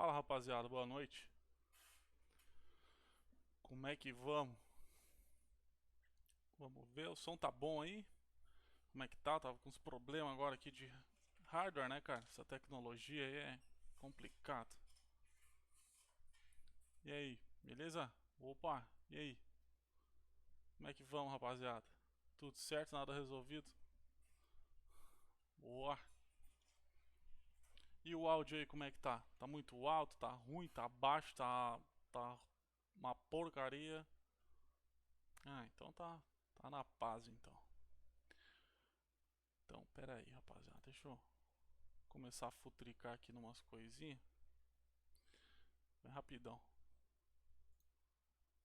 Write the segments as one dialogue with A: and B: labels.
A: Fala, rapaziada, boa noite. Como é que vamos? Vamos ver, o som tá bom aí? Como é que tá? Tava com uns problemas agora aqui de hardware, né, cara? Essa tecnologia aí é complicado. E aí, beleza? Opa, e aí? Como é que vamos, rapaziada? Tudo certo? Nada resolvido? Boa. E o áudio aí, como é que tá? Tá muito alto? Tá ruim? Tá baixo? Tá uma porcaria? Ah, então tá na paz, então. Então, pera aí, rapaziada. Deixa eu começar a futricar aqui numas coisinhas. Bem rapidão.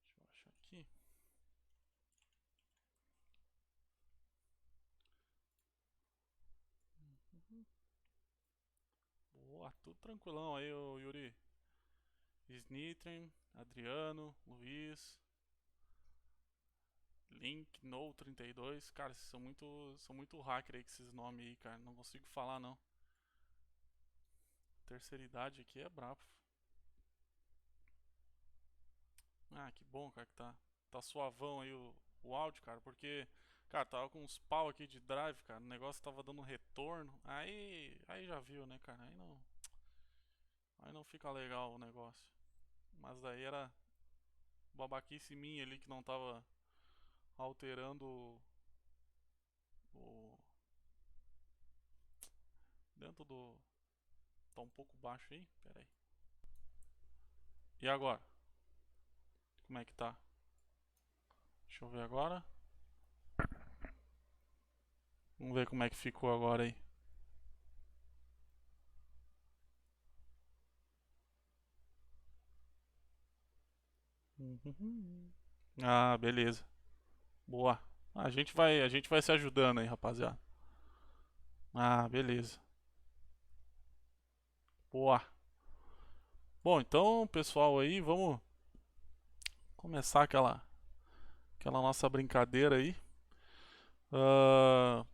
A: Deixa eu achar aqui. Boa, tudo tranquilão aí, ô Yuri. Snitren, Adriano, Luiz, Link, No 32. Cara, esses são muito hacker aí com esses nomes aí, cara. Não consigo falar não. Terceira idade aqui é brabo. Ah, que bom, cara, que tá suavão aí o áudio, cara, porque, cara, tava com uns pau aqui de drive, cara, o negócio tava dando retorno, aí já viu, né, cara, aí não fica legal o negócio. Mas daí era babaquice minha ali que não tava alterando o dentro do, tá um pouco baixo aí, pera aí. E agora? Como é que tá? Deixa eu ver agora. Vamos ver como é que ficou agora aí. Ah, beleza. Boa. A gente vai se ajudando aí, rapaziada. Ah, beleza. Boa. Bom, então, pessoal aí, vamos começar aquela nossa brincadeira aí. Ah,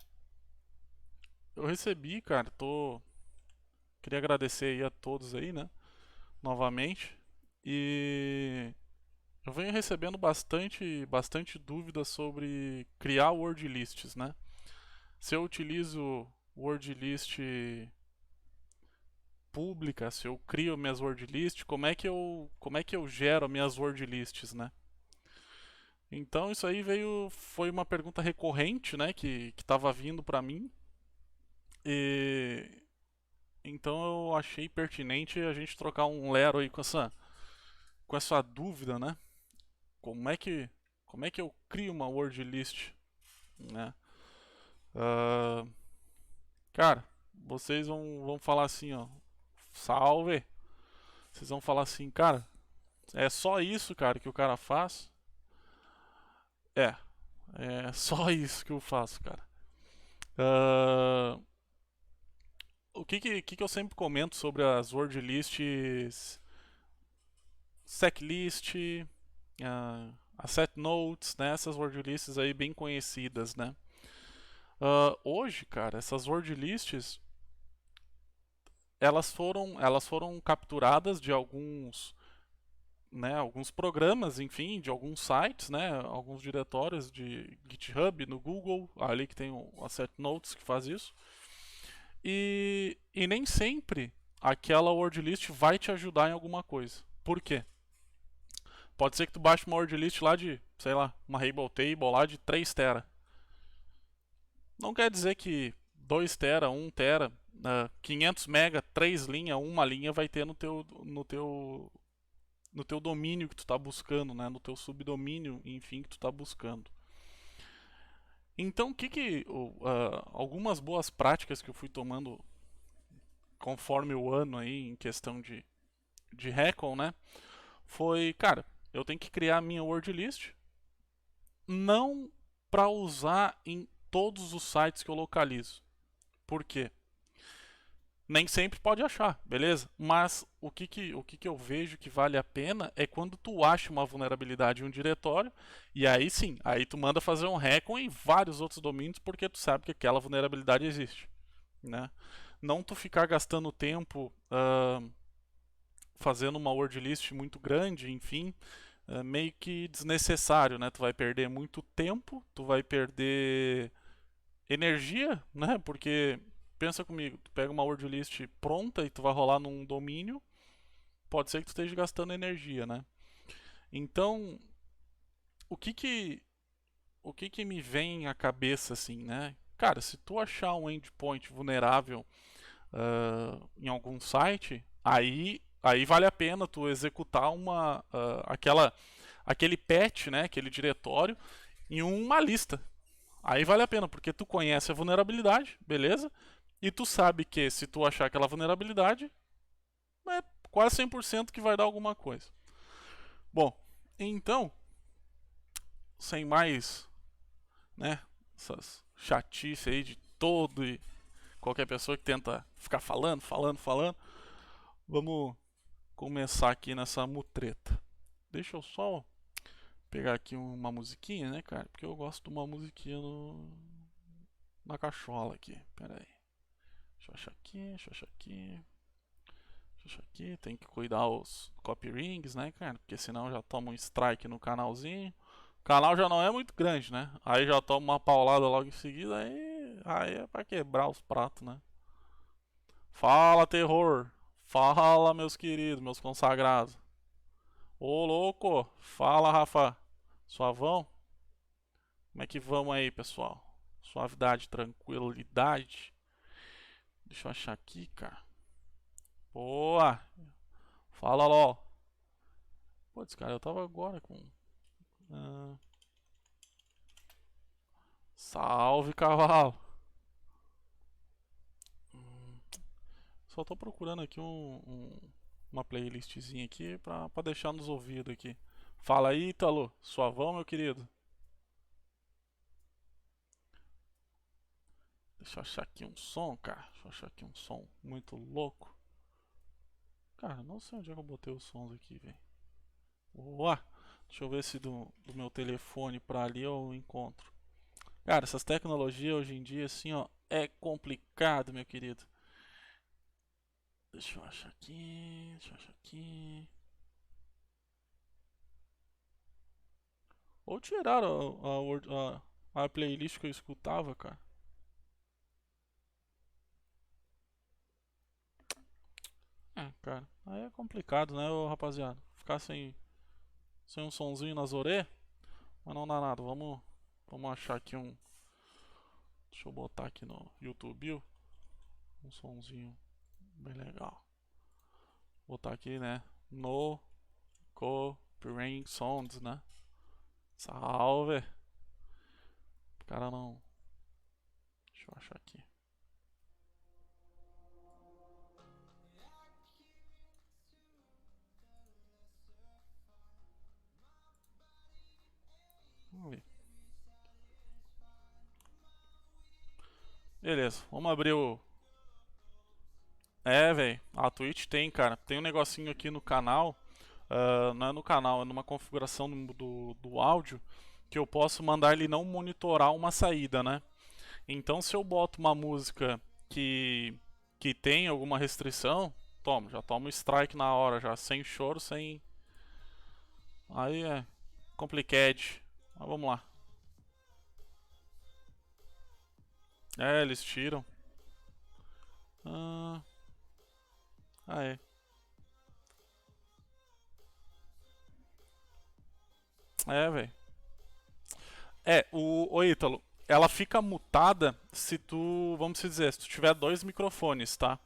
A: eu recebi, cara, queria agradecer aí a todos aí, né, novamente. E eu venho recebendo bastante dúvidas sobre criar word lists, né? Se eu utilizo word list pública, se eu crio minhas word lists, como é que eu gero minhas word lists, né? Então isso aí foi uma pergunta recorrente, né, que estava vindo para mim e então eu achei pertinente a gente trocar um lero aí com essa dúvida, né? Como é que como é que eu crio uma word list, né? Ah, cara, vocês vão falar assim, ó, salve. Vocês vão falar assim, cara, é só isso, cara, que o cara faz? É, é só isso que eu faço, cara. Ah, o que eu sempre comento sobre as word lists, seclist, asset notes, né? Essas word lists aí bem conhecidas, né? Hoje, cara, essas word lists elas foram capturadas de alguns programas, enfim, de alguns sites, né, alguns diretórios de GitHub no Google, ali que tem o Asset Notes que faz isso. E nem sempre aquela word list vai te ajudar em alguma coisa. Por quê? Pode ser que tu baixe uma word list lá de, sei lá, uma Hable Table lá de 3 tera. Não quer dizer que 2 tera, 1 tera, 500 mega, 3 linhas, uma linha vai ter no teu domínio que tu está buscando, né? No teu subdomínio, enfim, que tu está buscando. Então, algumas boas práticas que eu fui tomando conforme o ano aí em questão de Recon, né? Foi, cara, eu tenho que criar a minha word list, não para usar em todos os sites que eu localizo. Por quê? Nem sempre pode achar, beleza? Mas o que eu vejo que vale a pena é quando tu acha uma vulnerabilidade em um diretório e aí sim, aí tu manda fazer um recon em vários outros domínios porque tu sabe que aquela vulnerabilidade existe, né? Não tu ficar gastando tempo fazendo uma word list muito grande, enfim, é meio que desnecessário, né? Tu vai perder muito tempo, tu vai perder energia, né? Porque pensa comigo, tu pega uma word list pronta e tu vai rolar num domínio, pode ser que tu esteja gastando energia, né? Então, o que que me vem à cabeça assim, né? Cara, se tu achar um endpoint vulnerável em algum site, aí vale a pena tu executar aquele patch, né, aquele diretório em uma lista. Aí vale a pena, porque tu conhece a vulnerabilidade, beleza? E tu sabe que se tu achar aquela vulnerabilidade, é quase 100% que vai dar alguma coisa. Bom, então, sem mais, né, essas chatices aí de todo e qualquer pessoa que tenta ficar falando, vamos começar aqui nessa mutreta. Deixa eu só pegar aqui uma musiquinha, né, cara? Porque eu gosto de uma musiquinha na cachola aqui. Pera aí. Deixa eu achar aqui, deixa eu achar aqui. Deixa eu achar aqui. Tem que cuidar os copy rings, né, cara? Porque senão já toma um strike no canalzinho. O canal já não é muito grande, né? Aí já toma uma paulada logo em seguida. Aí é pra quebrar os pratos, né? Fala, terror. Fala, meus queridos, meus consagrados. Ô, louco. Fala, Rafa. Suavão? Como é que vamos aí, pessoal? Suavidade, tranquilidade. Deixa eu achar aqui, cara. Boa! Fala, LOL. Putz, cara, eu tava agora com. ah, Salve, cavalo! Só tô procurando aqui uma playlistzinha aqui pra deixar nos ouvidos aqui. Fala aí, Ítalo. Suavão, meu querido. Deixa eu achar aqui um som, cara. Deixa eu achar aqui um som muito louco. Cara, não sei onde é que eu botei os sons aqui, velho. Boa! Deixa eu ver se do meu telefone pra ali eu encontro. Cara, essas tecnologias hoje em dia, assim, ó, é complicado, meu querido. Deixa eu achar aqui, deixa eu achar aqui. Ou tiraram a playlist que eu escutava, cara. É, cara, aí é complicado, né, ô, rapaziada? Ficar sem um sonzinho nas orelhas, mas não dá nada. Vamos achar aqui um. Deixa eu botar aqui no YouTube um sonzinho bem legal. Botar aqui, né? No Copyright Sounds, né? Salve! O cara não. Deixa eu achar aqui. Vamos ver. Beleza, vamos abrir o. É, velho. A Twitch tem, cara. Tem um negocinho aqui no canal. Não é no canal, é numa configuração do áudio que eu posso mandar ele não monitorar uma saída, né? Então, se eu boto uma música que tem alguma restrição, já toma o strike na hora, já sem choro, sem. Aí é complicado. Mas vamos lá. É, eles tiram. Ah, é. É, velho. O Ítalo, ela fica mutada se tu, vamos dizer, se tu tiver dois microfones, tá?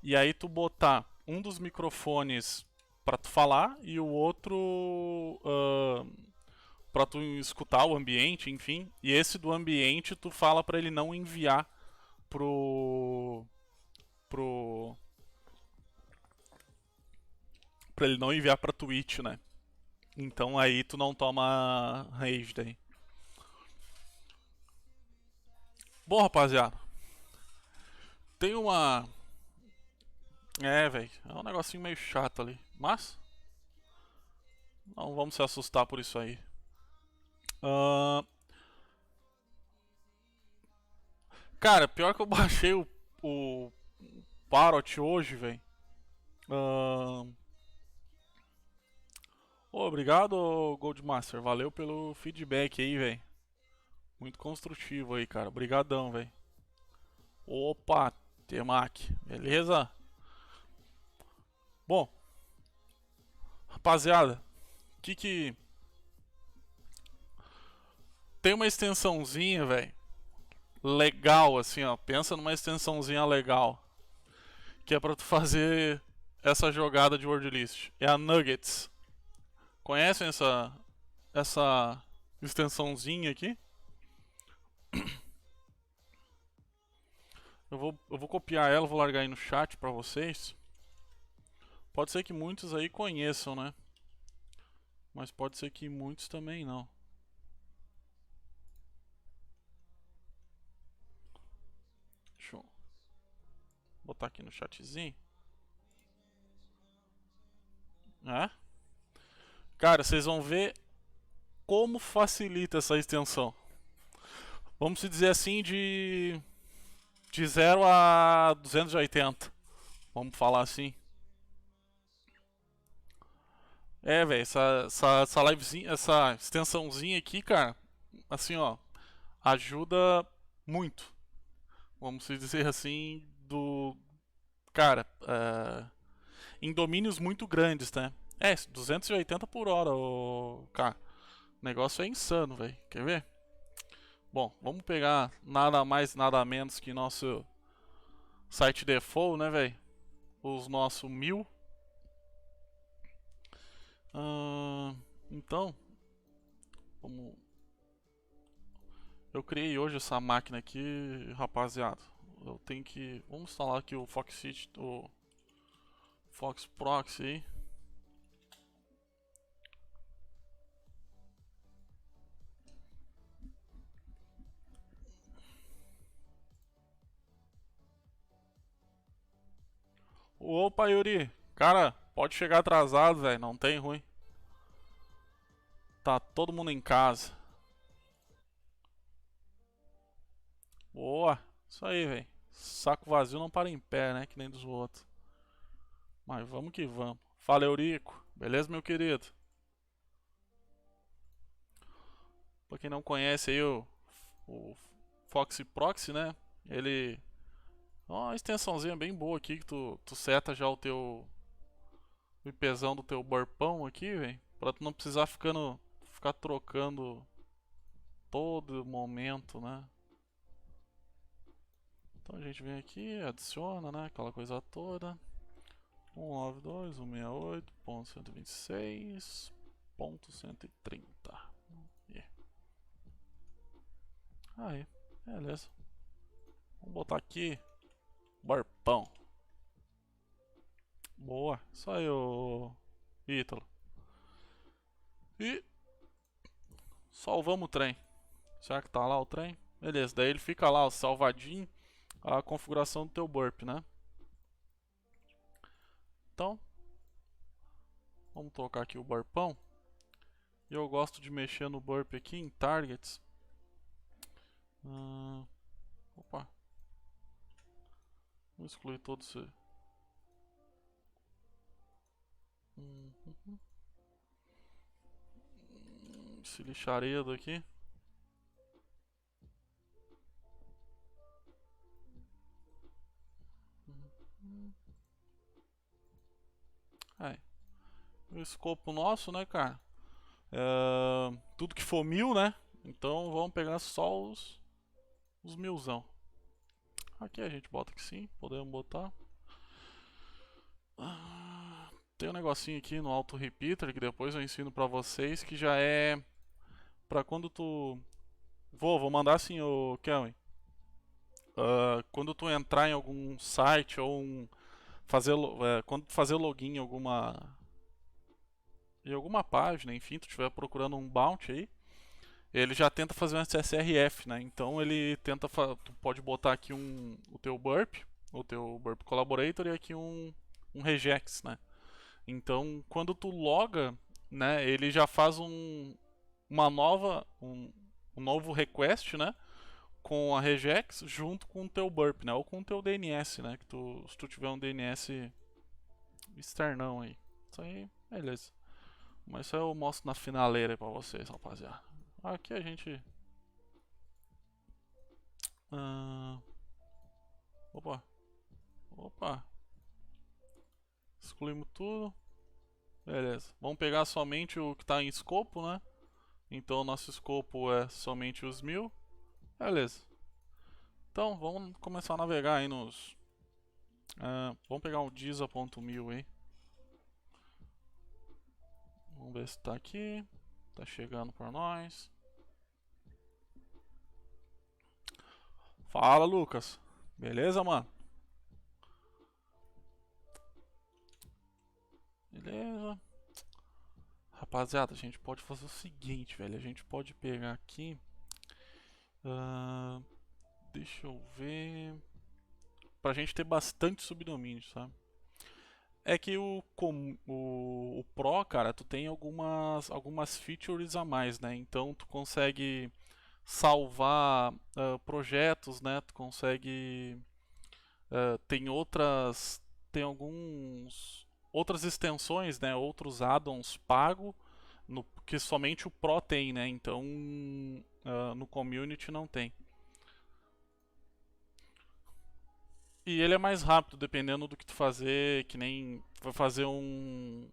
A: E aí tu botar um dos microfones pra tu falar e o outro pra tu escutar o ambiente, enfim. E esse do ambiente tu fala pra ele não enviar pro pro para ele não enviar pra Twitch, né? Então aí tu não toma rage daí. Bom, rapaziada, tem uma. É, velho, é um negocinho meio chato ali. Mas, não vamos se assustar por isso aí. Ah, cara, pior que eu baixei o Parrot hoje, velho. Ô, obrigado, Goldmaster. Valeu pelo feedback aí, velho. Muito construtivo aí, cara. Obrigadão, velho. Opa, Temac. Beleza? Bom, rapaziada, que tem uma extensãozinha, velho, legal assim, ó. Pensa numa extensãozinha legal, que é pra tu fazer essa jogada de word list. É a Nuggets. Conhecem essa extensãozinha aqui? Eu vou copiar ela, vou largar aí no chat pra vocês. Pode ser que muitos aí conheçam, né? Mas pode ser que muitos também não. Deixa eu botar aqui no chatzinho. É? Cara, vocês vão ver como facilita essa extensão. Vamos dizer assim, de 0 a 280. Vamos falar assim. É, velho, essa livezinha, essa extensãozinha aqui, cara, assim, ó, ajuda muito. Vamos dizer assim, do. Cara, em domínios muito grandes, né? 280 por hora, cara. O negócio é insano, velho. Quer ver? Bom, vamos pegar nada mais, nada menos que nosso site default, né, velho? Os nossos 1000. Então, vamos. Eu criei hoje essa máquina aqui, rapaziada. Eu tenho que. Vamos instalar aqui o Foxit, o Fox Proxy aí. Opa, Yuri! Cara, pode chegar atrasado, velho, não tem ruim. Tá todo mundo em casa. Boa! Isso aí, velho. Saco vazio não para em pé, né? Que nem dos outros. Mas vamos que vamos. Fala, Eurico. Beleza, meu querido? Pra quem não conhece aí o Foxy Proxy, né? Ele é uma extensãozinha bem boa aqui que tu seta já o IPzão do teu burpão aqui, velho. Pra tu não precisar ficar trocando todo momento, né? Então a gente vem aqui, adiciona, né? Aquela coisa toda. 192.168.126.130. Yeah. Aí, beleza. Vamos botar aqui barpão. Boa, isso aí, ô Ítalo. E salvamos o trem. Será que tá lá o trem? Beleza, daí ele fica lá, ó, salvadinho a configuração do teu burp, né? Então, vamos trocar aqui o burpão. E eu gosto de mexer no burp aqui em targets. Opa. Vou excluir todo esse lixaredo aqui. Aí. O escopo nosso, né, cara? Tudo que for 1000, né? Então vamos pegar só os milzão. Aqui a gente bota que sim, podemos botar. Tem um negocinho aqui no Auto Repeater que depois eu ensino pra vocês que já é pra quando tu. Vou mandar assim, o Kelvin. Quando tu entrar em algum site ou quando tu fazer login em alguma página, enfim, tu estiver procurando um bounty aí, ele já tenta fazer um SSRF, né? Então ele tenta, tu pode botar aqui o teu burp collaborator e aqui um regex, né? Então quando tu loga, né, ele já faz um novo request, né? Com a regex junto com o teu burp, né? Ou com o teu DNS, né? Se tu tiver um DNS externão aí. Isso aí, beleza. Mas isso eu mostro na finaleira aí pra vocês, rapaziada. Aqui a gente... ah, opa, opa. Excluímos tudo. Beleza. Vamos pegar somente o que está em escopo, né? Então o nosso escopo é somente os 1000. Beleza. Então vamos começar a navegar aí nos... vamos pegar o Diza.1000 aí. Vamos ver se está aqui. Tá chegando por nós. Fala, Lucas. Beleza, mano? Beleza. Rapaziada, a gente pode fazer o seguinte, velho. A gente pode pegar aqui. Deixa eu ver. Pra gente ter bastante subdomínio, sabe? É que o Pro, cara, tu tem algumas features a mais, né? Então tu consegue salvar projetos, né? Tu consegue. Tem outras. Tem alguns. Outras extensões, né? Outros add-ons pago que somente o Pro tem, né? Então no Community não tem. E ele é mais rápido, dependendo do que tu fazer, que nem vai fazer um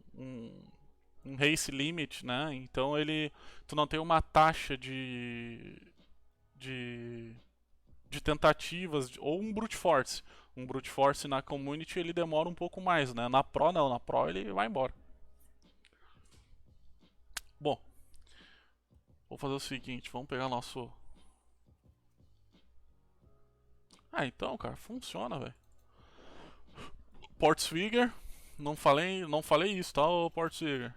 A: race limit, né? Então tu não tem uma taxa de, de tentativas, ou um brute force. Um brute force na community ele demora um pouco mais, né? Na Pro não, na Pro ele vai embora. Bom, vou fazer o seguinte, vamos pegar nosso... Então, cara, funciona, velho. Portswigger, não falei isso, tá, Portswigger?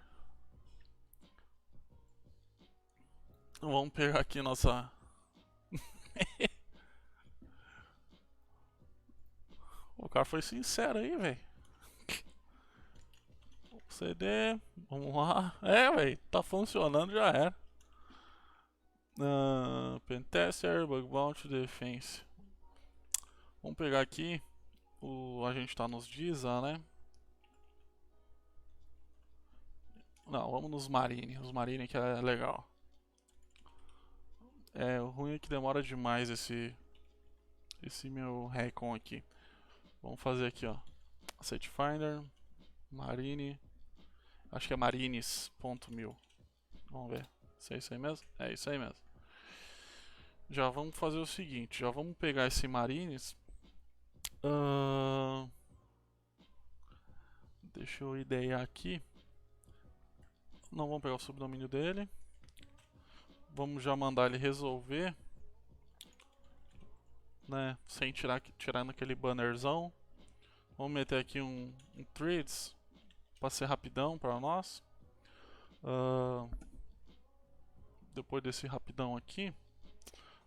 A: Vamos pegar aqui nossa... O cara foi sincero aí, velho. CD, vamos lá. Velho, tá funcionando, já era. Pentester, Bug Bounty, Defense. Vamos pegar aqui. A gente tá nos Diza, né? Não, vamos nos Marine. Os Marine que é legal. O ruim é que demora demais esse meu Recon aqui. Vamos fazer aqui, ó. Set Finder, Marine. Acho que é marines.1000. Vamos ver. Se é isso aí mesmo? É isso aí mesmo. Já vamos fazer o seguinte, já vamos pegar esse Marines. Deixa eu idear aqui. Não vamos pegar o subdomínio dele. Vamos já mandar ele resolver, né? Sem tirando aquele bannerzão. Vamos meter aqui um threads para ser rapidão para nós. Depois desse rapidão aqui,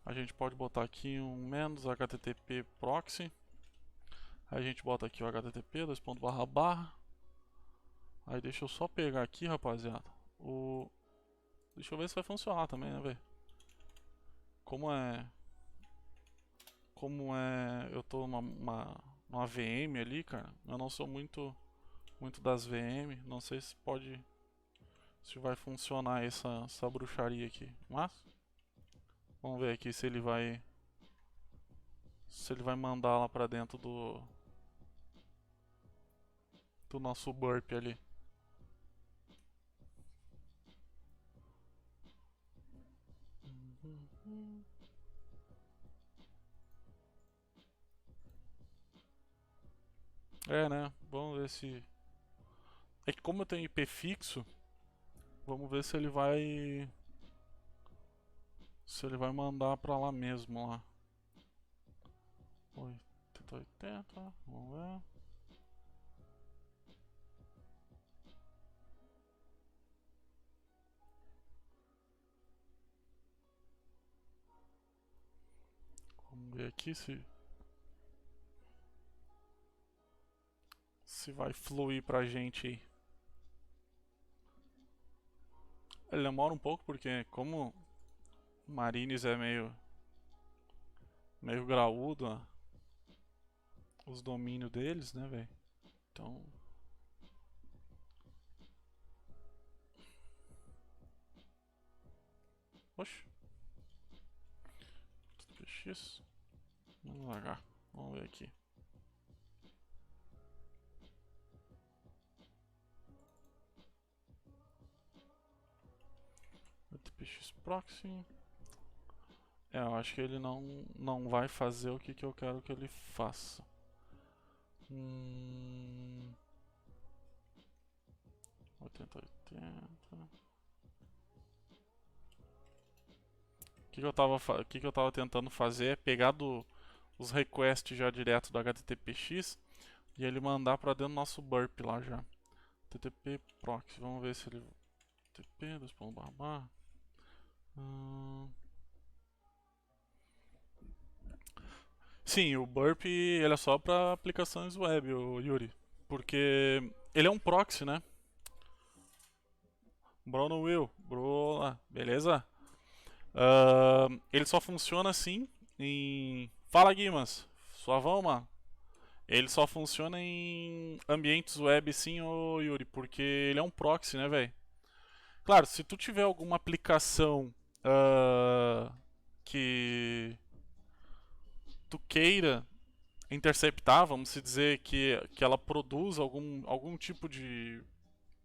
A: a gente pode botar aqui um menos http proxy. Aí a gente bota aqui o http //. Aí deixa eu só pegar aqui, rapaziada. Deixa eu ver se vai funcionar também, né, velho? Como eu tô numa VM ali, cara. Eu não sou muito das VM. Não sei se vai funcionar essa bruxaria aqui. Mas vamos ver aqui se ele vai mandar lá pra dentro do nosso burp ali. Né? Vamos ver se... É que como eu tenho IP fixo, vamos ver se ele vai... mandar pra lá mesmo, lá. 8080, vamos ver. Vamos ver aqui se vai fluir pra gente aí. Ele demora um pouco porque como Marines é meio graúdo, ó, os domínios deles, né, velho? Então Oxe. HTTPX. Vamos largar. Vamos ver aqui. HTTPX proxy. Eu acho que ele não vai fazer o que eu quero que ele faça. 8080. O que eu tava tentando fazer é pegar os requests já direto do HTTPX e ele mandar pra dentro do nosso burp lá já. HTTP proxy, vamos ver se ele... HTTP, Sim, o burp ele é só para aplicações web, o Yuri, porque ele é um proxy, né? Bruno Will, Bruna, beleza? Ele só funciona assim em... Fala, Guimas, suavão, mano. Ele só funciona em ambientes web, sim, ô Yuri, porque ele é um proxy, né, velho? Claro, se tu tiver alguma aplicação que tu queira interceptar, vamos dizer que ela produz algum tipo de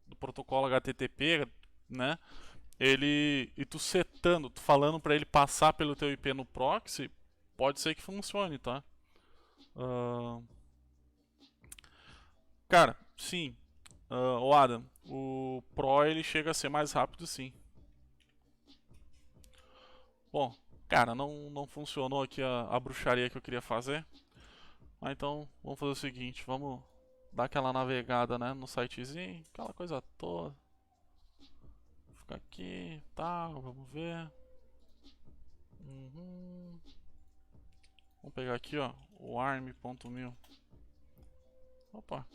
A: do protocolo HTTP, né? Ele e tu setando, tu falando para ele passar pelo teu IP no proxy, pode ser que funcione, tá? Uh, cara, sim. O Adam, o Pro ele chega a ser mais rápido, sim. Bom, cara, não funcionou aqui a bruxaria que eu queria fazer. Mas então, vamos fazer o seguinte, vamos dar aquela navegada, né, no sitezinho, aquela coisa toda. Fica aqui, tá, vamos ver. Uhum. Vamos pegar aqui, ó, o arm.mil. Opa.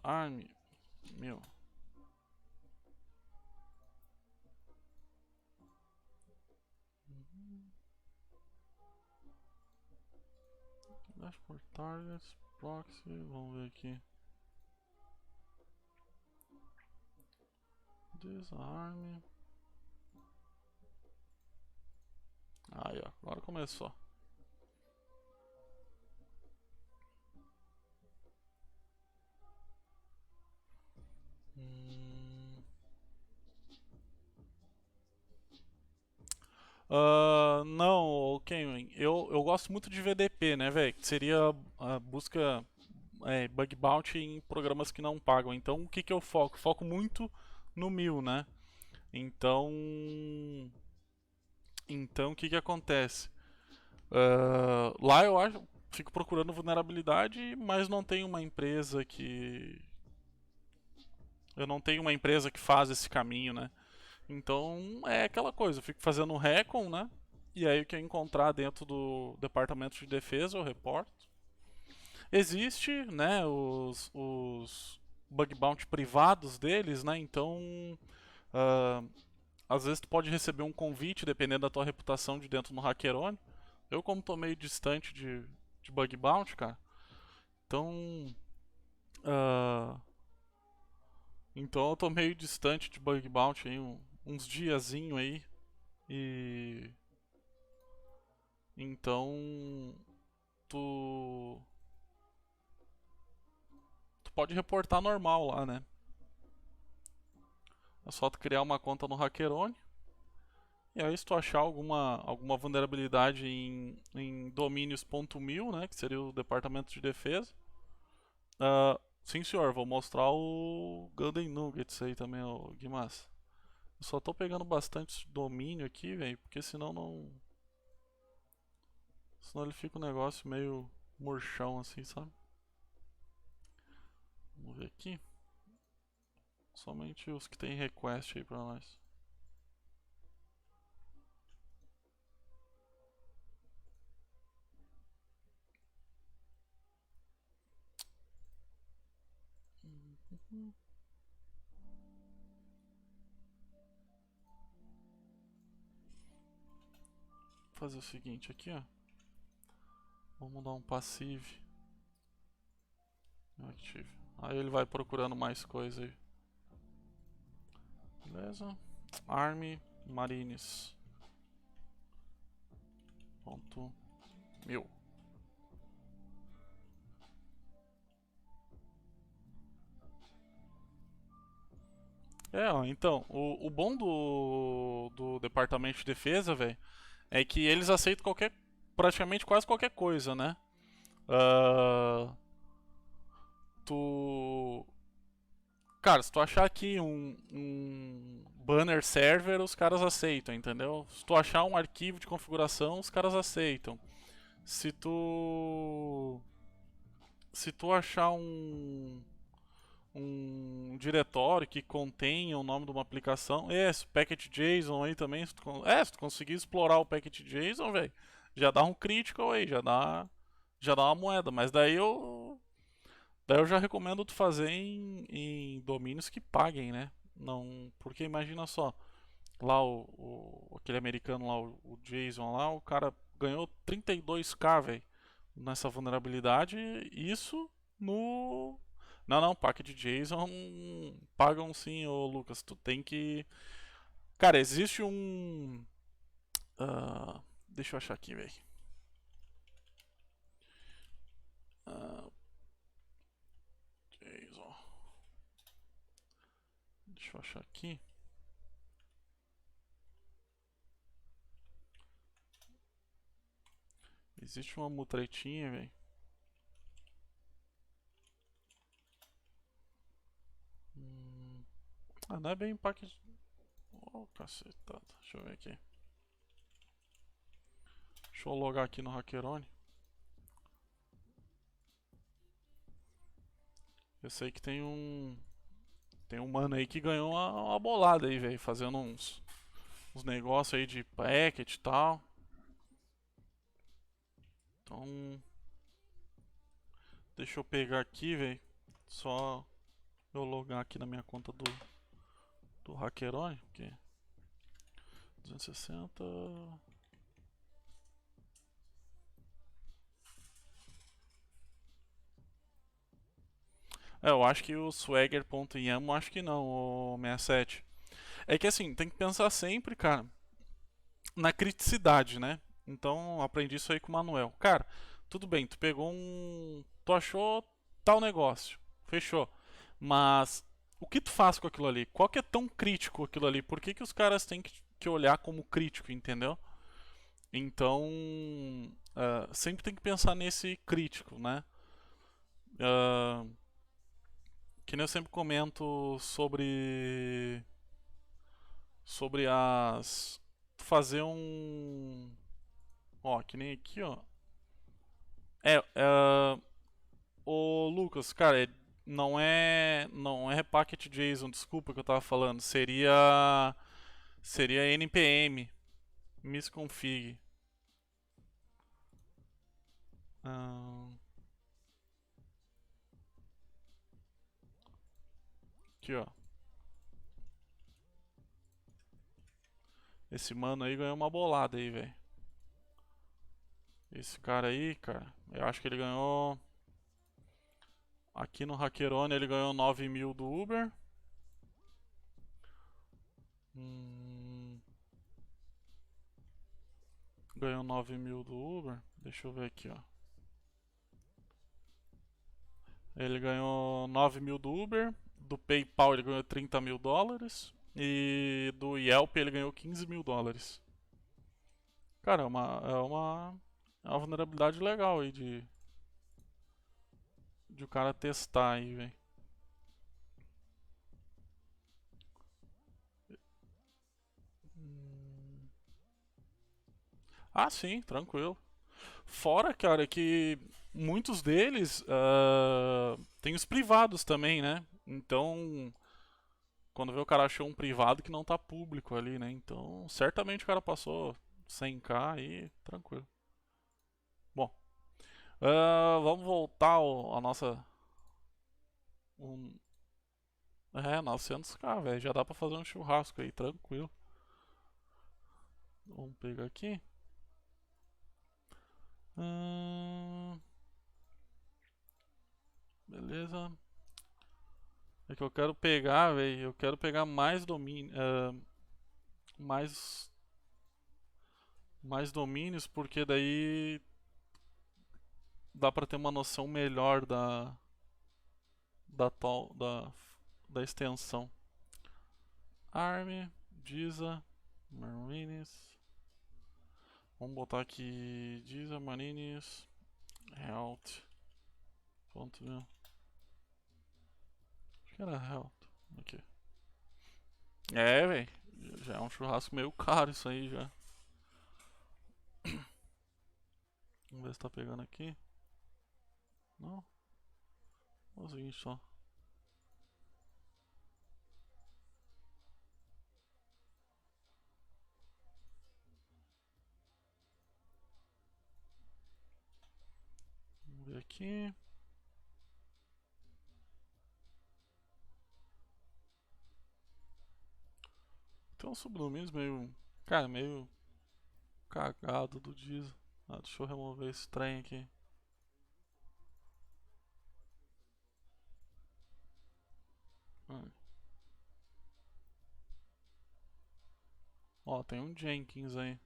A: Arm.mil. Dashboard targets, proxy, vamos ver aqui. Desarme. Aí, ó, agora começou. Não, Ken, eu gosto muito de VDP, né, velho? Que seria a busca bug bounty em programas que não pagam. Então, o que que eu foco? Foco muito no 1000, né? Então, o que que acontece? Lá eu acho, fico procurando vulnerabilidade, mas não tem uma empresa que eu não tenho uma empresa que faz esse caminho, né? Então é aquela coisa, eu fico fazendo um recon, né? E aí o que eu encontrar dentro do departamento de defesa eu reporto. Existe, né, os bug bounty privados deles, né? Então, uh, às vezes tu pode receber um convite, dependendo da tua reputação de dentro no Hackerone. Eu como tô meio distante de bug bounty, cara. Então, uh, então eu tô meio distante de bug bounty aí, uns diazinho aí. E então tu tu pode reportar normal lá, né? É só tu criar uma conta no Hackerone. E aí se tu achar alguma vulnerabilidade em domínios.mil, né, que seria o departamento de defesa. Sim senhor, vou mostrar o Golden Nuggets aí também, o Guimas. Eu só tô pegando bastante domínio aqui, velho, porque senão não... Senão ele fica um negócio meio murchão assim, sabe? Vamos ver aqui. Somente os que tem request aí pra nós. Vou fazer o seguinte aqui, ó. Vamos dar um passive. Active. Aí ele vai procurando mais coisa aí. Beleza. Army Marines. Ponto mil. Ó, então, o bom do Departamento de Defesa, velho, é que eles aceitam praticamente quase qualquer coisa, né? Ah, tu. Cara, se tu achar aqui um banner server, os caras aceitam, entendeu? Se tu achar um arquivo de configuração, os caras aceitam. Se tu. Se tu achar um diretório que contenha o nome de uma aplicação. Esse package.json aí também. Se tu conseguir explorar o package.json, velho, já dá um critical aí, já dá uma moeda. Mas daí eu já recomendo tu fazer em domínios que paguem, né? Não, porque imagina só, lá aquele americano lá, o Jason lá, o cara ganhou 32k, velho, nessa vulnerabilidade. Isso no. Não, não, pack de JSON pagam sim, ô Lucas. Tu tem que. Cara, existe um. Deixa eu achar aqui, velho. JSON. Deixa eu achar aqui. Existe uma mutretinha, velho. Não é bem pack. Oh, cacetada. Deixa eu ver aqui. Deixa eu logar aqui no Hackerone. Eu sei que tem um. Tem um mano aí que ganhou uma bolada aí, velho. Fazendo uns negócios aí de packet e tal. Então. Deixa eu pegar aqui, velho. Só eu logar aqui na minha conta do Hackerone. Porque 260. Eu acho que o Swagger.yam, acho que não, o 67. É que assim, tem que pensar sempre, cara, na criticidade, né? Então, aprendi isso aí com o Manuel. Cara, tudo bem, tu pegou um. Tu achou tal negócio, fechou. Mas o que tu faz com aquilo ali? Qual que é tão crítico aquilo ali? Por que os caras têm que olhar como crítico, entendeu? Então, sempre tem que pensar nesse crítico, né? Uh, que nem eu sempre comento sobre as fazer um, ó, que nem aqui, ó. O Lucas, cara, não é packet JSON, desculpa que eu tava falando, seria npm misconfig. Ah, aqui, ó. Esse mano aí ganhou uma bolada aí, velho. Esse cara aí, cara, eu acho que ele ganhou. Aqui no Hackerone ele ganhou 9 mil do Uber. Hum, ganhou 9 mil do Uber. Deixa eu ver aqui, ó. Ele ganhou 9 mil do Uber. Do PayPal ele ganhou 30 mil dólares. E do Yelp ele ganhou 15 mil dólares. Cara, é uma vulnerabilidade legal aí de o cara testar aí, velho. Ah, sim, tranquilo. Fora, cara, que muitos deles tem os privados também, né? Então, quando vê o cara achou um privado que não tá público ali, né? Então, certamente o cara passou 100k aí, tranquilo. Bom, vamos voltar a nossa. Um, 900k, velho. Já dá pra fazer um churrasco aí, tranquilo. Vamos pegar aqui. Beleza. É que eu quero pegar, velho. Eu quero pegar mais domínio. mais domínios, porque daí dá pra ter uma noção melhor da extensão. Army, Giza, Marines. Vamos botar aqui Giza, Marines, Health. Ponto, viu? Acho que era Health. Aqui. É, velho. Já é um churrasco meio caro isso aí já. Vamos ver se tá pegando aqui. Não. Vamos ver só. Vamos ver aqui. Tem uns subdomínios meio. Cara, meio cagado do Diesel. Ah, deixa eu remover esse trem aqui. Ó, tem um Jenkins aí.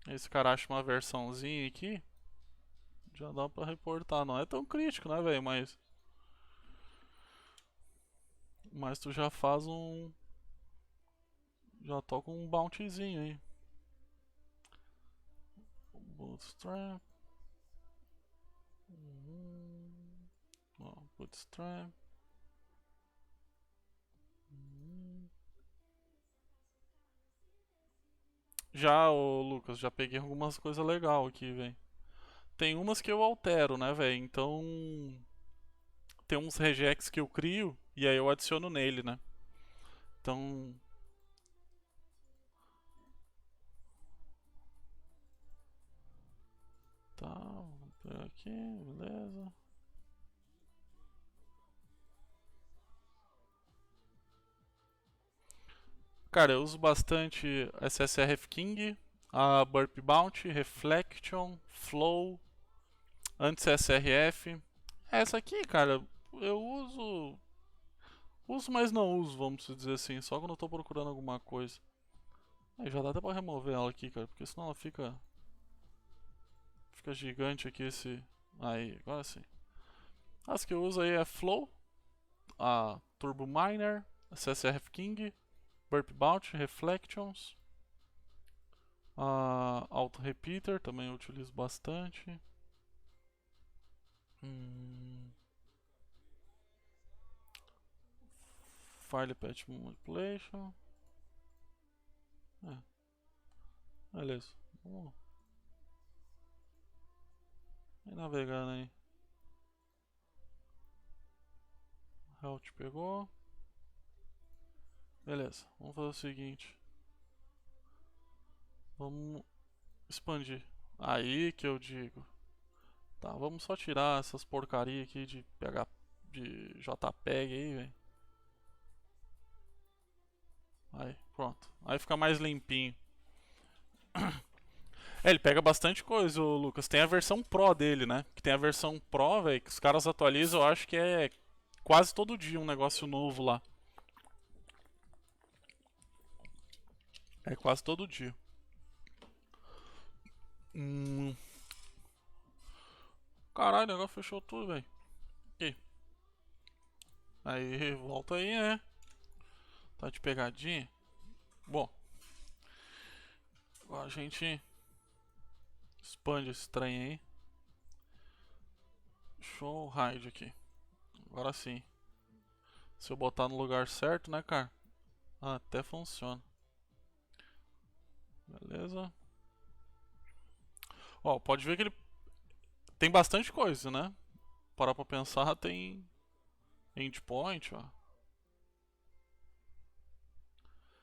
A: Esse cara acha uma versãozinha aqui. Já dá pra reportar. Não é tão crítico, né, velho? Mas tu já faz um. Já toca um bountyzinho aí. Bootstrap. Ó, Bootstrap. Já, ô Lucas, já peguei algumas coisas legais aqui, velho. Tem umas que eu altero, né, velho? Então. Tem uns regex que eu crio e aí eu adiciono nele, né? Então. Tá, vamos pegar aqui, beleza. Cara, eu uso bastante SSRF King, a Burp Bounty, Reflection, Flow, anti-SRF. Essa aqui, cara, eu uso. Uso, mas não uso, vamos dizer assim, só quando eu tô procurando alguma coisa. Aí já dá até pra remover ela aqui, cara, porque senão ela fica. Fica gigante aqui esse. Aí, agora sim. As que eu uso aí é Flow, a Turbo Miner, SSRF King, Burp Bounty, Reflections. A Auto Repeater também eu utilizo bastante. File Patch Manipulation. É, beleza. Vamos navegando aí. Route pegou. Beleza, vamos fazer o seguinte. Vamos expandir. Aí que eu digo. Tá, vamos só tirar essas porcaria aqui de PH, de JPEG aí, velho. Aí, pronto. Aí fica mais limpinho. É, ele pega bastante coisa, o Lucas. Tem a versão Pro dele, né? Que tem a versão Pro, velho, que os caras atualizam, eu acho que é quase todo dia um negócio novo lá. É quase todo dia. Hum. Caralho, o negócio fechou tudo, velho. Aí, volta aí, né? Tá de pegadinha. Bom, agora a gente expande esse trem aí. Show hide aqui. Agora sim. Se eu botar no lugar certo, né, cara? Até funciona. Beleza. Ó, pode ver que ele tem bastante coisa, né? Parar pra pensar, tem endpoint, ó.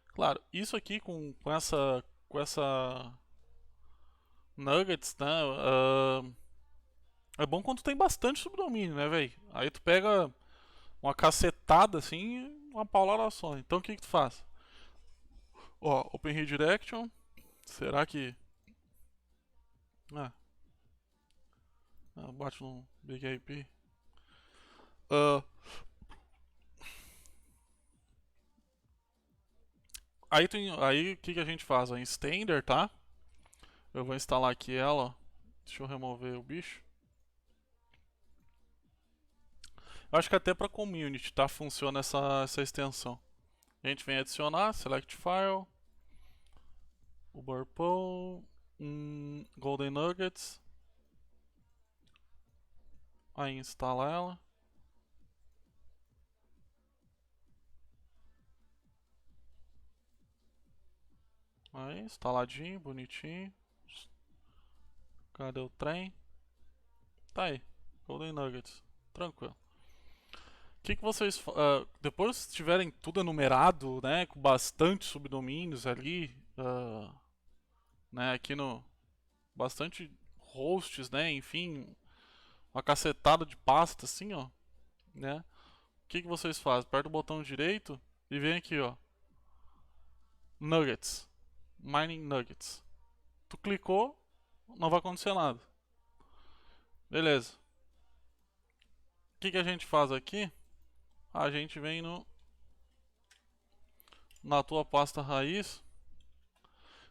A: Claro, isso aqui com essa nuggets, né? É bom quando tem bastante subdomínio, né, velho? Aí tu pega uma cacetada assim, uma paulada só. Então o que que tu faz? Ó, Open Redirection. Será que. Ah, bate no Big IP. Uh, aí o que a gente faz? Em Stender, tá? Eu vou instalar aqui ela. Deixa eu remover o bicho. Eu acho que até para community, tá? Funciona essa extensão. A gente vem adicionar, select file, o Burple, Golden Nuggets. Aí instala ela. Aí, instaladinho, bonitinho. Cadê o trem? Tá aí, Golden Nuggets. Tranquilo. O que vocês. Depois que tiverem tudo enumerado, né? Com bastante subdomínios ali. Né, aqui no. Bastante hosts, né? Enfim, uma cacetada de pasta assim, ó. Né? O que vocês fazem? Aperta o botão direito e vem aqui, ó. Nuggets. Mining Nuggets. Tu clicou, não vai acontecer nada. Beleza. O que a gente faz aqui? A gente vem na tua pasta raiz.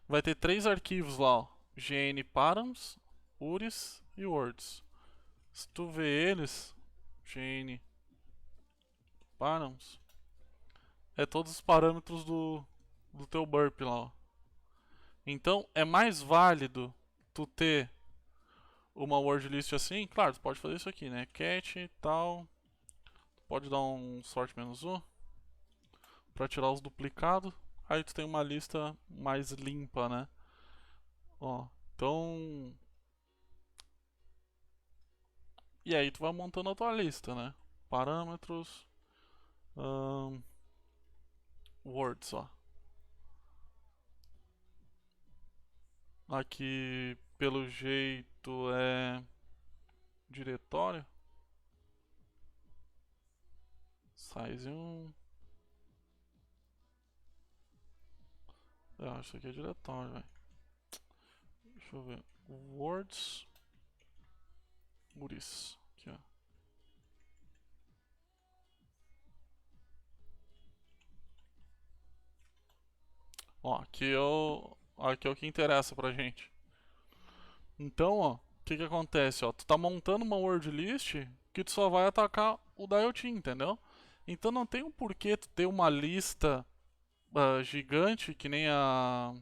A: Vai ter 3 arquivos lá, ó. GN Params, URIs e Words. Se tu vê eles, GN Params, é todos os parâmetros do teu burp lá, ó. Então é mais válido tu ter uma word list assim. Claro, tu pode fazer isso aqui, né? Cat e tal. Pode dar um sort "-u" para tirar os duplicados. Aí tu tem uma lista mais limpa, né? Ó, então. E aí tu vai montando a tua lista, né? Parâmetros. Words, ó. Aqui, pelo jeito, é diretório. Size 1. Eu acho que aqui é diretório, velho. Deixa eu ver. Words. URIs. Aqui, ó. Ó, aqui é o que interessa pra gente. Então, ó, o que acontece, ó? Tu tá montando uma word list que tu só vai atacar o DialT, entendeu? Então não tem um porquê tu ter uma lista gigante que nem a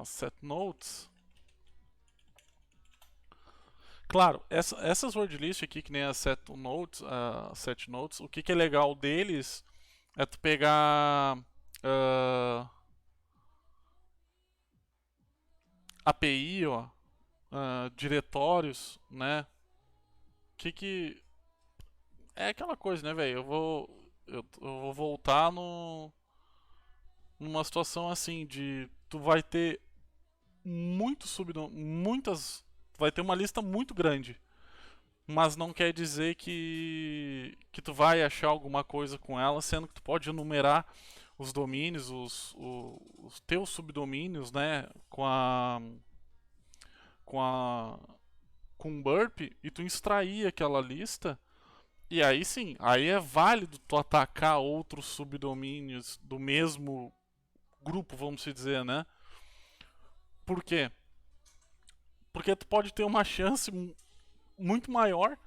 A: setNotes. Claro, essas word list aqui que nem a setNotes, o que é legal deles é tu pegar API, ó, diretórios, né? Que é aquela coisa, né, velho? Eu vou voltar numa situação assim de tu vai ter muitas, vai ter uma lista muito grande, mas não quer dizer que tu vai achar alguma coisa com ela, sendo que tu pode enumerar os domínios, os teus subdomínios, né, com a com burp e tu extrair aquela lista. E aí sim, aí é válido tu atacar outros subdomínios do mesmo grupo, vamos dizer, né? Por quê? Porque tu pode ter uma chance muito maior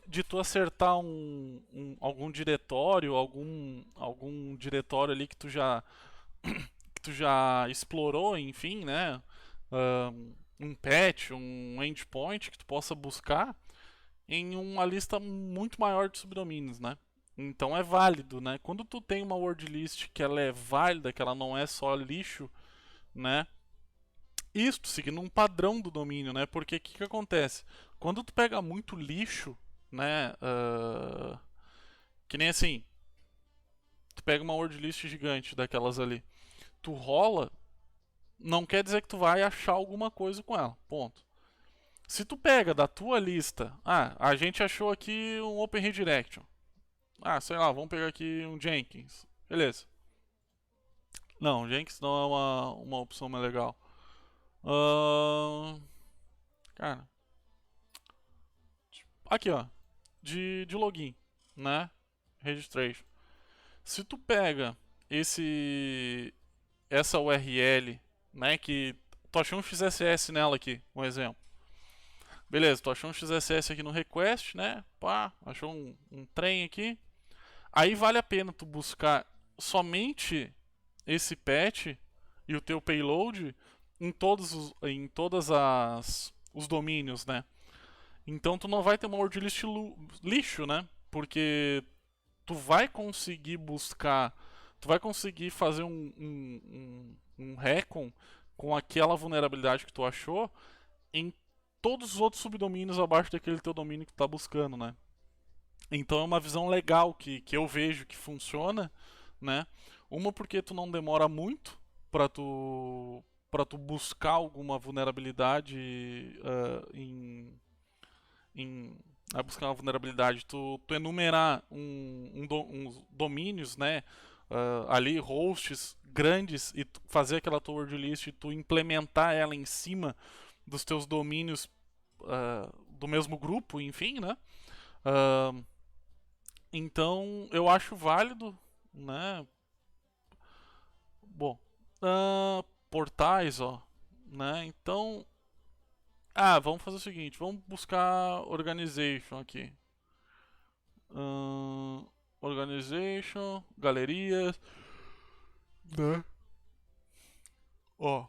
A: de tu acertar algum diretório, algum diretório ali que tu já explorou, enfim, né? Um patch, um endpoint que tu possa buscar em uma lista muito maior de subdomínios, né? Então é válido, né? Quando tu tem uma word list que ela é válida, que ela não é só lixo, né? Isto seguindo um padrão do domínio, né? Porque o que acontece? Quando tu pega muito lixo, né? Que nem assim, tu pega uma word list gigante daquelas ali, tu rola, não quer dizer que tu vai achar alguma coisa com ela. Ponto. Se tu pega da tua lista, a gente achou aqui um Open Redirection. Sei lá, vamos pegar aqui um Jenkins. Beleza. Não, Jenkins não é uma opção mais legal. Cara, aqui ó, de login, né? Registration. Se tu pega essa URL, né, que tu achou um XSS nela aqui, um exemplo. Beleza, tu achou um XSS aqui no request, né? Pá, achou um trem aqui. Aí vale a pena tu buscar somente esse patch e o teu payload em todas os domínios, né? Então tu não vai ter uma word list lixo, né? Porque tu vai conseguir buscar, tu vai conseguir fazer um recon com aquela vulnerabilidade que tu achou em todos os outros subdomínios abaixo daquele teu domínio que tu tá buscando, né? Então é uma visão legal que eu vejo que funciona, né? Uma porque tu não demora muito para tu buscar alguma vulnerabilidade em a buscar uma vulnerabilidade, tu enumerar uns domínios, né? Ali hosts grandes e fazer aquela tua word list e tu implementar ela em cima dos teus domínios do mesmo grupo, enfim, né? Uh, então eu acho válido, né? Bom, portais, ó, né? Então, vamos fazer o seguinte, vamos buscar organization aqui. Organization, galerias, né? Ó,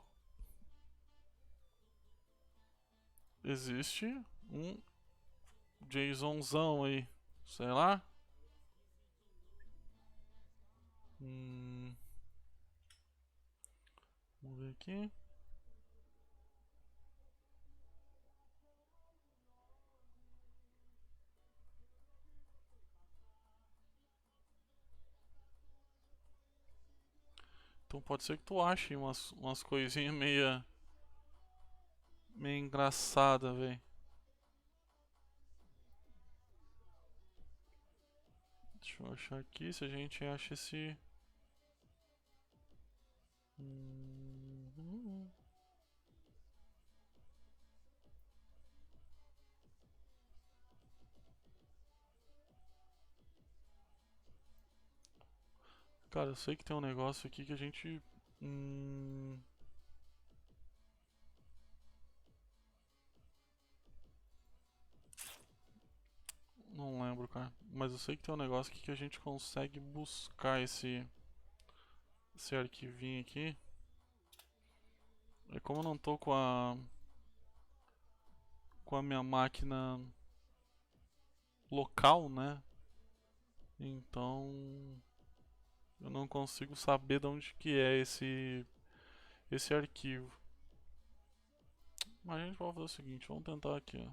A: existe um JSONzão aí, sei lá. Vamos ver aqui. Então pode ser que tu ache umas coisinhas meio engraçada, velho. Deixa eu achar aqui se a gente acha esse. Cara, eu sei que tem um negócio aqui que a gente. Não lembro, cara. Mas eu sei que tem um negócio aqui que a gente consegue buscar esse arquivinho aqui. É como eu não tô com a minha máquina local, né? Então eu não consigo saber de onde que é esse arquivo. Mas a gente vai fazer o seguinte, vamos tentar aqui, ó.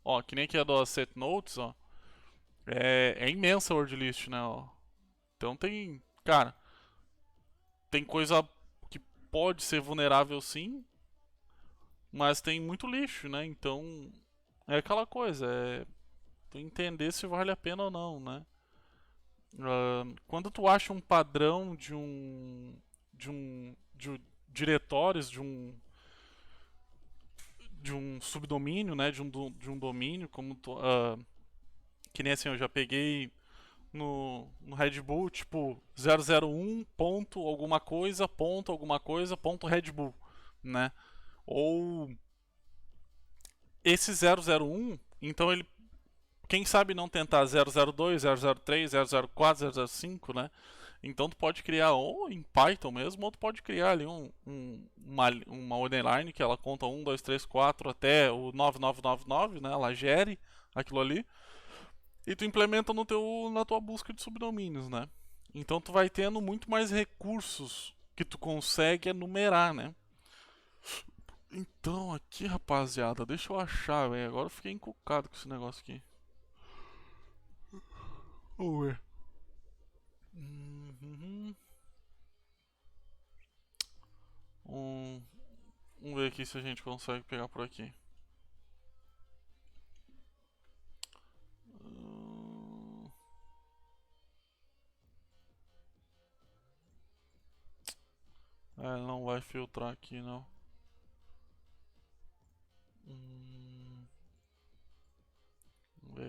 A: Ó, que nem aqui é do Asset Notes, ó. É imensa a word list, né, ó. Então tem, cara, tem coisa que pode ser vulnerável sim, mas tem muito lixo, né? Então é aquela coisa, é tu entender se vale a pena ou não, né? Quando tu acha um padrão de diretórios de um subdomínio, né? De um domínio, como que nem assim, eu já peguei no Red Bull, tipo 001 ponto alguma coisa ponto Red Bull, né? Ou esse 001, então ele, quem sabe não tentar 002, 003, 004, 005, né? Então tu pode criar ou em Python mesmo, ou tu pode criar ali uma underline que ela conta 1, 2, 3, 4 até o 9999, né? Ela gere aquilo ali e tu implementa na tua busca de subdomínios, né? Então tu vai tendo muito mais recursos que tu consegue enumerar, né? Então aqui, rapaziada, deixa eu achar, velho. Agora eu fiquei encucado com esse negócio aqui. Vamos ver. Uhum. Um, vamos ver aqui se a gente consegue pegar por aqui. Não vai filtrar aqui não.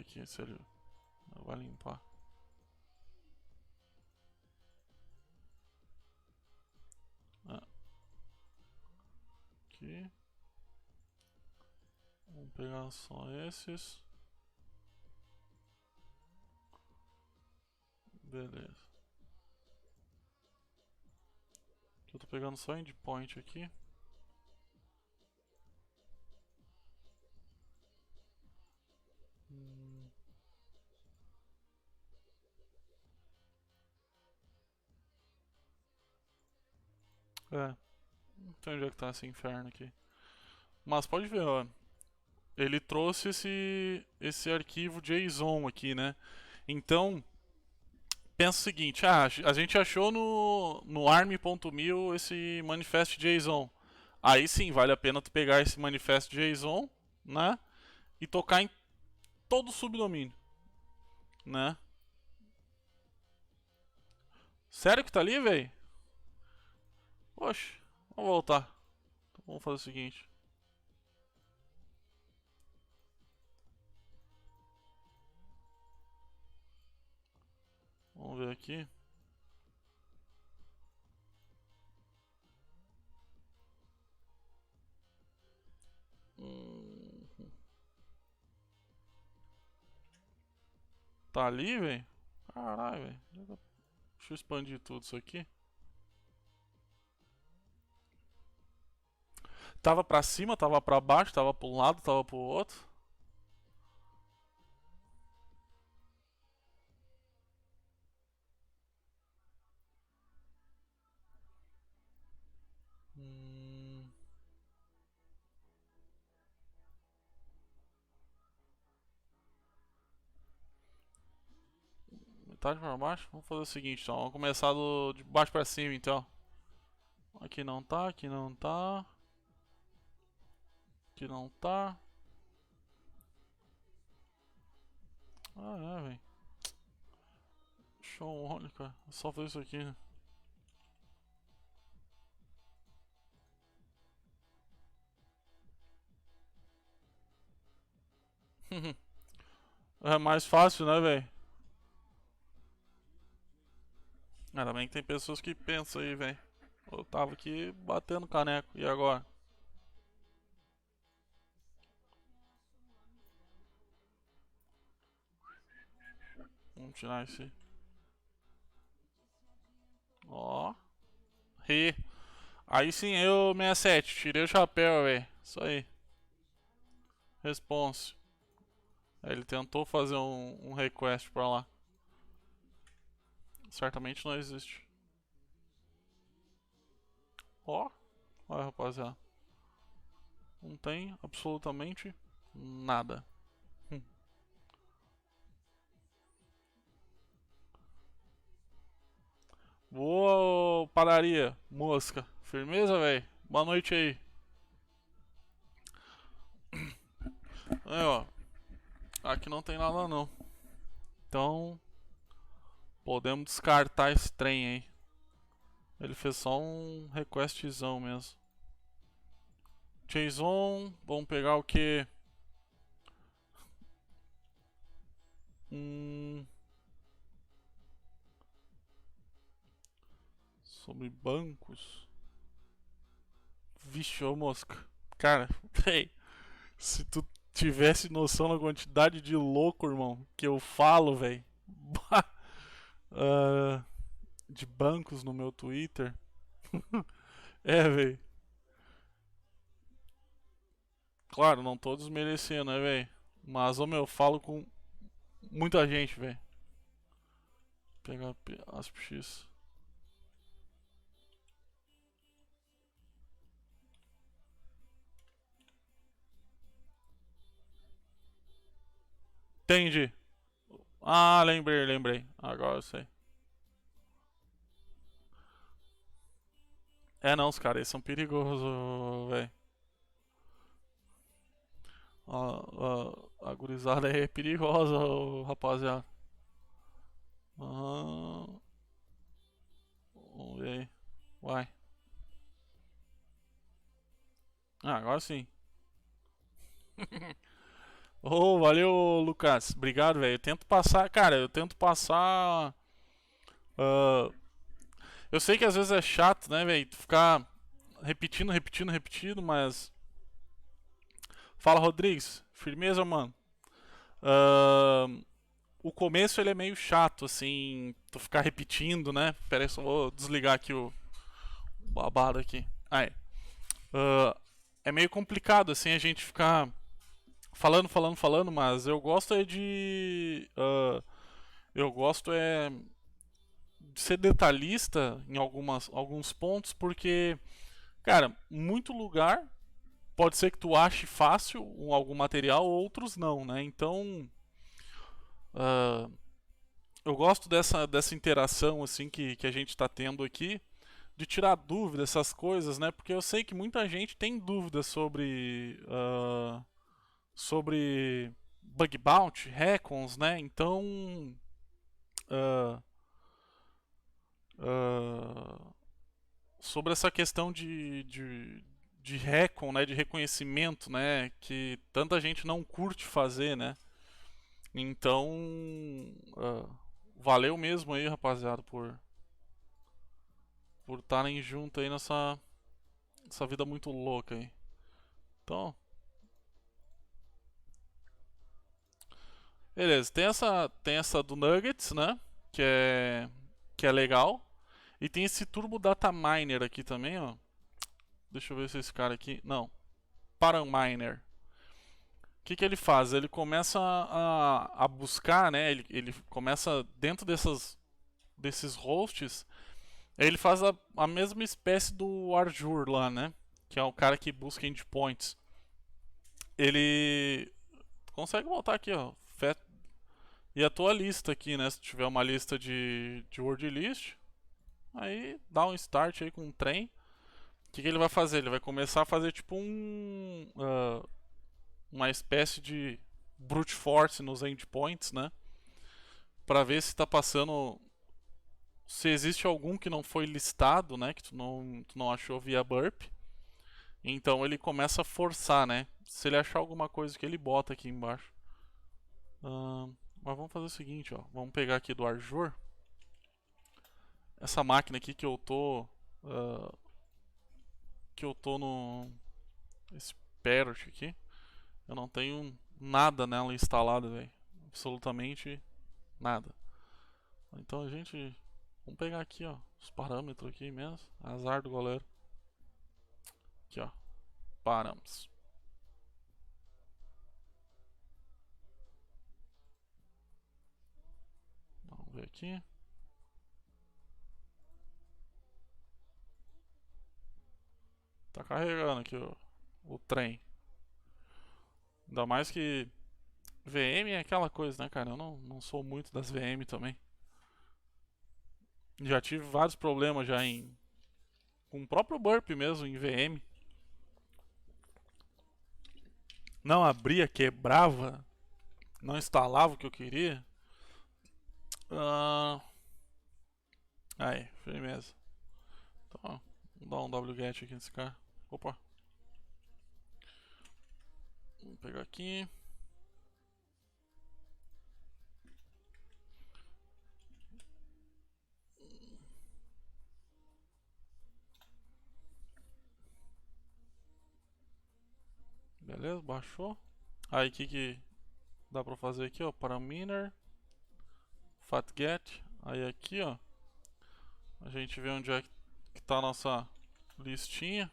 A: aqui se ele vai limpar. Aqui. Vamos pegar só esses. Beleza. Eu tô pegando só endpoint aqui. É. Não sei onde é que tá esse inferno aqui. Mas pode ver, ó. Ele trouxe esse arquivo JSON aqui, né? Então, pensa o seguinte, a gente achou no arm.mil esse manifest JSON. Aí sim, vale a pena tu pegar esse manifest JSON, né? E tocar em todo o subdomínio, né? Sério que tá ali, velho? Poxa, vamos voltar. Então, vamos fazer o seguinte. Vamos ver aqui. Tá ali, velho? Caralho, velho. Deixa eu expandir tudo isso aqui. Tava pra cima, tava pra baixo, tava pra um lado, tava pro outro. Metade pra baixo? Vamos fazer o seguinte, então. Vamos começar de baixo pra cima, então. Aqui não tá, aqui não tá. Aqui não tá. Ah, é, velho. Show, olha, cara. É só fazer isso aqui, né? É mais fácil, né, velho? Ainda bem que tem pessoas que pensam aí, velho. Eu tava aqui batendo caneco, e agora? Vamos tirar esse. Ó. Re. Aí sim, eu 67. Tirei o chapéu, velho. Isso aí. Response. Ele tentou fazer um request pra lá. Certamente não existe. Ó. Olha, rapaziada. Não tem absolutamente nada. Boa, padaria. Mosca. Firmeza, velho? Boa noite aí. Aí, ó. Aqui não tem nada, não. Então, podemos descartar esse trem aí. Ele fez só um requestzão mesmo. JSON, vamos pegar o que? Sobre bancos. Vixe, ô mosca. Cara, véi, se tu tivesse noção da quantidade de louco, irmão, que eu falo, velho. De bancos no meu Twitter. É, velho. Claro, não todos merecendo, né, velho? Mas, ô meu, eu falo com muita gente, velho. Pegar AspX. Entendi. Ah, lembrei. Agora eu sei. É não, os caras eles são perigosos, velho. A gurizada aí é perigosa, rapaziada. Vamos ver aí. Vai. Ah, agora sim. Oh, valeu, Lucas. Obrigado, velho. Eu tento passar, cara, eu tento passar. ah, eu sei que às vezes é chato, né, velho? Ficar repetindo, repetindo, repetindo, mas. Fala, Rodrigues. Firmeza, mano. Ah, o começo ele é meio chato, assim. Tu ficar repetindo, né? Pera aí, só vou desligar aqui o babado aqui. Aí. Ah, é meio complicado, assim, a gente ficar falando, falando, falando, mas eu gosto é de. Eu gosto é de ser detalhista em alguns pontos, porque, cara, muito lugar pode ser que tu ache fácil algum material, outros não, né? Então, ah, eu gosto dessa interação assim que a gente está tendo aqui, de tirar dúvidas, essas coisas, né? Porque eu sei que muita gente tem dúvidas sobre bug bounty, recons, né? Então, ah, ah, sobre essa questão de recon, né, de reconhecimento, né, que tanta gente não curte fazer, né? Então, ah, valeu mesmo aí, rapaziada, por estarem junto aí nessa vida muito louca aí. Então, beleza, tem essa do Nuggets, né, que é legal. E tem esse Turbo Data Miner aqui também, ó. Deixa eu ver se esse cara aqui, não, Paraminer. O que ele faz? Ele começa a buscar, né? Ele começa dentro desses hosts. Ele faz a mesma espécie do Arjur lá, né? Que é o cara que busca endpoints. Ele consegue voltar aqui, ó. E a tua lista aqui, né? Se tiver uma lista de word list, aí dá um start aí com um trem. O que ele vai fazer? Ele vai começar a fazer tipo uma espécie de brute force nos endpoints, né? Para ver se está passando, se existe algum que não foi listado, né, que tu não achou via burp. Então ele começa a forçar, né? Se ele achar alguma coisa que ele bota aqui embaixo. Mas vamos fazer o seguinte, ó. Vamos pegar aqui do Arjur. Essa máquina aqui ah, que eu tô no esse Parrot aqui. Eu não tenho nada nela instalado, velho. Absolutamente nada. Então a gente. Vamos pegar aqui, ó. Os parâmetros aqui mesmo. Azar do goleiro. Aqui, ó. Parâmetros. Vamos ver aqui. Tá carregando aqui o trem. Ainda mais que VM é aquela coisa, né, cara? Eu não sou muito das VM também. Já tive vários problemas já com o próprio Burp mesmo, em VM. Não abria, quebrava, não instalava o que eu queria. Ah, aí, firmeza. Então, vou dar um wget aqui nesse cara. Opa. Vamos pegar aqui. Beleza, baixou. Aí o que dá pra fazer aqui, ó? Paraminer, fatget. Aí aqui, ó, a gente vê onde é que tá a nossa listinha.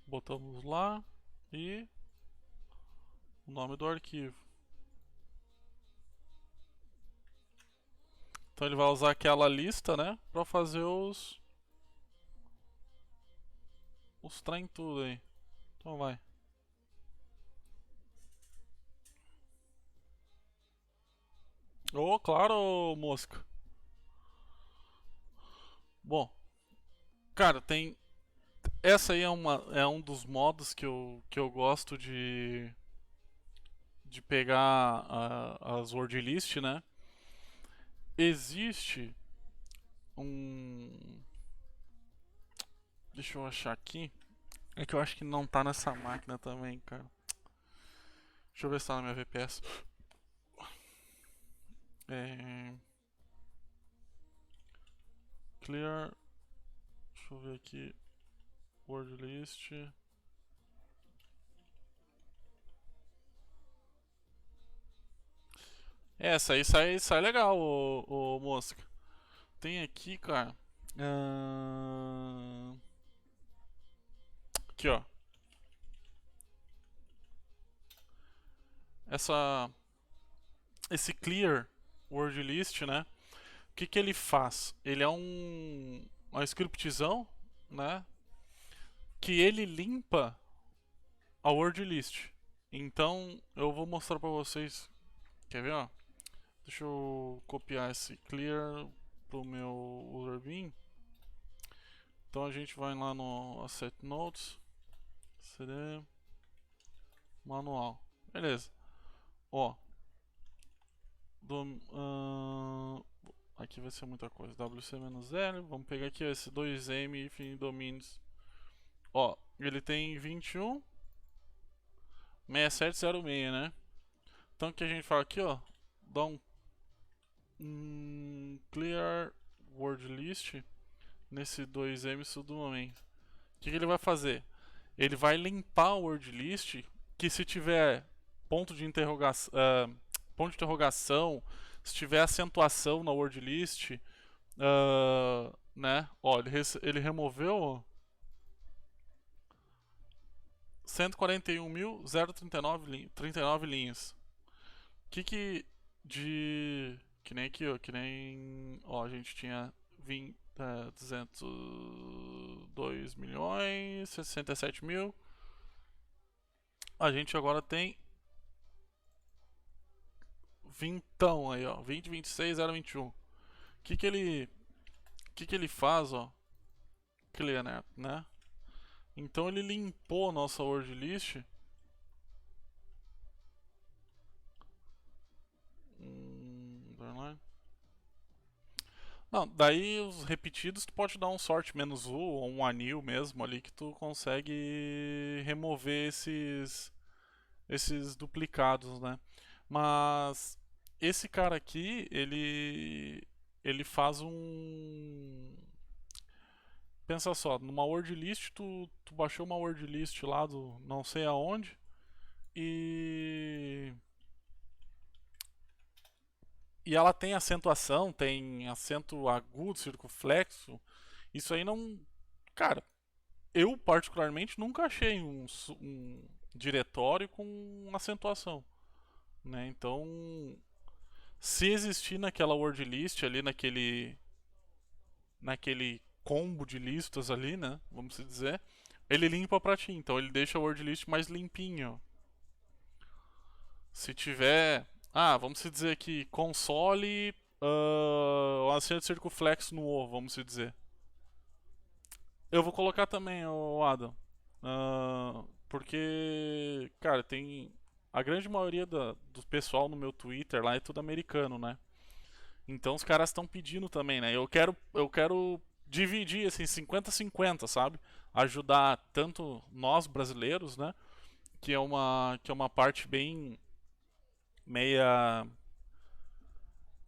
A: Botamos lá e o nome do arquivo. Então ele vai usar aquela lista, né, para fazer os trem tudo aí. Então vai. Oh, claro, mosca. Bom, cara, tem essa aí é um dos modos que eu gosto de pegar as word list, né? Existe um, deixa eu achar aqui. É que eu acho que não tá nessa máquina também, cara. Deixa eu ver se tá na minha VPS. É... Clear. Deixa eu ver aqui. Word list. Essa aí sai legal, o Mosca. Tem aqui, cara. Aqui, ó. Essa, esse clear word list, né? O que ele faz? Ele é um scriptzão, né? Que ele limpa a word list. Então eu vou mostrar pra vocês. Quer ver, ó? Deixa eu copiar esse clear pro meu user bean. Então a gente vai lá no Asset Notes, CD, manual. Beleza. Ó, do, aqui vai ser muita coisa. WC-L, vamos pegar aqui esse 2M enfim, domínios. Ó, ele tem 21 6706, né? Então o que a gente fala aqui, ó, dá clear word list nesse 2M subdomain. O que ele vai fazer? Ele vai limpar o word list que se tiver ponto de interrogação, se tiver acentuação na word list, né? Ó, ele removeu 141.039 linhas. Que de que nem aqui, ó, que nem, ó, a gente tinha 202 milhões, 67 mil. A gente agora tem vintão aí, ó, 20, 26, 021. Que ele faz, ó? Clear, né? Então ele limpou a nossa word list. Não, daí os repetidos tu pode dar um sort menos u ou um anil mesmo ali que tu consegue remover esses duplicados, né? Mas esse cara aqui, ele faz um. Pensa só, numa word list, tu baixou uma word list lá do não sei aonde e. E ela tem acentuação, tem acento agudo, circunflexo. Isso aí não. Cara, eu particularmente nunca achei um diretório com acentuação, né? Então, se existir naquela word list ali, naquele combo de listas ali, né? Vamos dizer, ele limpa pra ti. Então ele deixa a word list mais limpinho. Se tiver, vamos dizer aqui, console, um acento circunflexo no O, vamos dizer. Eu vou colocar também, o Adam. Porque, cara, tem. A grande maioria do pessoal no meu Twitter lá é tudo americano, né? Então os caras estão pedindo também, né? Eu quero dividir assim 50-50, sabe? Ajudar tanto nós brasileiros, né? Que é uma parte bem meia,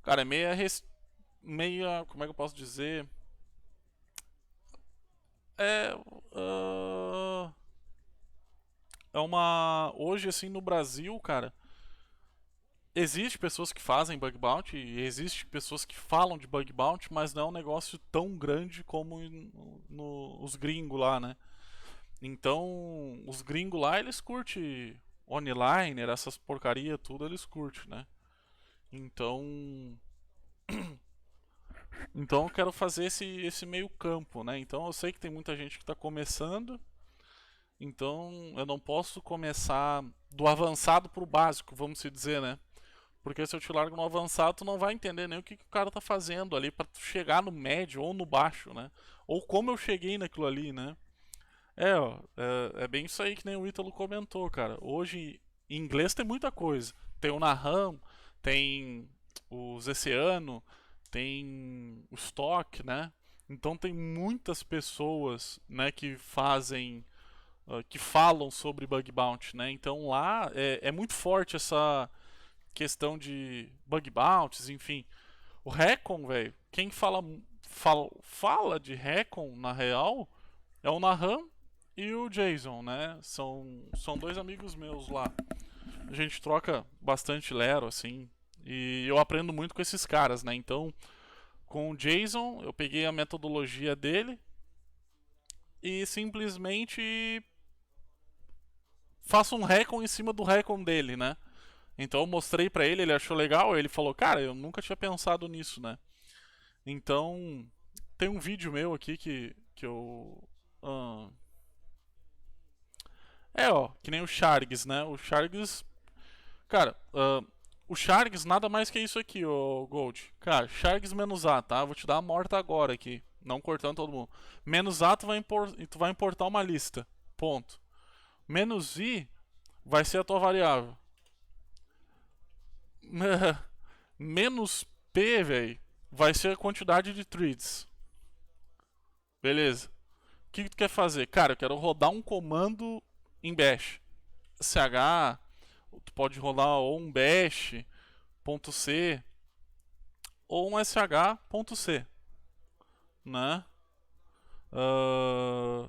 A: cara, é meia, como é que eu posso dizer? É uh, é uma hoje assim no Brasil, cara, existe pessoas que fazem bug bounty, e existe pessoas que falam de bug bounty, mas não é um negócio tão grande como os gringos lá, né? Então, os gringos lá, eles curtem onliner, essas porcaria tudo, eles curtem, né? Então, então eu quero fazer esse meio campo, né? Então eu sei que tem muita gente que está começando, então eu não posso começar do avançado pro básico, vamos se dizer, né? Porque se eu te largo no avançado, tu não vai entender nem o que o cara tá fazendo ali para chegar no médio ou no baixo, né? Ou como eu cheguei naquilo ali, né? Ó, é bem isso aí que nem o Ítalo comentou, cara. Hoje, em inglês tem muita coisa. Tem o Naham, tem o Zeciano, tem o Stock, né? Então tem muitas pessoas, né, que fazem que falam sobre bug bounty, né? Então lá é muito forte essa questão de bug bounties, enfim. O Recon, velho, quem fala de Recon na real é o Naham e o Jason, né? São dois amigos meus lá. A gente troca bastante Lero, assim, e eu aprendo muito com esses caras, né? Então, com o Jason, eu peguei a metodologia dele e simplesmente faço um recon em cima do recon dele, né? Então eu mostrei pra ele, ele achou legal, ele falou, cara, eu nunca tinha pensado nisso, né? Então, tem um vídeo meu aqui que eu. ah, ó, que nem o Shargs, né? O Shargs. Cara, o Shargs nada mais que isso aqui, ô Gold. Cara, Shargs menos A, tá? Vou te dar a morta agora aqui. Não cortando todo mundo. Menos A tu vai importar uma lista. Ponto. Menos I vai ser a tua variável. Menos P, velho, vai ser a quantidade de threads. Beleza. O que tu quer fazer? Cara, eu quero rodar um comando em bash. ch, tu pode rodar ou um bash.c ou um sh.c, né? Uh...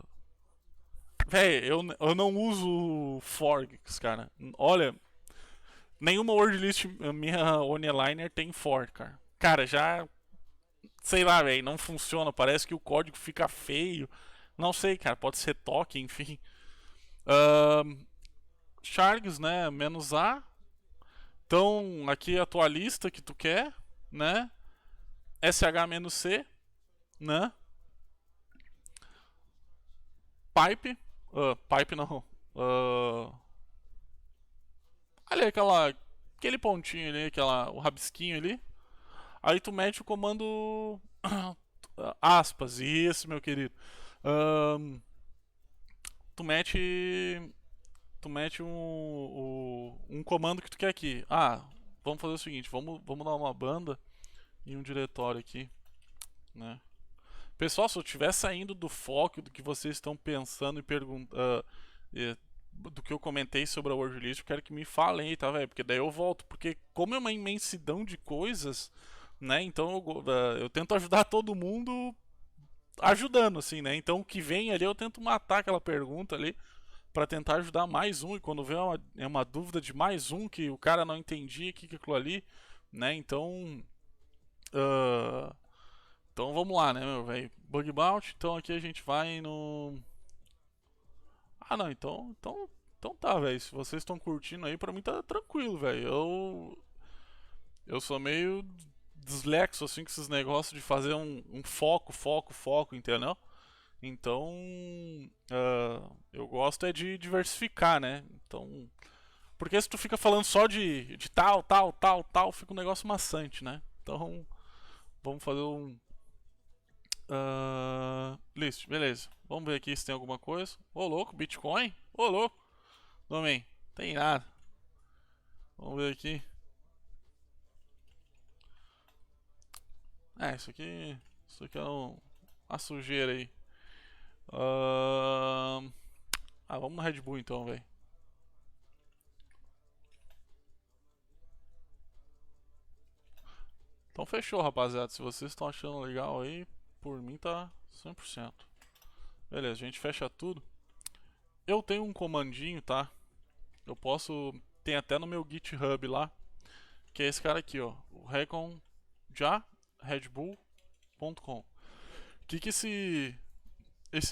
A: Véi, eu não uso forks, cara. Olha, nenhuma word list minha oneliner tem for, cara. Cara, já sei lá, velho, não funciona. Parece que o código fica feio. Não sei, cara, pode ser toque, enfim. Shargs, né? Menos A. Então, aqui é a tua lista que tu quer, né? sh-c, né? Pipe. Pipe não. Ali, aquele pontinho ali, o rabisquinho ali. Aí tu mete o comando aspas. Isso, meu querido. Ahn, tu mete um comando que tu quer aqui. Vamos fazer o seguinte, vamos dar uma banda em um diretório aqui, né? Pessoal, se eu estiver saindo do foco do que vocês estão pensando e perguntando, do que eu comentei sobre a word list, eu quero que me falem aí, tá, velho? Porque daí eu volto, porque como é uma imensidão de coisas, né? Então eu tento ajudar todo mundo ajudando, assim, né? Então o que vem ali eu tento matar aquela pergunta ali para tentar ajudar mais um. E quando vem uma dúvida de mais um que o cara não entendia que é aquilo ali, né? Então. Uh, então vamos lá, né, meu velho? Bug bounty. Então aqui a gente vai no. Ah, não, então tá, velho. Se vocês estão curtindo aí, pra mim tá tranquilo, velho. Eu sou meio dislexo, assim, com esses negócios de fazer um foco, entendeu? Então, eu gosto é de diversificar, né? Então, porque se tu fica falando só de tal, fica um negócio maçante, né? Então, vamos fazer um list, beleza. Vamos ver aqui se tem alguma coisa. Ô louco, Bitcoin? Ô louco, também, tem nada. Vamos ver aqui. Isso aqui é uma sujeira aí. Vamos no Red Bull então, velho. Então fechou, rapaziada. Se vocês estão achando legal aí, por mim tá 100%. Beleza, a gente fecha tudo. Eu tenho um comandinho, tá? Eu posso. Tem até no meu GitHub lá. Que é esse cara aqui, ó. O recon já redbull.com. O que esse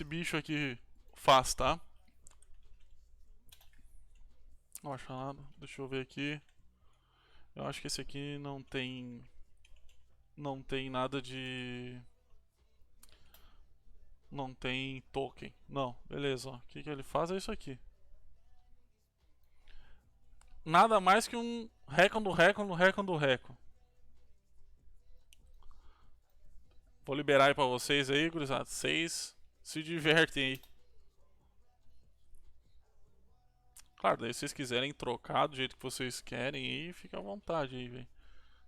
A: bicho aqui faz, tá? Não acho nada. Deixa eu ver aqui. Eu acho que esse aqui não tem nada de. Não tem token. Não, beleza. Ó. O que ele faz é isso aqui. Nada mais que um recon do recon do recon do recon. Vou liberar aí pra vocês aí, gurizada. Vocês se divertem aí. Claro, daí se vocês quiserem trocar do jeito que vocês querem aí, fica à vontade aí, velho.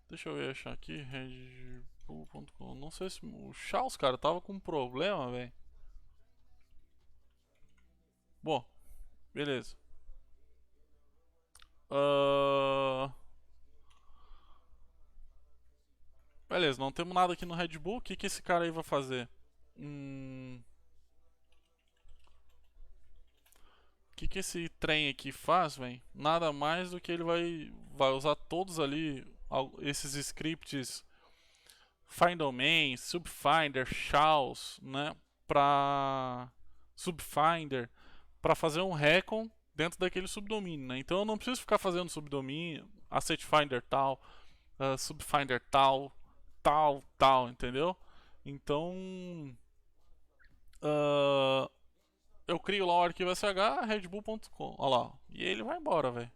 A: Deixa eu ver, achar aqui, redbull.com. Não sei se o Charles, cara, tava com um problema, velho. Bom, beleza. Ah, beleza, não temos nada aqui no Red Bull. O que, que esse cara aí vai fazer? O que, que esse trem aqui faz, velho? Nada mais do que ele vai usar todos ali esses scripts find domain, subfinder, shaws, né? Pra subfinder, para fazer um recon dentro daquele subdomínio, né? Então eu não preciso ficar fazendo subdomínio, asset finder tal, subfinder tal, tal, entendeu? Então uh, eu crio lá o arquivo sh redbull.com, olha lá, e ele vai embora, velho.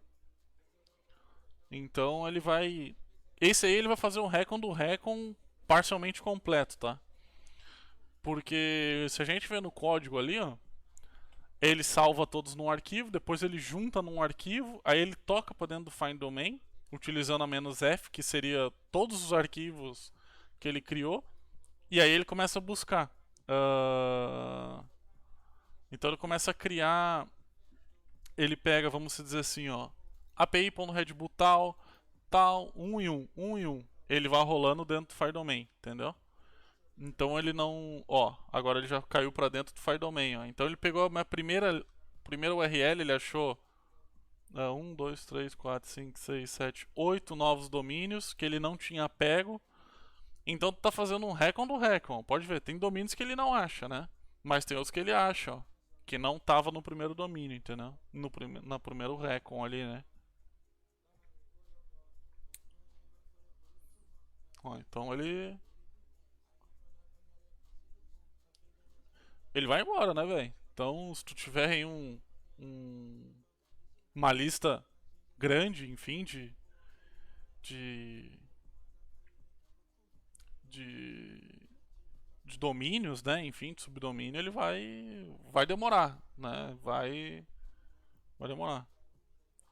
A: Então ele vai, esse aí ele vai fazer um recon do recon parcialmente completo, tá? Porque se a gente vê no código ali, ó, ele salva todos num arquivo, depois ele junta num arquivo, aí ele toca para dentro do find domain, utilizando a "-f", que seria todos os arquivos que ele criou, e aí ele começa a buscar. Então ele começa a criar, ele pega, vamos dizer assim, ó, api.redbull tal, tal, 1 em 1, 1 em 1. Ele vai rolando dentro do file domain, entendeu? Então ele não, ó, agora ele já caiu para dentro do file domain, ó. Então ele pegou a minha primeira URL, ele achou 1, 2, 3, 4, 5, 6, 7, 8 novos domínios que ele não tinha pego. Então tu tá fazendo um recon do recon. Pode ver, tem domínios que ele não acha, né? Mas tem outros que ele acha, ó, que não tava no primeiro domínio, entendeu? No primeiro recon ali, né? Ó, então ele vai embora, né, velho? Então, se tu tiver aí um uma lista grande, enfim, de, de, de domínios, né? Enfim, de subdomínio, ele vai demorar, né? Vai demorar.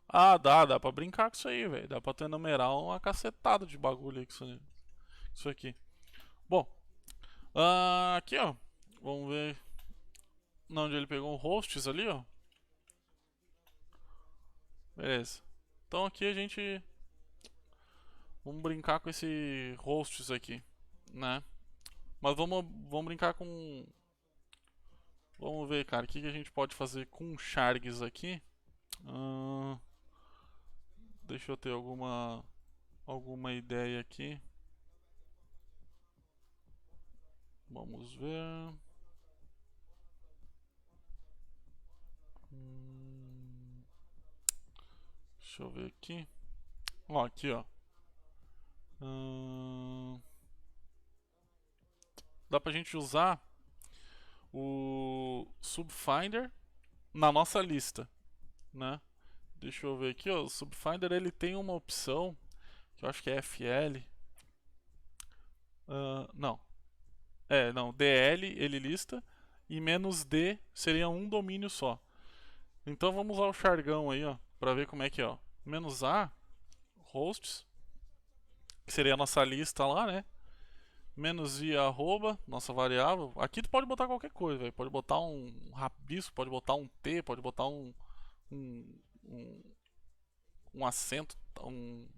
A: Ah, dá pra brincar com isso aí, velho. Dá pra tu enumerar uma cacetada de bagulho aí com isso aqui. Bom, aqui ó, vamos ver onde ele pegou o hosts ali, ó. Beleza. Então aqui a gente vamos brincar com esse hosts aqui, né? Mas vamos brincar com. Vamos ver, cara, o que a gente pode fazer com shargs aqui. Ah, deixa eu ter alguma ideia aqui. Vamos ver. Deixa eu ver aqui. Ó, aqui, ó. Dá pra gente usar o Subfinder na nossa lista, né? Deixa eu ver aqui, ó. O Subfinder ele tem uma opção que eu acho que é FL. Não. Não. DL ele lista e "-d" seria um domínio só. Então vamos usar o chargão aí, ó, para ver como é que é, ó. "-a" hosts, que seria a nossa lista lá, né? "-i" arroba, nossa variável. Aqui tu pode botar qualquer coisa, velho. Pode botar um rabisco, pode botar um T, pode botar um, um, um acento, um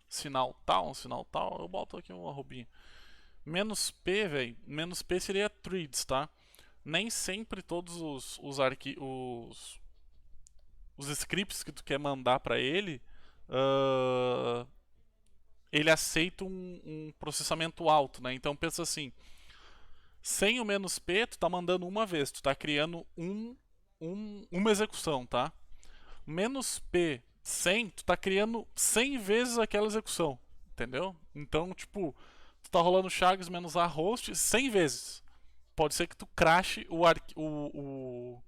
A: sinal tal, um sinal tal. Eu boto aqui um arrobinha. "-p", velho. "-p" seria threads, tá? Nem sempre todos os scripts que tu quer mandar para ele, ele aceita um processamento alto, né? Então pensa assim, sem o "-p", tu tá mandando uma vez, tu tá criando uma execução, tá? "-p" 100, tu tá criando 100 vezes aquela execução, entendeu? Então, tipo, tu tá rolando chags "-a" host 100 vezes. Pode ser que tu crashe o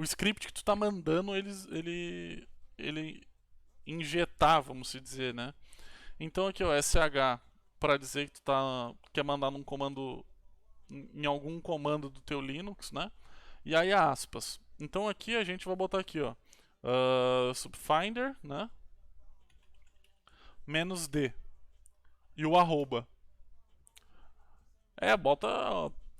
A: script que tu tá mandando ele injetar, vamos dizer, né? Então aqui, ó, sh para dizer que tu quer mandar num comando, em algum comando do teu Linux, né? E aí aspas. Então aqui a gente vai botar aqui, ó, subfinder, né? "-d" e o arroba. Bota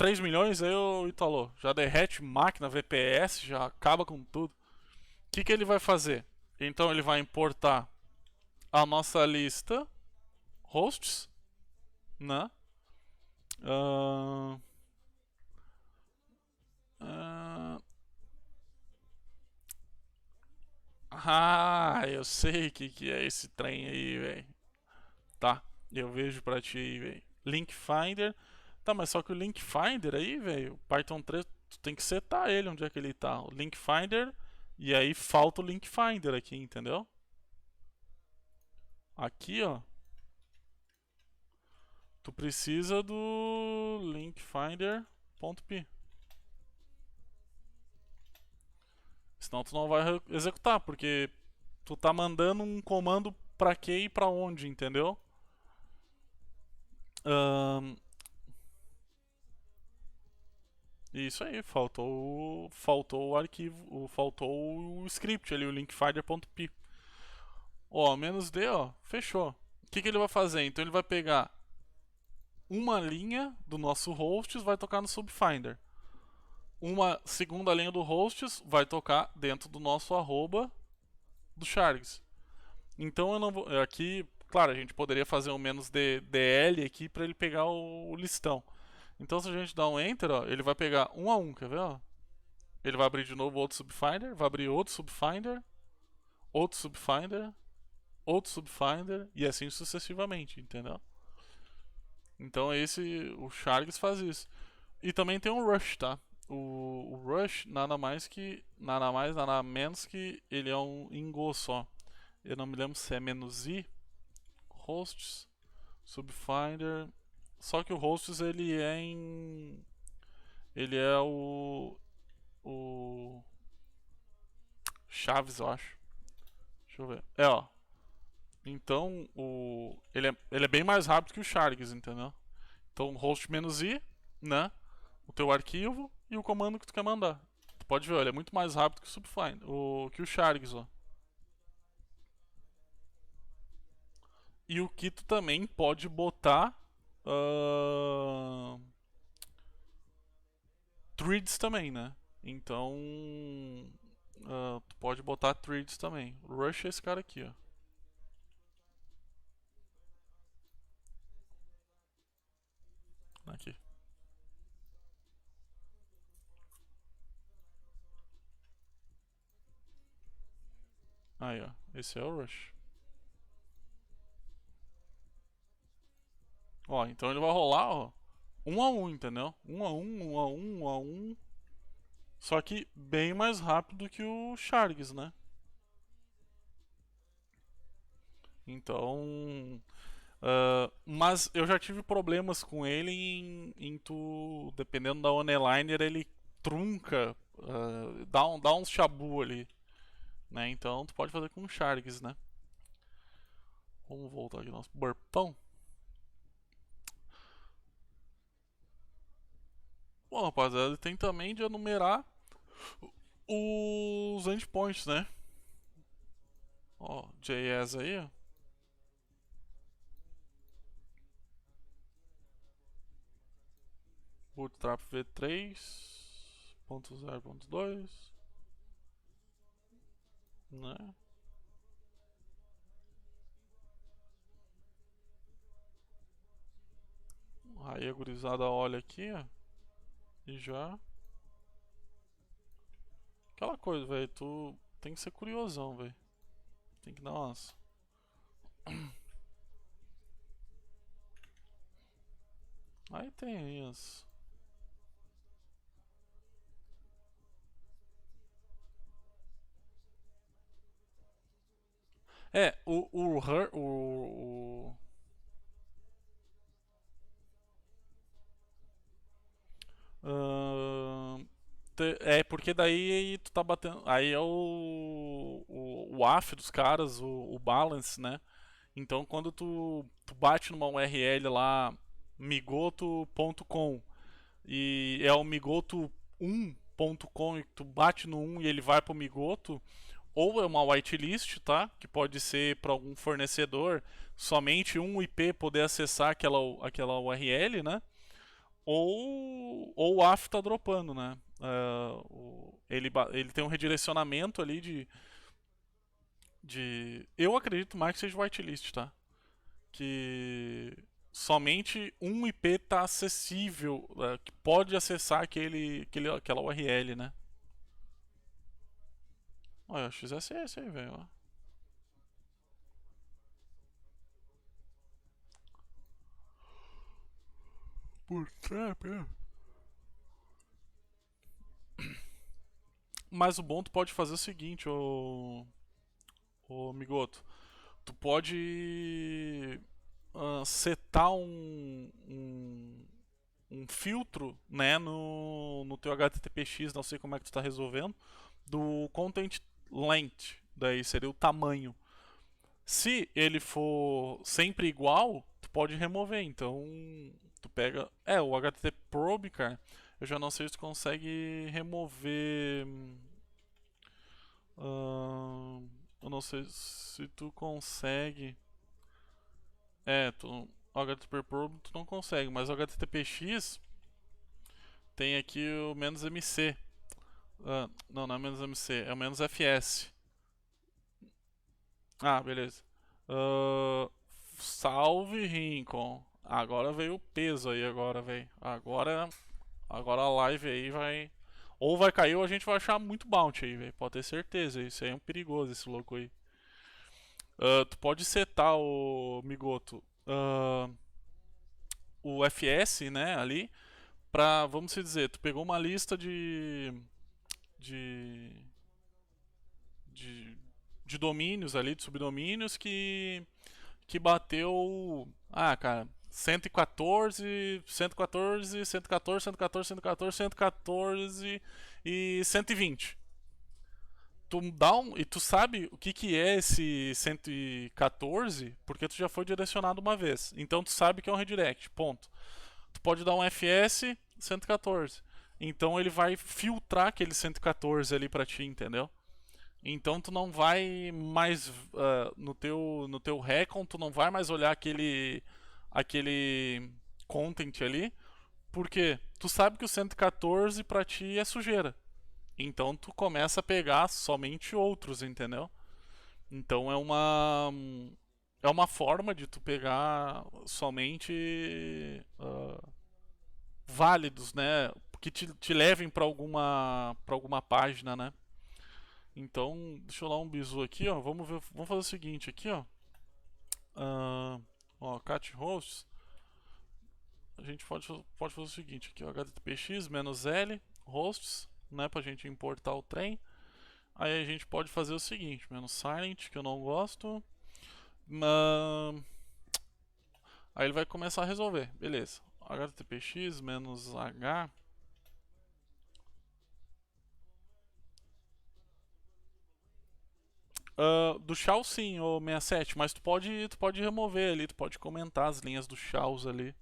A: 3 milhões, aí o Italo já derrete máquina, VPS, já acaba com tudo. O que ele vai fazer? Então ele vai importar a nossa lista hosts, né? Uh, eu sei o que é esse trem aí, velho. Tá, eu vejo pra ti aí, velho. Link Finder. Tá, mas só que o Link Finder aí, velho, Python 3, tu tem que setar ele onde é que ele tá. O Link Finder, e aí falta o Link Finder aqui, entendeu? Aqui, ó. Tu precisa do linkfinder.py. Senão tu não vai executar, porque tu tá mandando um comando pra quê e pra onde, entendeu? Isso aí, faltou o arquivo, faltou o script ali, o linkfinder.py. Ó, -d, ó, fechou. O que ele vai fazer? Então ele vai pegar uma linha do nosso hosts, vai tocar no subfinder. Uma segunda linha do hosts vai tocar dentro do nosso arroba do Sharks. Então eu não vou. Aqui, claro, a gente poderia fazer um -dl aqui para ele pegar o listão. Então se a gente dá um enter, ó, ele vai pegar um a um, quer ver? Ó? Ele vai abrir de novo outro subfinder, vai abrir outro subfinder, outro subfinder, outro subfinder e assim sucessivamente, entendeu? Então o Sharks faz isso. E também tem um Rush, tá? O Rush nada mais, nada menos que ele é um Ingo só. Eu não me lembro se é "-i", hosts, subfinder. Só que o hosts ele é em. Ele é o Chaves, eu acho. Deixa eu ver. Ó. Então, ele é bem mais rápido que o Sharks, entendeu? Então, host "-i", né? O teu arquivo e o comando que tu quer mandar. Tu pode ver, ele é muito mais rápido que o Subfind, que o Sharks, ó. E o que tu também pode botar threads também, né? Então, tu pode botar threads também. Rush é esse cara aqui, ó. Aqui. Aí, ó. Esse é o Rush. Ó, então ele vai rolar, ó. Um a um, entendeu? Um a um, um a um, um a um. Só que bem mais rápido que o Sharks, né? Então. Mas eu já tive problemas com ele em tu. Dependendo da oneliner, ele trunca. Dá uns chabu ali. Né? Então tu pode fazer com o Sharks, né? Vamos voltar aqui no nosso burpão. Bom, rapaziada, tem também de enumerar os endpoints, né? Ó, JS aí, ó. Bootstrap v3.0.2, né? Aí a gurizada olha aqui, ó. E já. Aquela coisa, velho. Tu tem que ser curiosão, velho. Tem que dar umas. Aí tem aí as. É, é porque daí tu tá batendo. Aí é o AF dos caras, o balance, né? Então quando tu bate numa URL lá, migoto.com, e é o migoto1.com, e tu bate no 1 e ele vai pro migoto, ou é uma whitelist, tá? Que pode ser para algum fornecedor somente um IP poder acessar aquela URL, né? ou o AF tá dropando, né? Ele tem um redirecionamento ali eu acredito mais que seja whitelist, tá? Que somente um IP tá acessível, que pode acessar aquela URL, né? Olha, XSS aí, velho. Ó. Bootstrap, é. Mas o bom tu pode fazer o seguinte, ô Migoto. Tu pode setar um filtro, né, no teu HTTPX, não sei como é que tu está resolvendo, do content length, daí seria o tamanho. Se ele for sempre igual, tu pode remover. Então, tu pega. O HTTP Probe, cara, eu já não sei se tu consegue remover. Eu não sei se tu consegue. O HTTP Probe tu não consegue, mas o HTTPX tem aqui o "-mc". Não, não é "-mc", é o "-fs". Ah, beleza. Ah, salve, Rincon. Agora veio o peso aí, agora, velho. Agora a live aí vai. Ou vai cair ou a gente vai achar muito bounty aí, velho. Pode ter certeza. Isso aí é um perigoso, esse louco aí. Tu pode setar o Migoto. O FS, né, ali. Pra, vamos dizer, tu pegou uma lista de. de. de domínios ali, de subdomínios que bateu. Ah, cara, 114, 114, 114, 114, 114, 114 e 120. E tu sabe o que é esse 114 porque tu já foi direcionado uma vez. Então tu sabe que é um redirect. Ponto. Tu pode dar um FS 114. Então ele vai filtrar aquele 114 ali pra ti, entendeu? Então tu não vai mais no teu recon, tu não vai mais olhar aquele content ali, porque tu sabe que o 114 pra ti é sujeira. Então tu começa a pegar somente outros, entendeu? Então é uma forma de tu pegar somente válidos, né? Que te levem para alguma página, né? Então, deixa eu dar um bizu aqui, ó. Vamos ver, vamos fazer o seguinte aqui, ó. Ah, cat hosts. A gente pode fazer o seguinte aqui, ó. HTTPX -L hosts, né, pra gente importar o trem. Aí a gente pode fazer o seguinte, -silent, que eu não gosto. Aí ele vai começar a resolver, beleza. HTTPX -H. Do shell sim, o 67, mas tu pode remover ali, tu pode comentar as linhas do shells ali.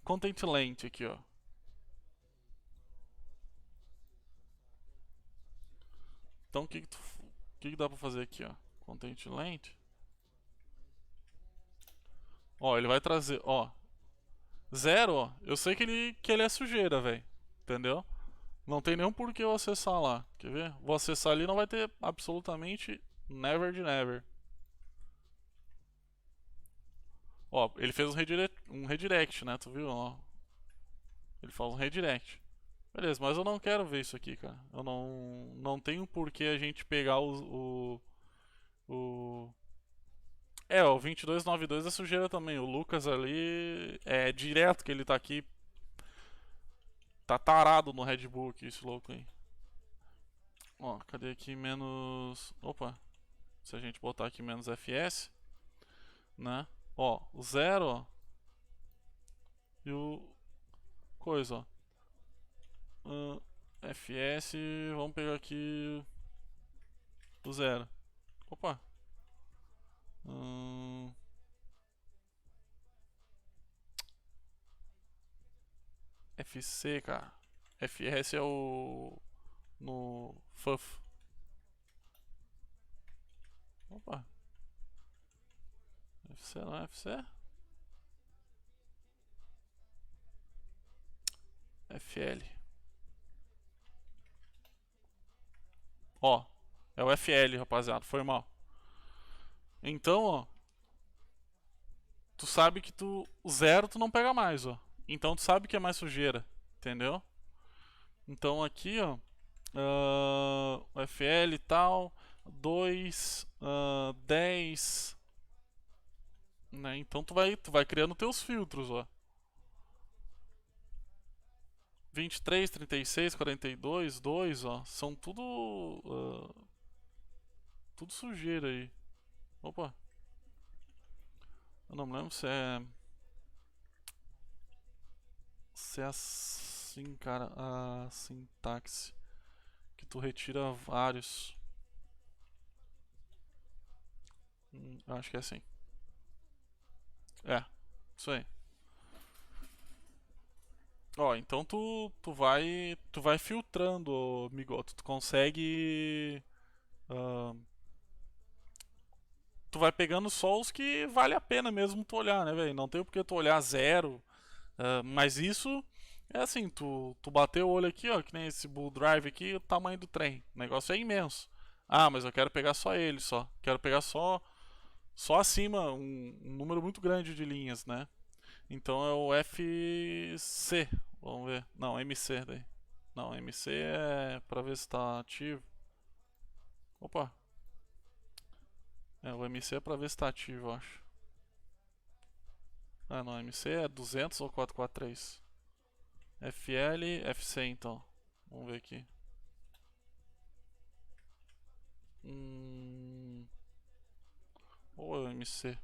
A: Content length aqui, ó. Então o que dá pra fazer aqui, ó? Content length. Ó, ele vai trazer, ó. Zero, ó. Eu sei que ele é sujeira, velho. Entendeu? Não tem nenhum por que eu acessar lá. Quer ver? Vou acessar ali, não vai ter absolutamente never de never. Ó, ele fez um redirect, né? Tu viu? Ó. Ele faz um redirect. Beleza, mas eu não quero ver isso aqui, cara. Eu não tenho por que a gente pegar o o 2292 é sujeira também. O Lucas ali é direto que ele tá aqui. Tá tarado no Red Bull aqui, esse louco aí. Ó, cadê aqui menos. Opa, se a gente botar aqui menos FS, né? Ó, o zero, ó. E o. Coisa, ó. FS, vamos pegar aqui o zero. Opa. FC, cara. FS é o. No FUF. Opa. FC não é FC? FL. Ó, é o FL, rapaziada, foi mal. Então, ó, tu sabe que o zero tu não pega mais, ó. Então tu sabe que é mais sujeira, entendeu? Então aqui, ó, o FL e tal, 2, 10, né? Então tu vai criando teus filtros, ó. 23, 36, 42, 2, ó, são tudo sujeira aí. Opa, eu não me lembro se é assim, cara, a sintaxe que tu retira vários. Acho que é assim. É, isso aí. Ó, então tu vai filtrando, Migoto. Tu consegue. ah, Tu vai pegando só os que vale a pena mesmo tu olhar, né, velho? Não tem porque tu olhar zero. Mas isso é assim, tu bateu o olho aqui, ó, que nem esse Bull Drive aqui, o tamanho do trem. O negócio é imenso. Ah, mas eu quero pegar só ele, só. Quero pegar só acima, um número muito grande de linhas, né? Então é o FC. Vamos ver. Não, MC daí. Não, MC é pra ver se tá ativo. Opa. O MC é pra ver se tá ativo, eu acho. Ah, não, MC é 200 ou 443? FL, FC então. Vamos ver aqui. Ou é o MC?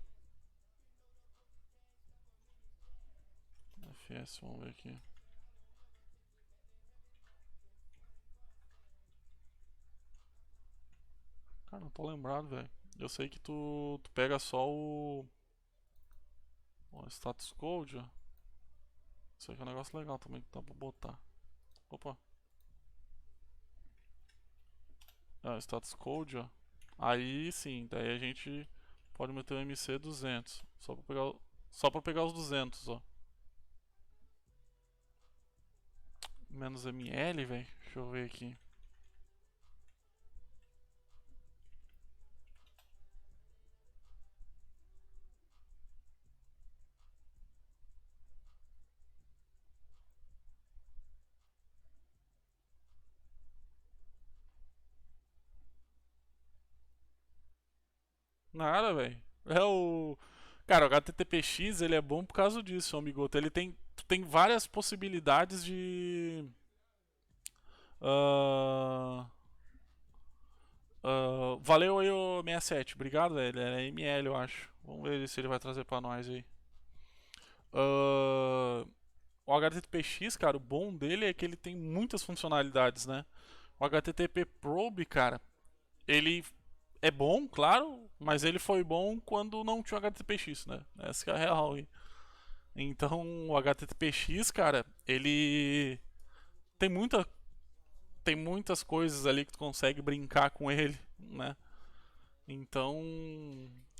A: FS, vamos ver aqui. Cara, não tô lembrado, velho. Eu sei que tu pega só o status code, ó. Isso aqui é um negócio legal também que dá pra botar. Opa. Status code, ó. Aí sim, daí a gente pode meter o MC 200. Só pra pegar os 200, ó. Menos ML, velho. Deixa eu ver aqui. Nada, velho. É o. Cara, o HTTPX ele é bom por causa disso, amigoto. Tu tem várias possibilidades de. ah, valeu aí o 67. Obrigado, velho. É ML, eu acho. Vamos ver se ele vai trazer pra nós aí. O HTTPX, cara, o bom dele é que ele tem muitas funcionalidades, né? O HTTP Probe, cara, ele é bom, claro, mas ele foi bom quando não tinha o HTTPX, né? Essa que é a real aí. Então, o HTTPX, cara, ele tem muita tem muitas coisas ali que tu consegue brincar com ele, né? Então,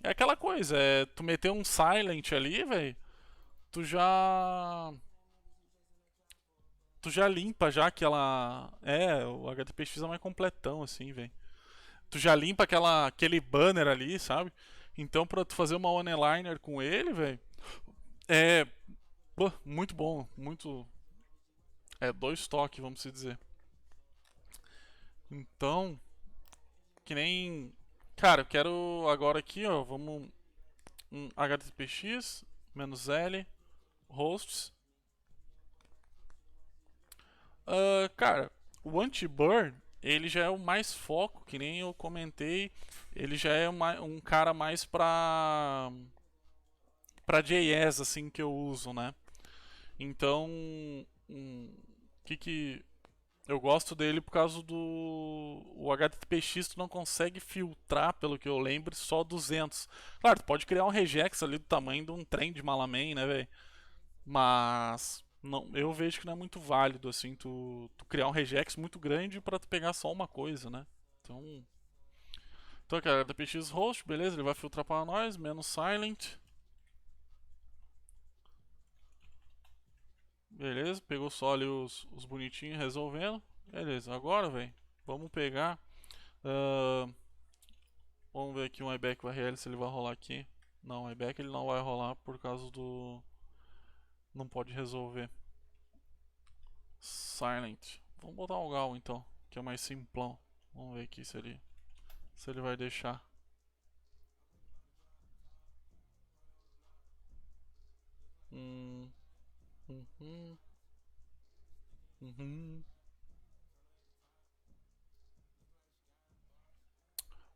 A: é aquela coisa, tu meter um silent ali, velho, tu já tu já limpa já aquela o HTTPX é mais completão assim, velho. Tu já limpa aquele banner ali, sabe? Então, pra tu fazer uma one-liner com ele, velho, é pô, muito bom, muito dois toques, vamos se dizer. Então, que nem. Cara, eu quero agora aqui, ó. Vamos. Um HTTPX, "-l, hosts. Cara, o anti-burn, ele já é o mais foco, que nem eu comentei. Ele já é um cara mais pra JS, assim, que eu uso, né? Então, que eu gosto dele por causa do. O HTTPX tu não consegue filtrar, pelo que eu lembro, só 200. Claro, tu pode criar um regex ali do tamanho de um trem de Malamém, né, velho? Mas. Não, eu vejo que não é muito válido, assim, tu criar um regex muito grande pra tu pegar só uma coisa, né? Então, cara, HTTPX host, beleza, ele vai filtrar pra nós, menos silent. Beleza, pegou só ali os bonitinhos resolvendo. Beleza, agora, velho, vamos pegar. ah, Vamos ver aqui um iBack URL se ele vai rolar aqui. Não, o iBack ele não vai rolar por causa do. Não pode resolver. Silent. Vamos botar um Gal então, que é mais simplão. Vamos ver aqui se ele vai deixar. Hum, uhum, uhum.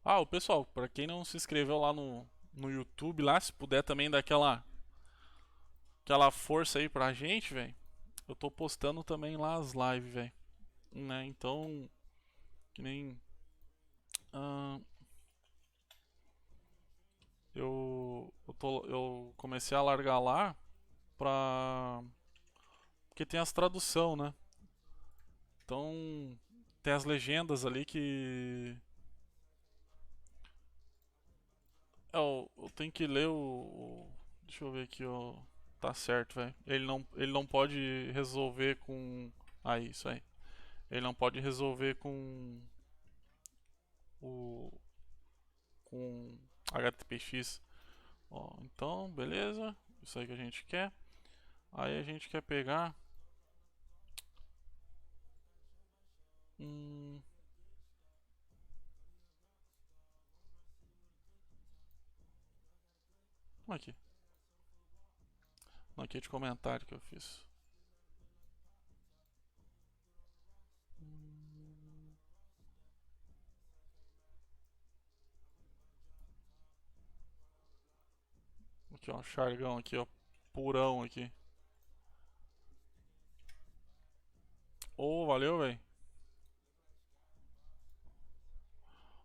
A: Ah, o pessoal, para quem não se inscreveu lá no YouTube, lá, se puder também dar aquela força aí pra gente, velho. Eu tô postando também lá as lives, velho. Né? Então, que nem. ah, eu comecei a largar lá pra. Porque tem as tradução, né? Então, tem as legendas ali que. Eu tenho que ler deixa eu ver aqui, ó. Tá certo, velho. Ele não pode resolver com. Ah, isso aí. Ele não pode resolver o. com HTTPX. Ó, então, beleza. Isso aí que a gente quer. Aí a gente quer pegar. Hum, aqui. Não, aqui é de comentário que eu fiz. Aqui, ó. Chargão aqui, ó. Purão aqui. Ô, valeu, velho.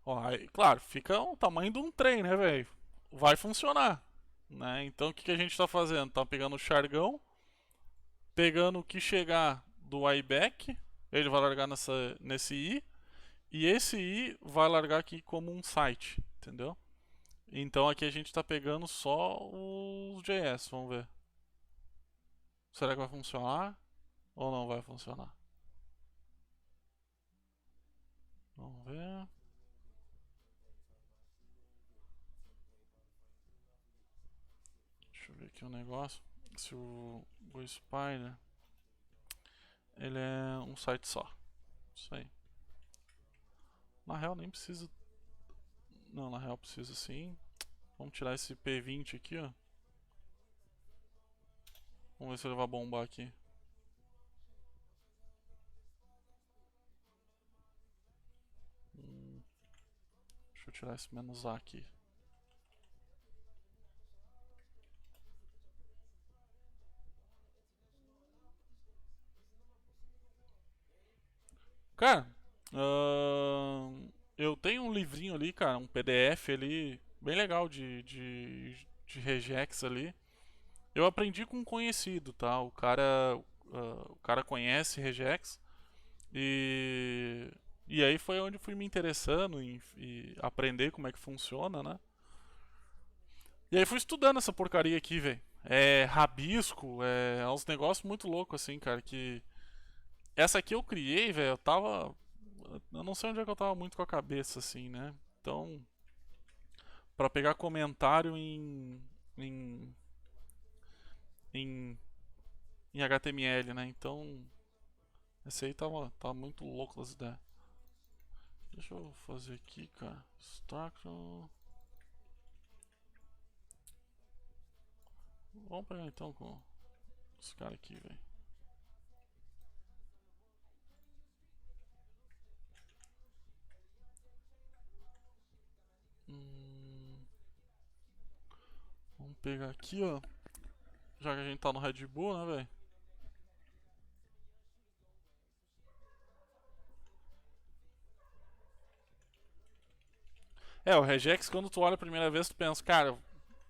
A: Ó, aí, claro, fica o tamanho de um trem, né, velho? Vai funcionar. Né? Então o que a gente tá fazendo? Tá pegando o Chargão, pegando o que chegar do iBack, ele vai largar nesse I, e esse I vai largar aqui como um site, entendeu? Então aqui a gente tá pegando só os JS, vamos ver. Será que vai funcionar ou não vai funcionar? Vamos ver. Deixa eu ver aqui um negócio. Se o Spider ele é um site só. Isso aí. Na real nem precisa. Não, na real precisa sim. Vamos tirar esse P20 aqui, ó. Vamos ver se ele vai bombar aqui. Deixa eu tirar esse menos A aqui. Cara, eu tenho um livrinho ali, cara, um PDF ali, bem legal de regex ali. Eu aprendi com um conhecido, tá? O cara conhece regex e aí foi onde fui me interessando em aprender como é que funciona, né? E aí fui estudando essa porcaria aqui, velho. É rabisco, é uns negócios muito loucos assim, cara, que essa aqui eu criei, velho, eu não sei onde é que eu tava muito com a cabeça assim, né? Então, pra pegar comentário em em, em HTML, né? Então, esse aí tava muito louco as ideias. Deixa eu fazer aqui, cara. Structure. Vamos pegar então com esse cara aqui, velho. Hum, vamos pegar aqui, ó. Já que a gente tá no Red Bull, né, velho? É, o regex, quando tu olha a primeira vez, tu pensa, cara,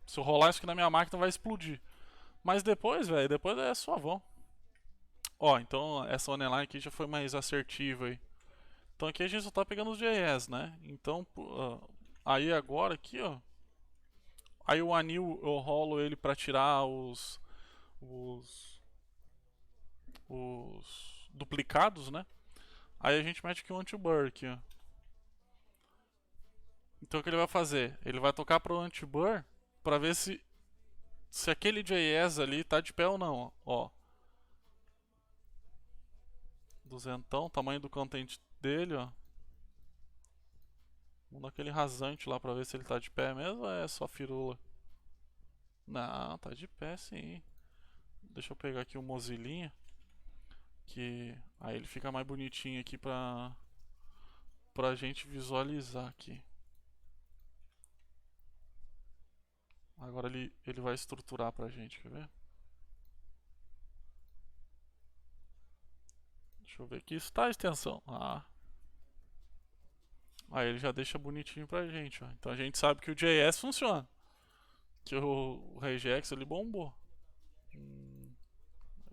A: se eu rolar isso aqui na minha máquina vai explodir. Mas depois, velho, depois é suavão. Ó, então essa online aqui já foi mais assertiva aí. Então aqui a gente só tá pegando os JS, né? Então, aí agora aqui, ó. Aí o anil eu rolo ele pra tirar os os duplicados, né? Aí a gente mete aqui um anti-blur aqui, ó. Então o que ele vai fazer? Ele vai tocar pro anti-blur para ver se aquele JS ali tá de pé ou não, ó. Duzentão, tamanho do content dele, ó. Vamos dar aquele rasante lá pra ver se ele tá de pé mesmo ou é só firula? Não, tá de pé sim. Deixa eu pegar aqui o Mozilinha, que aí ele fica mais bonitinho aqui pra gente visualizar aqui. Agora ele vai estruturar pra gente, quer ver? Deixa eu ver aqui, está a extensão. Aí ele já deixa bonitinho pra gente, ó. Então a gente sabe que o JS funciona. Que o regex ele bombou.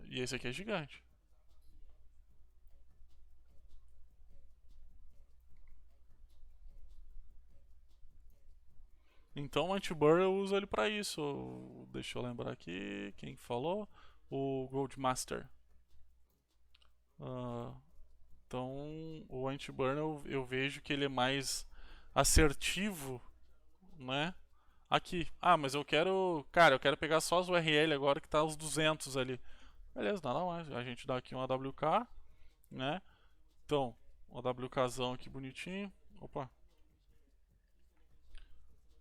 A: E esse aqui é gigante. Então o anti-blur eu uso ele pra isso. Deixa eu lembrar aqui quem falou. O Goldmaster. Ah, então o anti-blur eu vejo que ele é mais assertivo, né? Aqui. Ah, mas eu quero. Cara, eu quero pegar só as URL agora que tá os 200 ali. Beleza, nada mais. A gente dá aqui um AWK, né? Então, um AWKzão aqui bonitinho. Opa.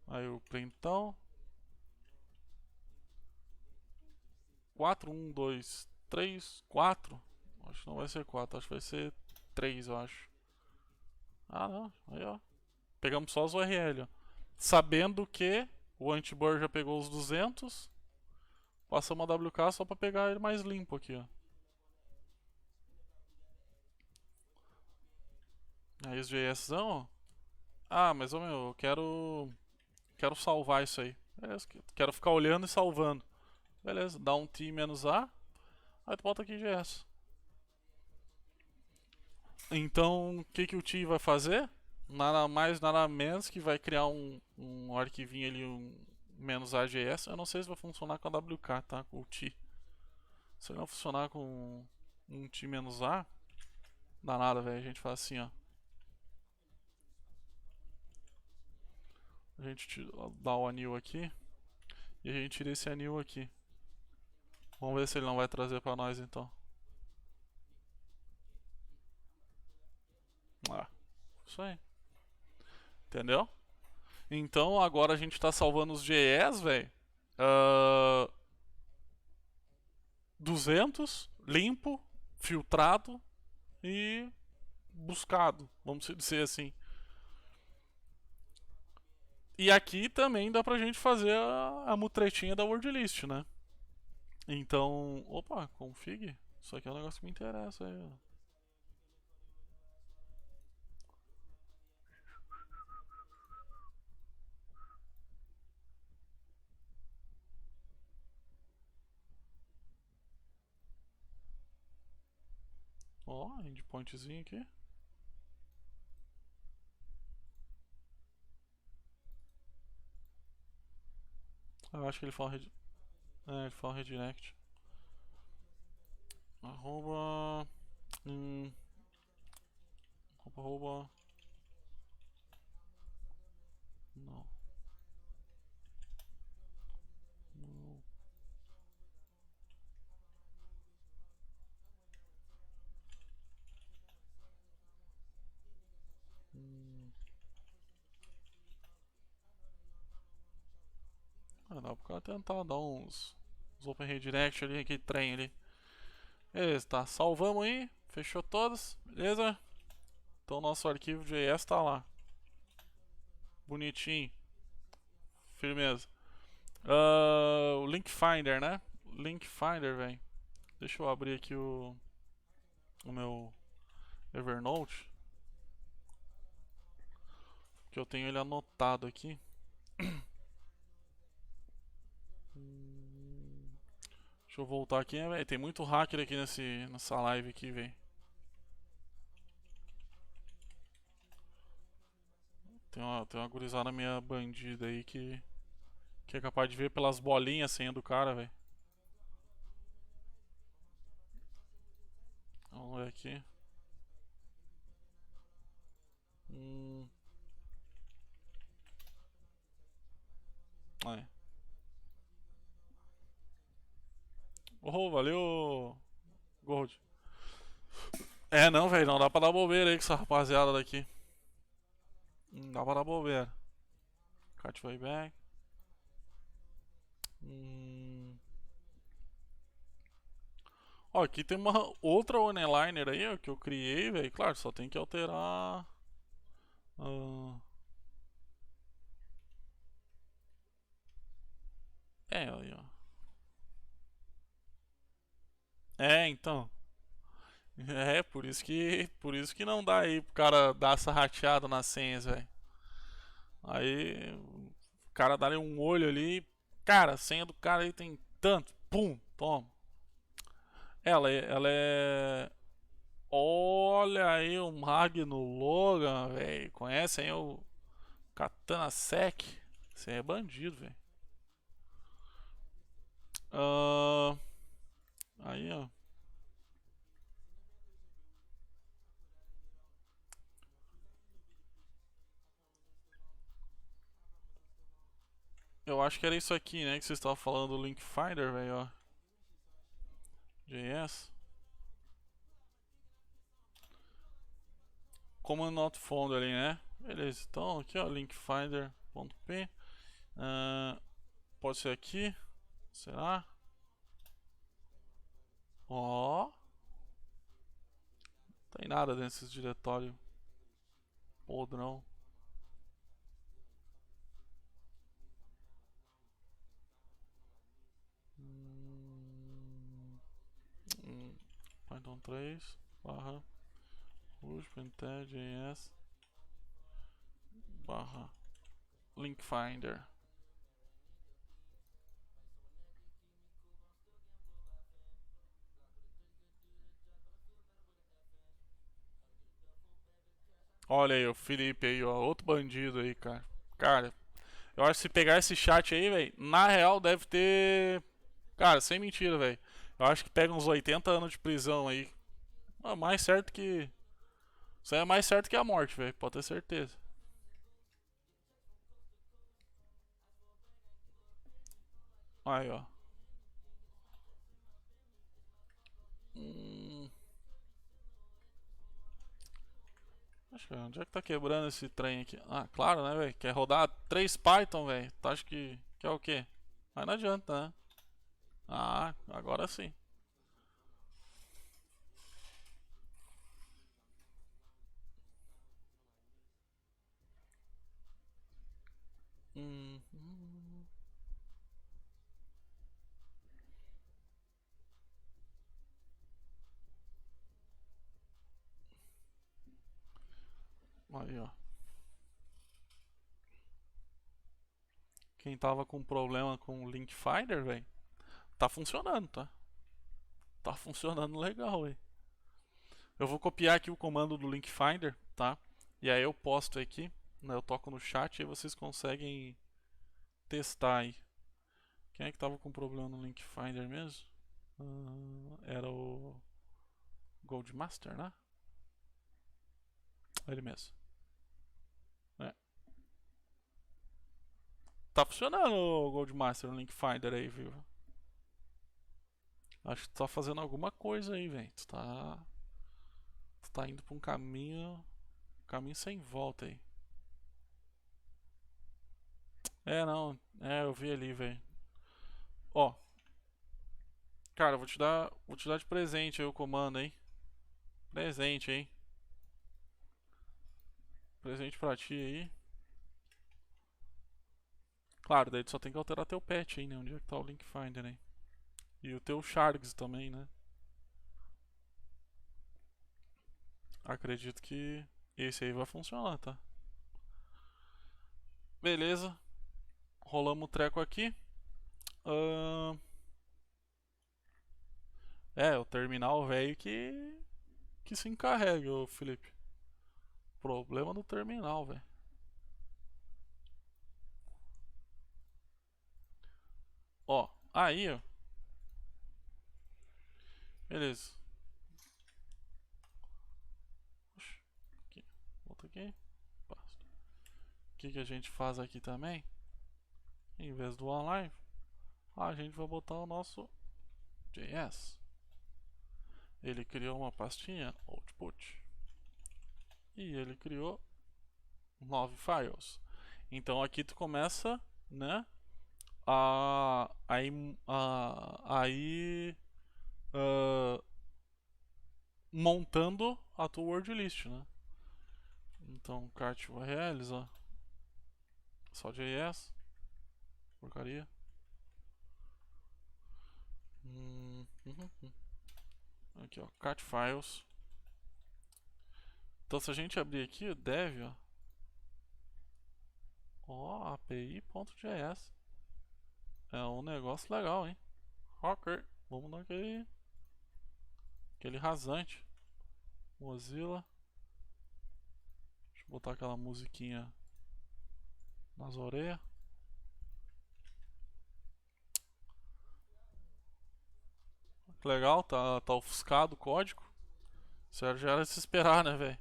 A: Aí o printão. 4, 1, 2, 3, 4. Acho que não vai ser 4, acho que vai ser 3, eu acho. Ah, não. Aí, ó. Pegamos só as URL, ó. Sabendo que o anti-blur já pegou os 200. Passamos a WK só pra pegar ele mais limpo aqui, ó. Aí os JSão, ó. Ah, mas, ô meu, eu quero salvar isso aí. Beleza, quero ficar olhando e salvando. Beleza, dá um T-A. Aí tu bota aqui JS. Então, o que o T vai fazer? Nada mais, nada menos que vai criar um arquivinho ali, um -AJS. Eu não sei se vai funcionar com a WK, tá? Com o T. Se não funcionar com um T-A, dá nada, velho. A gente faz assim, ó. A gente dá o anil aqui e a gente tira esse anil aqui. Vamos ver se ele não vai trazer pra nós então. Ah, isso aí. Entendeu? Então agora a gente tá salvando os GEs, velho. 200, limpo, filtrado e buscado, vamos dizer assim. E aqui também dá pra gente fazer a mutretinha da wordlist, né? Então, opa, config. Isso aqui é um negócio que me interessa aí, ó. Ó, endpointzinho aqui. Eu acho que ele fala ele fala redirect. Arroba. Arroba. Não. Não. Dá pro cara tentar dar uns open redirect ali, aquele trem ali. Beleza, tá. Salvamos aí. Fechou todas. Beleza? Então nosso arquivo JS tá lá. Bonitinho. Firmeza. O Link Finder, né? Link Finder, velho. Deixa eu abrir aqui o meu Evernote. Que eu tenho ele anotado aqui. Deixa eu voltar aqui, velho. Tem muito hacker aqui nessa live aqui, velho. Tem uma gurizada minha bandida aí que é capaz de ver pelas bolinhas a senha do cara, velho. aqui. Aí. Oh, valeu, Gold. É, não, velho, não dá pra dar bobeira aí com essa rapaziada daqui. Não dá pra dar bobeira. Cat way back. Ó, aqui tem uma outra oneliner aí, ó, que eu criei, velho. Claro, só tem que alterar. É, aí, ó. É, então. É, por isso que não dá aí pro cara dar essa rateada nas senhas, velho. Aí o cara dá ali um olho ali. Cara, a senha do cara aí tem tanto. Pum, toma. Ela é. Olha aí o Magno Logan, velho. Conhece aí o Katana Sec? Você é bandido, velho. Aí, ó. Eu acho que era isso aqui, né? Que vocês estavam falando do Link Finder, velho, ó. JS. Command not found ali, né? Beleza, então aqui, ó, linkfinder.p. Pode ser aqui. Será? Ó. Tem nada desses diretórios podrão. Python 3 barra rush.js barra link finder. Olha aí o Felipe aí, ó, outro bandido aí, cara. Cara, eu acho que se pegar esse chat aí, velho, na real deve ter. Cara, sem mentira, velho. Eu acho que pega uns 80 anos de prisão aí. Ah, mais certo que. Isso aí é mais certo que a morte, velho. Pode ter certeza. Aí, ó. Hum, Acho que onde é que tá quebrando esse trem aqui? Ah, claro, né, velho? Quer rodar 3 Python, velho? Tu acha que é o quê? Mas não adianta, né? Ah, agora sim. Hum, hum. Aí, ó. Quem tava com problema com o Link Finder, velho, tá funcionando, tá? Tá funcionando legal, velho. Eu vou copiar aqui o comando do Link Finder, tá? E aí eu posto aqui, né? Eu toco no chat e vocês conseguem testar aí. Quem é que tava com problema no Link Finder mesmo? Era o Goldmaster, né? Ele mesmo. É. Tá funcionando o Goldmaster no Link Finder aí, viu? Acho que tu tá fazendo alguma coisa aí, velho. Tu tá indo pra um caminho sem volta aí. É, não. É, eu vi ali, velho. Ó, cara, vou te dar de presente aí o comando, hein? Presente, hein? Presente pra ti aí. Claro, daí tu só tem que alterar teu patch aí, né? Onde é que tá o Link Finder, né? E o teu Sharks também, né? Acredito que esse aí vai funcionar, tá? Beleza. Rolamos o treco aqui. Ahn, o terminal velho que se encarrega, ô Felipe. Problema do terminal, velho. Ó, aí, ó. Beleza. aqui. O que a gente faz aqui também? Em vez do online, a gente vai botar o nosso JS. Ele criou uma pastinha output e ele criou 9 files. Então aqui tu começa, né, aí montando a tua word list, né? Então cart URLs, ó, só JS, porcaria. Aqui, ó, cart files. Então se a gente abrir aqui o dev, ó, api.js, é um negócio legal, hein? Ok, vamos dar aquele rasante. Mozilla. Deixa eu botar aquela musiquinha nas orelhas. Que legal, tá ofuscado o código. Isso já era de se esperar, né, velho?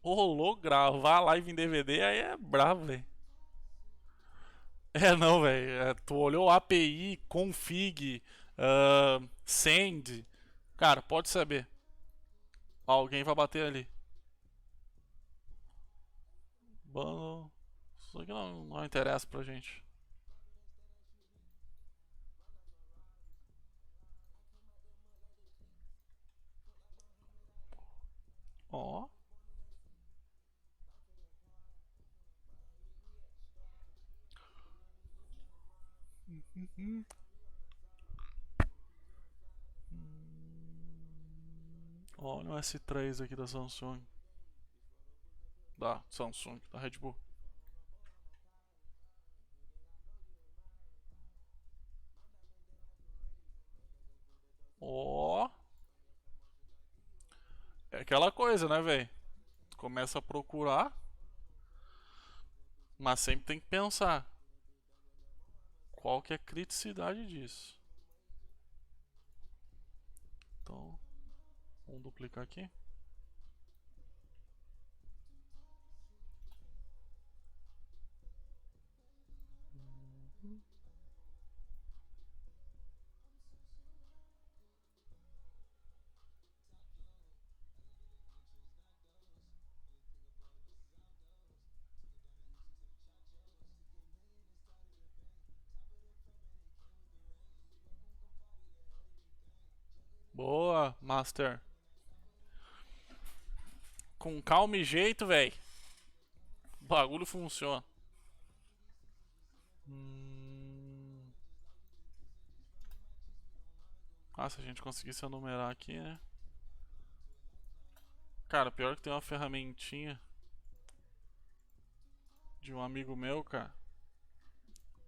A: Rolou gravar live em DVD, aí é bravo, velho. É, não, velho. Tu olhou API, config, send. Cara, pode saber. Alguém vai bater ali. Bando. Isso aqui não interessa pra gente. Ó. Olha o S3 aqui da Samsung. Da Samsung, da Red Bull. Ó. É aquela coisa, né, velho? Começa a procurar, mas sempre tem que pensar qual que é a criticidade disso. Então, vamos duplicar aqui. Boa, Master. Com calma e jeito, velho. O bagulho funciona. Se a gente conseguisse enumerar aqui, né? Cara, pior que tem uma ferramentinha de um amigo meu, cara.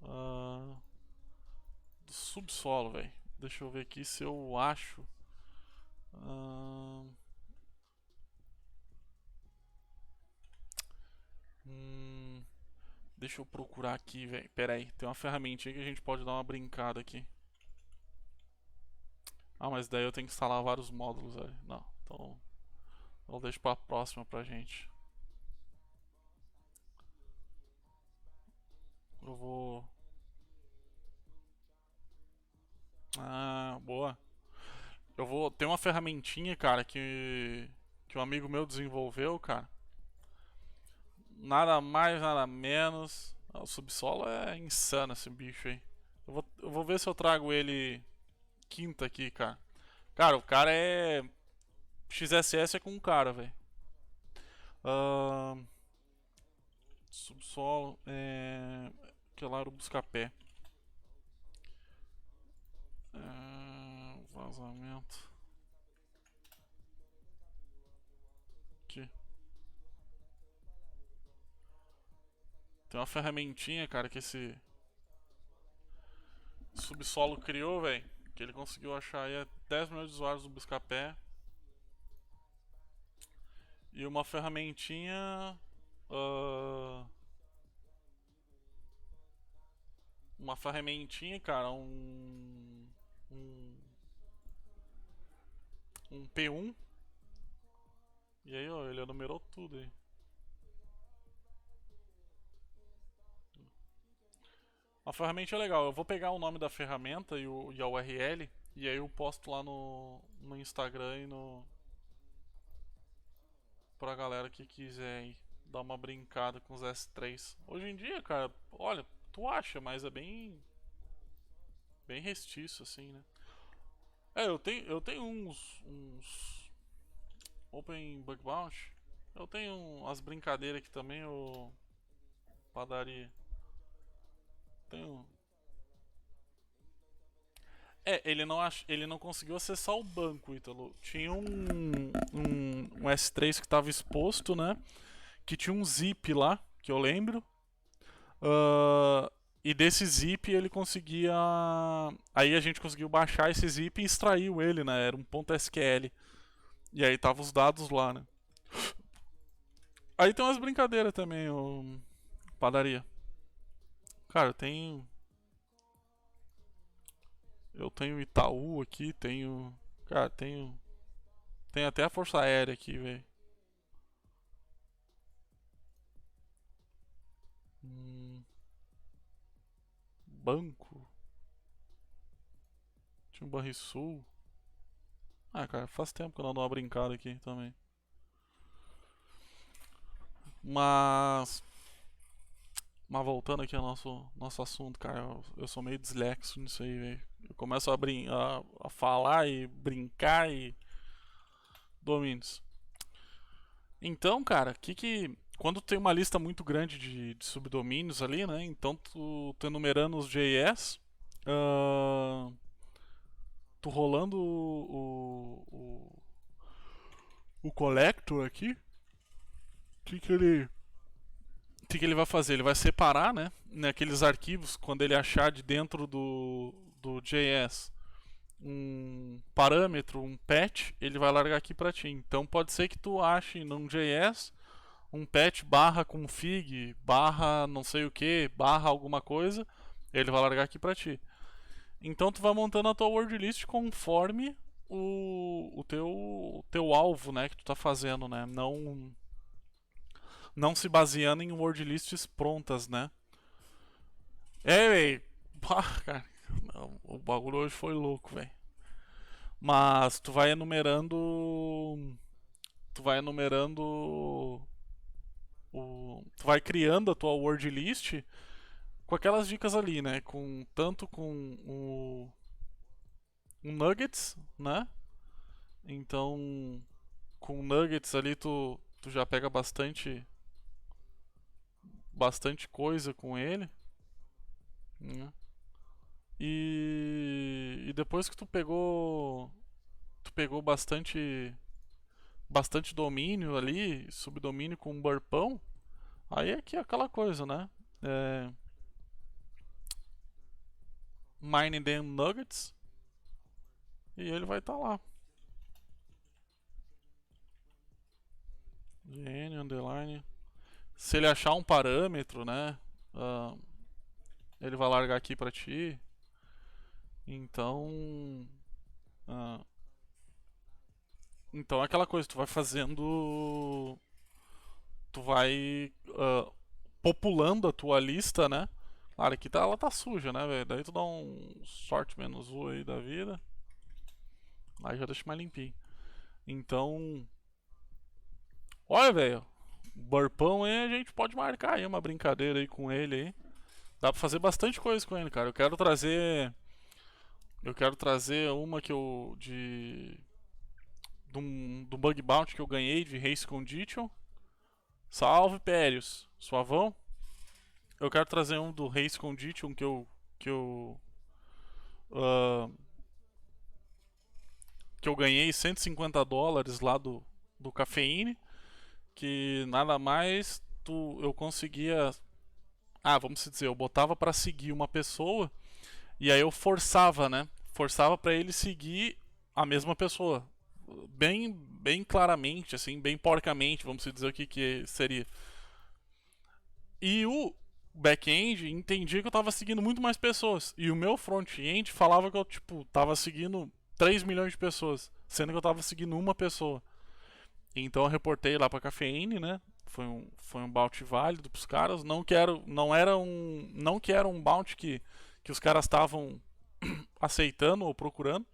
A: Do subsolo, velho. Deixa eu ver aqui se eu acho. Deixa eu procurar aqui, velho. Pera aí, tem uma ferramentinha que a gente pode dar uma brincada aqui. Mas daí eu tenho que instalar vários módulos, velho. Não, então eu deixo pra próxima pra gente. Eu vou. Boa. Eu vou. Tem uma ferramentinha, cara, que um amigo meu desenvolveu, cara. Nada mais, nada menos. O subsolo é insano esse bicho aí. Eu vou ver se eu trago ele quinta aqui, cara. Cara, o cara é. XSS é com um cara, velho. Subsolo é. Que lá era o buscapé. Vazamento. Aqui. Tem uma ferramentinha, cara, que esse subsolo criou, velho. Que ele conseguiu achar aí 10 milhões de usuários do Buscapé. E uma ferramentinha. uma ferramentinha, cara, um, um P1. E aí, ó, ele enumerou tudo aí. A ferramenta é legal. Eu vou pegar o nome da ferramenta e a URL e aí eu posto lá no Instagram e pra galera que quiser aí dar uma brincada com os S3. Hoje em dia, cara, olha, tu acha, mas é bem restiço assim, né? É, eu tenho uns Open Bug Bounty. Eu tenho as brincadeiras aqui também, o padaria. Tenho. É, ele não conseguiu acessar o banco, Ítalo. Tinha um S3 que estava exposto, né? Que tinha um zip lá, que eu lembro. Ah, e desse zip ele conseguia. Aí a gente conseguiu baixar esse zip e extraiu ele, né? Era um ponto .sql. E aí tava os dados lá, né? Aí tem umas brincadeiras também, o padaria. Cara, tem. Eu tenho Itaú aqui, tenho. Cara, tenho. Tem até a Força Aérea aqui, velho. Hum, banco. Tinha um Banrisul. Ah, cara, faz tempo que eu não dou uma brincada aqui também. Mas. Mas voltando aqui ao nosso assunto, cara, eu sou meio dislexo nisso aí, velho. Eu começo a falar e brincar e. Domínios. Então, cara, quando tem uma lista muito grande de subdomínios ali, né? Então tu enumerando os JS, ah, tu rolando o collector aqui, o que ele vai fazer? Ele vai separar, né? Naqueles arquivos, quando ele achar de dentro do JS um parâmetro, um patch, ele vai largar aqui para ti. Então pode ser que tu ache num JS um patch barra config, barra não sei o que, barra alguma coisa, ele vai largar aqui para ti. Então tu vai montando a tua word list conforme o teu alvo, né, que tu tá fazendo, né? Não se baseando em word lists prontas, né? É, velho. Cara, não, o bagulho hoje foi louco, velho. Mas tu vai enumerando. Tu vai enumerando. Tu vai criando a tua word list com aquelas dicas ali, né? Tanto com o nuggets, né? Então, com nuggets ali tu já pega bastante coisa com ele, né? E depois que tu pegou bastante domínio ali, subdomínio com um burpão, aí é que é aquela coisa, né? É, mining them nuggets e ele vai estar lá. GN underline. Se ele achar um parâmetro, né? ah, ele vai largar aqui pra ti. Então. ah, então é aquela coisa, tu vai fazendo. Tu vai populando a tua lista, né? Claro, aqui ela tá suja, né, velho? Daí tu dá um sort menos U aí da vida. Aí já deixa mais limpinho. Então. Olha, velho. Burpão aí a gente pode marcar aí uma brincadeira aí com ele aí. Dá pra fazer bastante coisa com ele, cara. Eu quero trazer. Eu quero trazer uma que eu. Do Bug Bounty que eu ganhei de Race Condition. Salve, Périos. Suavão. Eu quero trazer um do Race Condition ah, que eu ganhei US$ 150 lá do Cafeine. Que nada mais eu conseguia. Ah, vamos dizer, eu botava pra seguir uma pessoa e aí eu forçava, né? Forçava pra ele seguir a mesma pessoa. Bem claramente, assim, bem porcamente, vamos dizer o que seria. E back-end entendia que eu tava seguindo muito mais pessoas. E o meu front-end falava que eu, tipo, tava seguindo 3 milhões de pessoas, sendo que eu tava seguindo uma pessoa. Então eu reportei lá pra Cafeine, né? Foi um bounty válido pros caras. Não que era um bounty que os caras estavam aceitando ou procurando.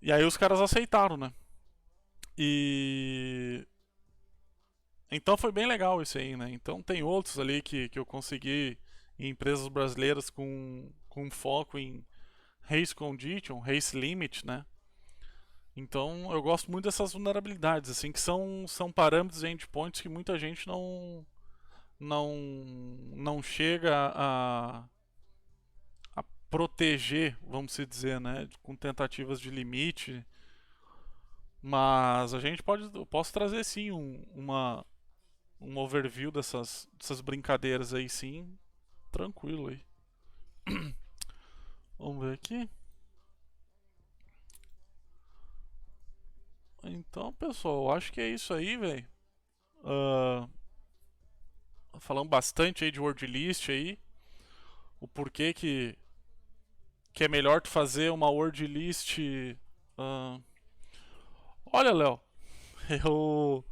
A: E aí os caras aceitaram, né? E então foi bem legal isso aí, né? Então tem outros ali que eu consegui em empresas brasileiras com foco em race condition, race limit, né? Então eu gosto muito dessas vulnerabilidades, assim, que são parâmetros e endpoints que muita gente não, não chega a proteger, vamos dizer, né? Com tentativas de limite. Mas eu posso trazer sim um overview dessas brincadeiras aí, sim, tranquilo aí. Vamos ver aqui. Então, pessoal, acho que é isso aí, velho. Uh, falamos bastante aí de word list aí. O porquê que é melhor tu fazer uma word list. Uh, olha, Léo, eu.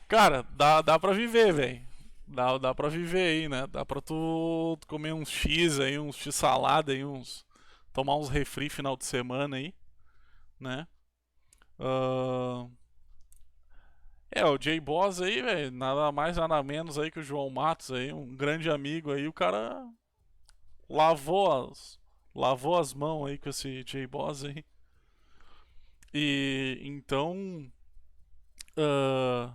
A: Cara, dá pra viver, velho. Dá pra viver aí, né? Dá pra tu comer uns X aí, uns X salada aí, tomar uns refri final de semana aí, né? Uh, o J-Boss aí, velho, nada mais, nada menos aí que o João Matos aí, um grande amigo aí, o cara lavou lavou as mãos aí com esse J-Boss aí. E então, uh,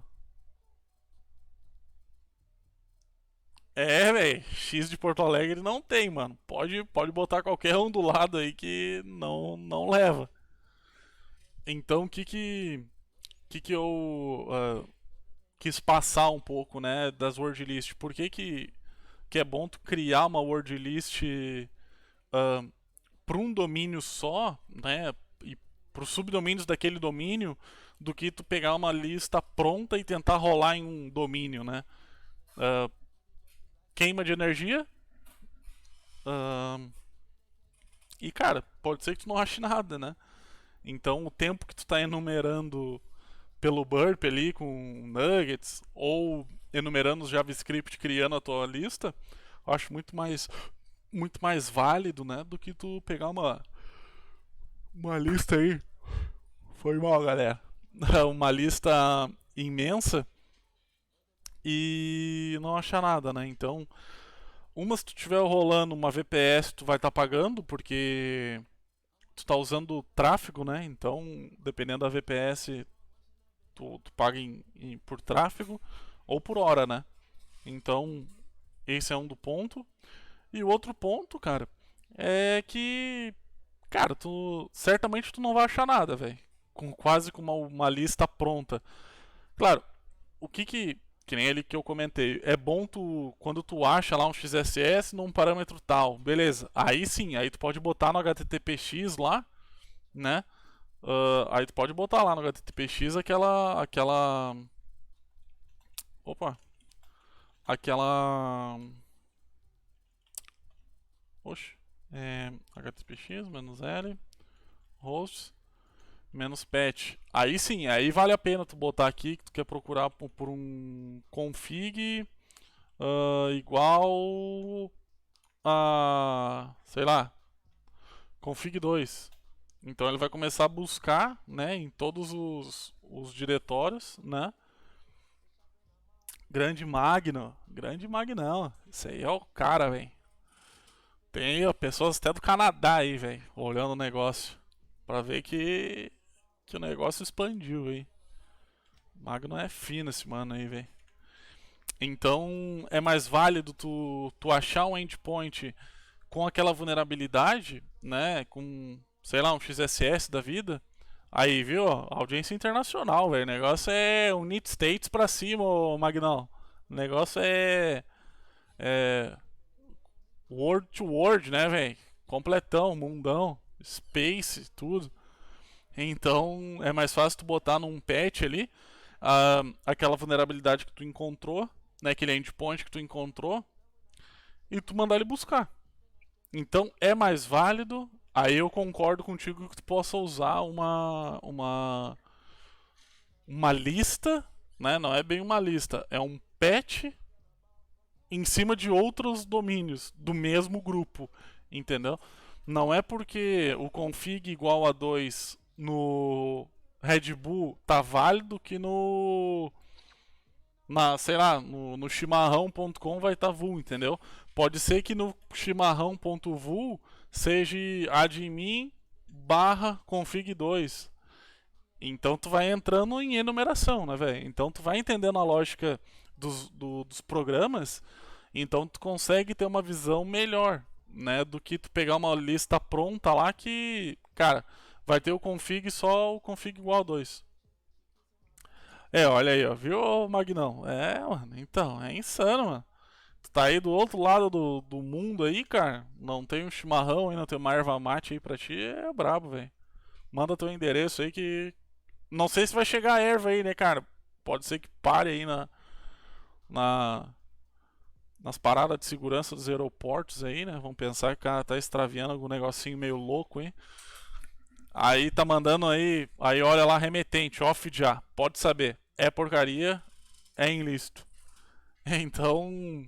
A: velho, X de Porto Alegre não tem, mano. Pode botar qualquer um do lado aí que não leva. Então, o que eu quis passar um pouco, né, das word list? Por que é bom tu criar uma word list para um domínio só, né, e para os subdomínios daquele domínio, do que tu pegar uma lista pronta e tentar rolar em um domínio, né? Uh, queima de energia. Uh, e cara, pode ser que tu não ache nada, né? Então o tempo que tu tá enumerando pelo burp ali com nuggets ou enumerando os JavaScript criando a tua lista, eu acho muito mais válido, né, do que tu pegar uma lista aí. Foi mal, galera. Uma lista imensa e não achar nada, né? Então, se tu tiver rolando uma VPS, tu vai estar pagando porque tu tá usando tráfego, né? Então, dependendo da VPS, tu paga por tráfego ou por hora, né? Então, esse é um do ponto. E o outro ponto, cara, é que, cara, certamente tu não vai achar nada, velho. Quase com uma lista pronta. Claro, o que nem ele que eu comentei, é bom quando tu acha lá um XSS num parâmetro tal, beleza. Aí sim, aí tu pode botar no HTTPX lá, né? Aí tu pode botar lá no HTTPX opa, aquela, oxe, HTTPX -L hosts -patch. Aí sim, aí vale a pena tu botar aqui que tu quer procurar por um config igual a, sei lá, config 2. Então ele vai começar a buscar, né, em todos os diretórios, né? Grande Magnão. Esse aí é o cara, velho. Tem pessoas até do Canadá aí, velho, olhando o negócio pra ver que o negócio expandiu aí. Magno é fino esse mano aí, velho. Então é mais válido tu achar um endpoint com aquela vulnerabilidade, né? Com, sei lá, um XSS da vida. Aí, viu? Audiência internacional, velho. O negócio é Unit States pra cima, ô Magnão. O negócio é Word to Word, né, velho? Completão, mundão, space, tudo. Então é mais fácil tu botar num patch ali aquela vulnerabilidade que tu encontrou, né, aquele endpoint que tu encontrou, e tu mandar ele buscar. Então é mais válido. Aí eu concordo contigo que tu possa usar uma lista, né? Não é bem uma lista, é um patch em cima de outros domínios do mesmo grupo, entendeu? Não é porque o config igual a 2 no Red Bull tá válido que sei lá, no chimarrão.com vai estar vul, entendeu? Pode ser que no chimarrão.vul seja admin barra config 2. Então tu vai entrando em enumeração, né, velho? Então tu vai entendendo a lógica dos programas, então tu consegue ter uma visão melhor, né, do que tu pegar uma lista pronta lá que, cara, vai ter o config só o config igual a 2. É, olha aí, ó, viu, Magnão? É, mano, então, é insano, mano. Tu tá aí do outro lado do mundo aí, cara. Não tem um chimarrão aí, não tem uma erva mate aí pra ti, é brabo, velho. Manda teu endereço aí que. Não sei se vai chegar a erva aí, né, cara? Pode ser que pare aí na, nas paradas de segurança dos aeroportos aí, né? Vamos pensar que o cara tá extraviando algum negocinho meio louco, hein? Aí tá mandando aí olha lá, remetente, off já. Pode saber, é porcaria, é ilícito. Então.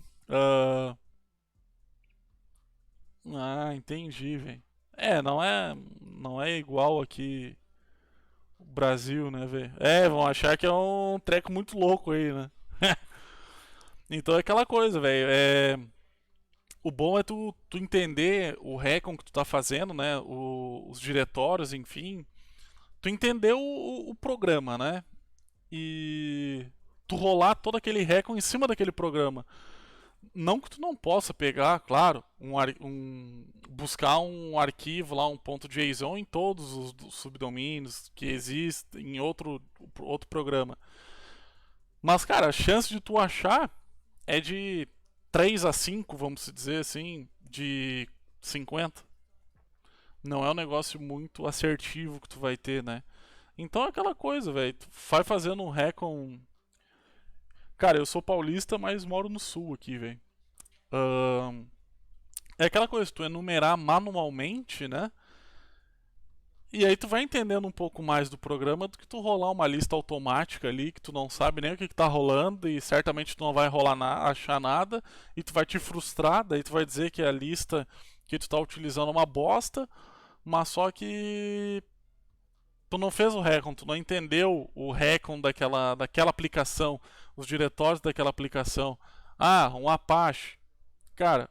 A: ah, entendi, velho. É, não é igual aqui o Brasil, né, velho? É, vão achar que é um treco muito louco aí, né? Então é aquela coisa, velho. O bom é tu entender o recon que tu tá fazendo, né? Os diretórios, enfim. Tu entender o programa, né? E tu rolar todo aquele recon em cima daquele programa. Não que tu não possa pegar, claro, buscar um arquivo lá, um ponto .json em todos os subdomínios que existem em outro programa. Mas, cara, a chance de tu achar é de 3 a 5, vamos dizer assim, de 50. Não é um negócio muito assertivo que tu vai ter, né? Então é aquela coisa, velho. Tu vai fazendo um recon. Cara, eu sou paulista, mas moro no sul aqui, velho. É aquela coisa, tu enumerar manualmente, né? E aí tu vai entendendo um pouco mais do programa do que tu rolar uma lista automática ali, que tu não sabe nem o que tá rolando e certamente tu não vai achar nada e tu vai te frustrar, daí tu vai dizer que a lista que tu tá utilizando é uma bosta, mas só que tu não fez o recon, tu não entendeu o recon daquela aplicação, os diretórios daquela aplicação. Ah, um Apache. Cara,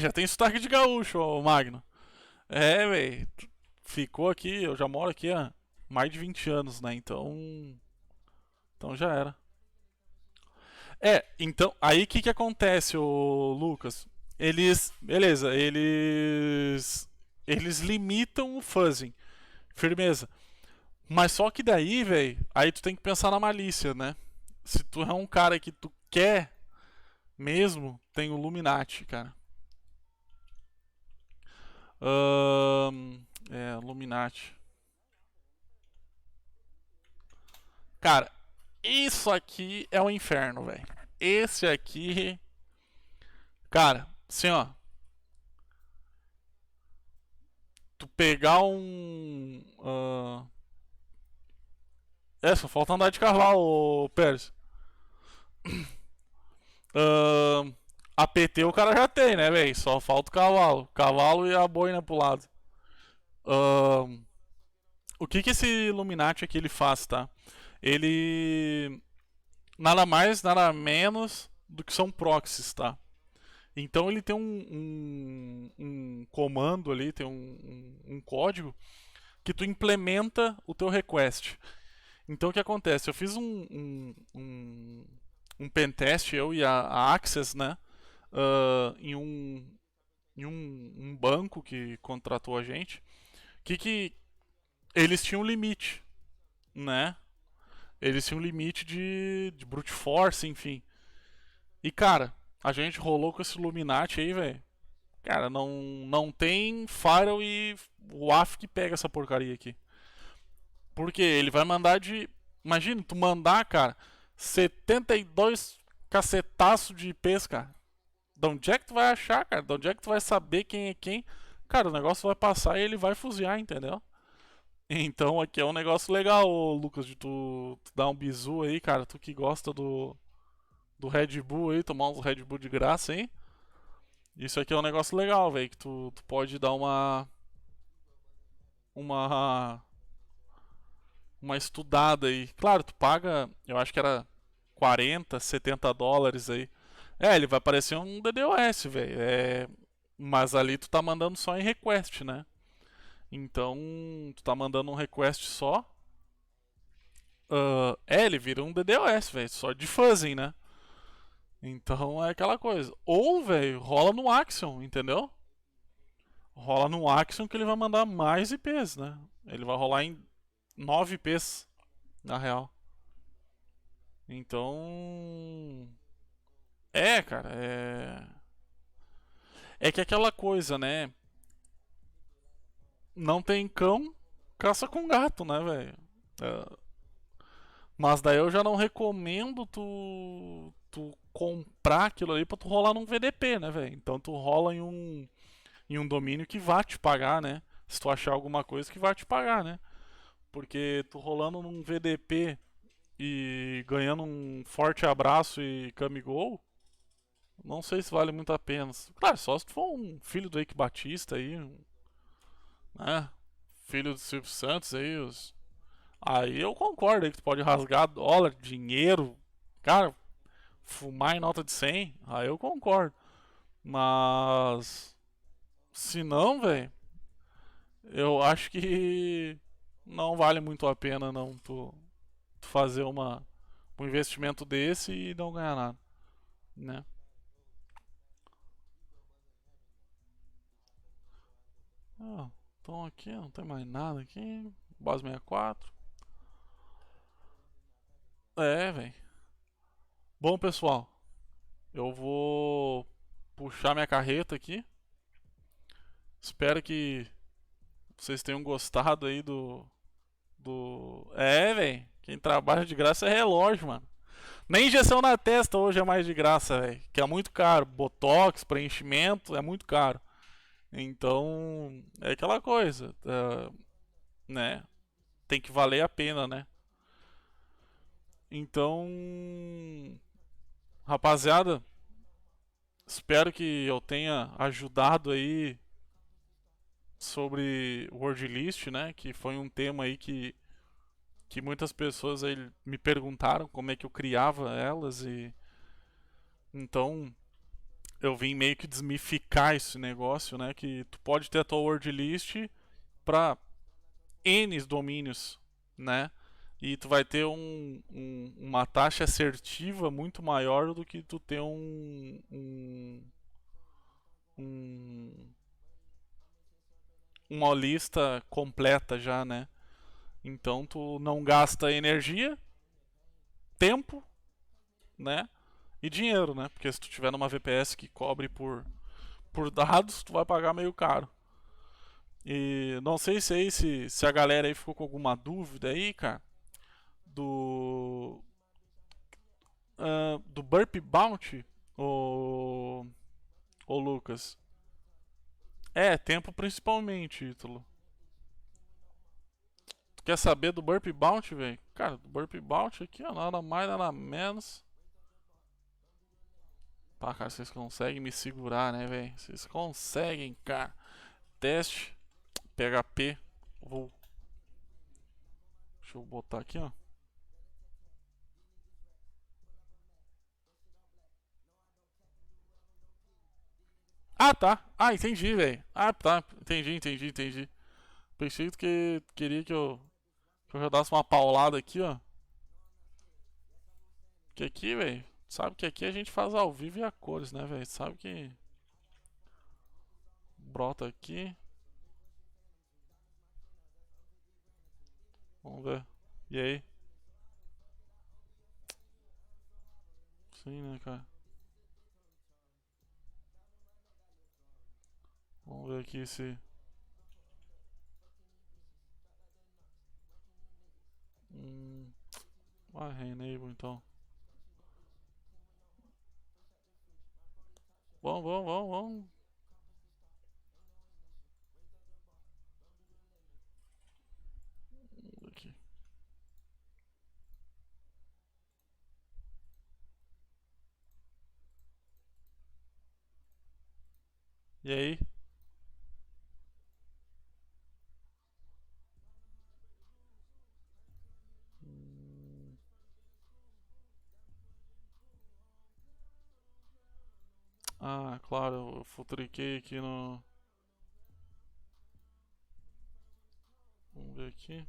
A: já tem sotaque de gaúcho, o Magno. É, velho. Ficou aqui, eu já moro aqui há mais de 20 anos, né? Então já era. Então, aí o que acontece, o Lucas? Beleza, eles limitam o fuzzing. Firmeza. Mas só que daí, velho, aí tu tem que pensar na malícia, né? Se tu é um cara que tu quer mesmo, tem o Luminati, cara. Illuminati. Cara, isso aqui é o inferno, velho. Esse aqui. Cara, assim, ó. Tu pegar um. Só falta andar de cavalo, Pérez. APT o cara já tem, né, velho? Só falta o cavalo. Cavalo e a boina pro lado. O que esse Illuminati aqui ele faz, tá? Ele nada mais, nada menos do que são proxies, tá? Então ele tem um comando ali, tem um código que tu implementa o teu request. Então o que acontece? Eu fiz um pentest, eu e a Access, né? Em um banco que contratou a gente. Que eles tinham um limite, né? Eles tinham um limite de brute force, enfim. E cara, a gente rolou com esse Illuminati aí, velho. Cara, não tem firewall e o AF que pega essa porcaria aqui. Porque ele vai mandar de. Imagina, tu mandar, cara, 72 cacetaço de IPs, cara. De onde é que tu vai achar, cara? De onde é que tu vai saber quem é quem? Cara, o negócio vai passar e ele vai fuziar, entendeu? Então aqui é um negócio legal, Lucas, de tu dar um bizu aí, cara. Tu que gosta do Red Bull aí, tomar uns Red Bull de graça, hein? Isso aqui é um negócio legal, velho, que tu pode dar uma uma estudada aí. Claro, tu paga, eu acho que era 40, 70 dólares aí. É, ele vai parecer um DDoS, velho. Mas ali tu tá mandando só em request, né? Então, tu tá mandando um request só. Ele vira um DDoS, velho. Só de fuzzing, né? Então é aquela coisa. Ou, velho, rola no Axiom, entendeu? Rola no Axiom que ele vai mandar mais IPs, né? Ele vai rolar em 9 IPs, na real. Então. Cara, é. É que aquela coisa, né? Não tem cão, caça com gato, né, velho? É, mas daí eu já não recomendo tu comprar aquilo ali pra tu rolar num VDP, né, velho? Então tu rola em um domínio que vá te pagar, né? Se tu achar alguma coisa que vai te pagar, né? Porque tu rolando num VDP e ganhando um forte abraço e camigol, não sei se vale muito a pena. Claro, só se tu for um filho do Eike Batista aí, né? Filho do Silvio Santos aí, aí eu concordo aí que tu pode rasgar dólar, dinheiro, cara, fumar em nota de 100, aí eu concordo. Mas se não, velho, eu acho que não vale muito a pena não tu fazer um investimento desse e não ganhar nada, né? Ah, então aqui não tem mais nada aqui. Base 64. Velho. Bom, pessoal, eu vou puxar minha carreta aqui. Espero que vocês tenham gostado aí velho. Quem trabalha de graça é relógio, mano. Nem injeção na testa hoje é mais de graça, velho. Que é muito caro. Botox, preenchimento, é muito caro. Então, é aquela coisa, né? Tem que valer a pena, né? Então, rapaziada, espero que eu tenha ajudado aí sobre word list, né? Que foi um tema aí que muitas pessoas aí me perguntaram como é que eu criava elas e então eu vim meio que desmificar esse negócio, né? Que tu pode ter a tua word list para N domínios, né? E tu vai ter uma taxa assertiva muito maior do que tu ter um- uma lista completa já, né? Então tu não gasta energia, tempo, né? E dinheiro, né? Porque se tu tiver numa VPS que cobre por dados, tu vai pagar meio caro. E não sei se aí se a galera aí ficou com alguma dúvida aí, cara, do do Burp Bounty, o Lucas. Tempo principalmente, Ítalo. Tu quer saber do Burp Bounty, velho? Cara, do Burp Bounty aqui, ó, nada mais, nada menos. Pá, cara, vocês conseguem me segurar, né, velho? Vocês conseguem, cara. Teste PHP. Vou. Deixa eu botar aqui, ó. Ah, tá. Ah, entendi, velho. Ah, tá. Entendi. Pensei que queria que eu já desse uma paulada aqui, ó. Que aqui, velho. Sabe que aqui a gente faz ao vivo e a cores, né, velho? Sabe que brota aqui. Vamos ver. E aí? Sim, né, cara? Vamos ver aqui se. Hum, Enable então. Vamos, vamos, vamos, vamos. Aqui. E aí? Ah, claro, eu futriquei aqui no. Vamos ver aqui.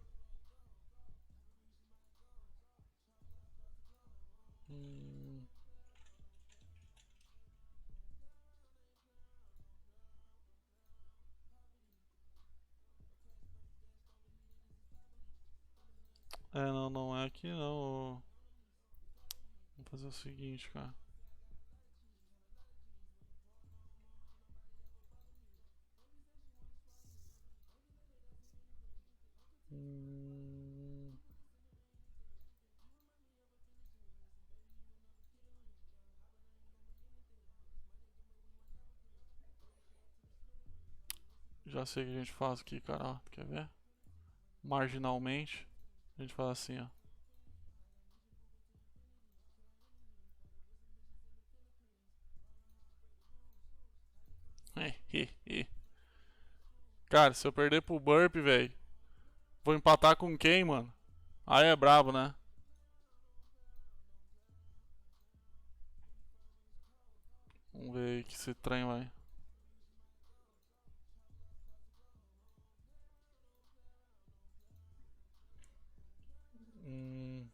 A: Hum, não, não é aqui não. Vamos fazer o seguinte, cara. Hum, já sei o que a gente faz aqui, cara. Ó, quer ver? Marginalmente, a gente faz assim, ó. Cara, se eu perder pro Burp, velho, vou empatar com quem, mano? Aí é brabo, né? Vamos ver aí que esse trem vai. Hum,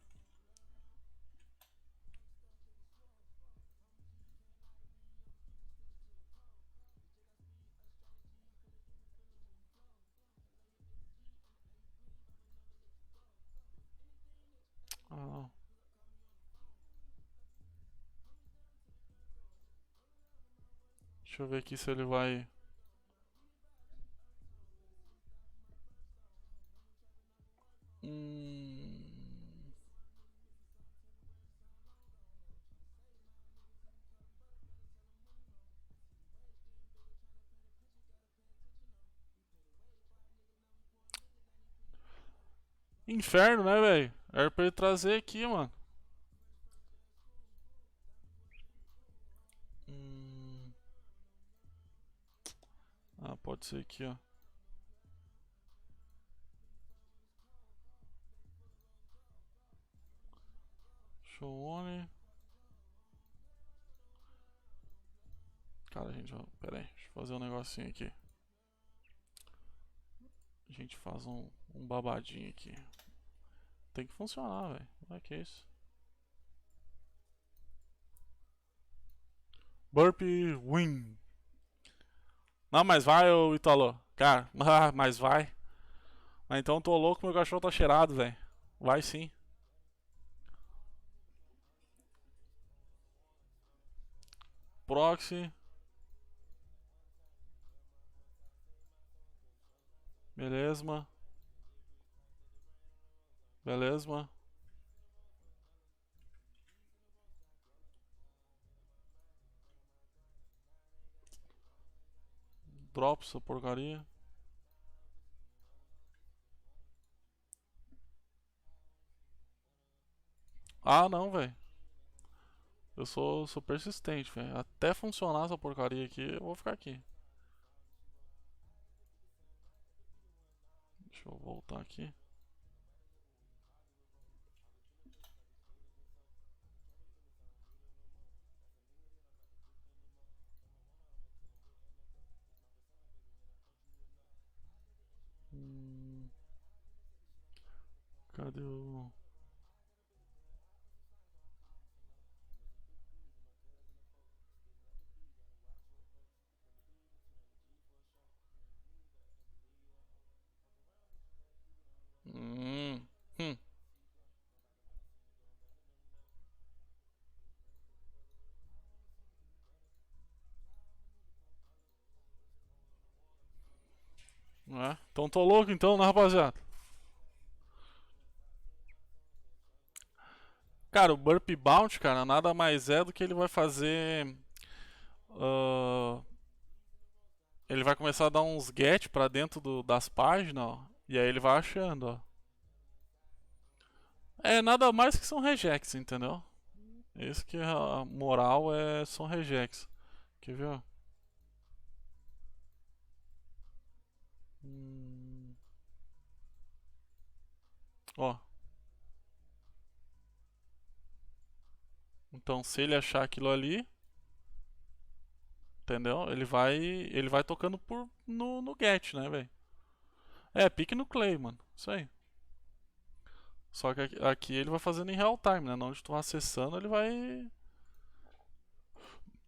A: ah, não. Deixa eu ver aqui se ele vai. Hum... Inferno, né, velho? Era pra ele trazer aqui, mano. Hum... Ah, pode ser aqui, ó. Show on. Cara, gente, ó, pera aí, deixa eu fazer um negocinho aqui. A gente faz um babadinho aqui. Tem que funcionar, velho. Não é que é isso. Burp win. Não, mas vai, ô Italo. Cara, mas vai. Ah, então tô louco, meu cachorro tá cheirado, velho. Vai sim. Proxy. Beleza. Beleza. Drop essa porcaria. Ah, não, velho. Eu sou persistente, velho. Até funcionar essa porcaria aqui, eu vou ficar aqui. Deixa eu voltar aqui. Hum, cadê o. Hum, hum. É? Então tô louco então, né, rapaziada? Cara, o Burp Bounty, cara, nada mais é do que ele vai fazer ah, ele vai começar a dar uns get pra dentro das páginas, ó, e aí ele vai achando, ó. É nada mais que são regex, entendeu? Esse que é a moral são regex. Quer ver? Ó? Hum, ó. Então se ele achar aquilo ali, entendeu? Ele vai tocando no get, né, velho? É, pique no Clay, mano. Isso aí. Só que aqui ele vai fazendo em real time, né? Onde tu tá acessando, ele vai.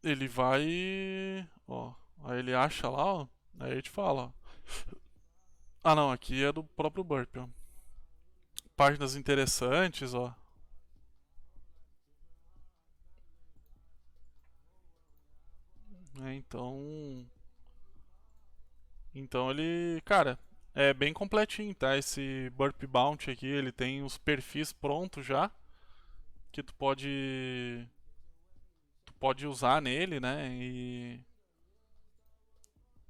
A: Ele vai. Ó. Aí ele acha lá, ó. Aí ele te fala, ó. Ah, não. Aqui é do próprio Burp, ó. Páginas interessantes, ó. É, então. Então ele. Cara, é bem completinho, tá? Esse Burp Bounty aqui, ele tem os perfis prontos já. Que tu pode usar nele, né? E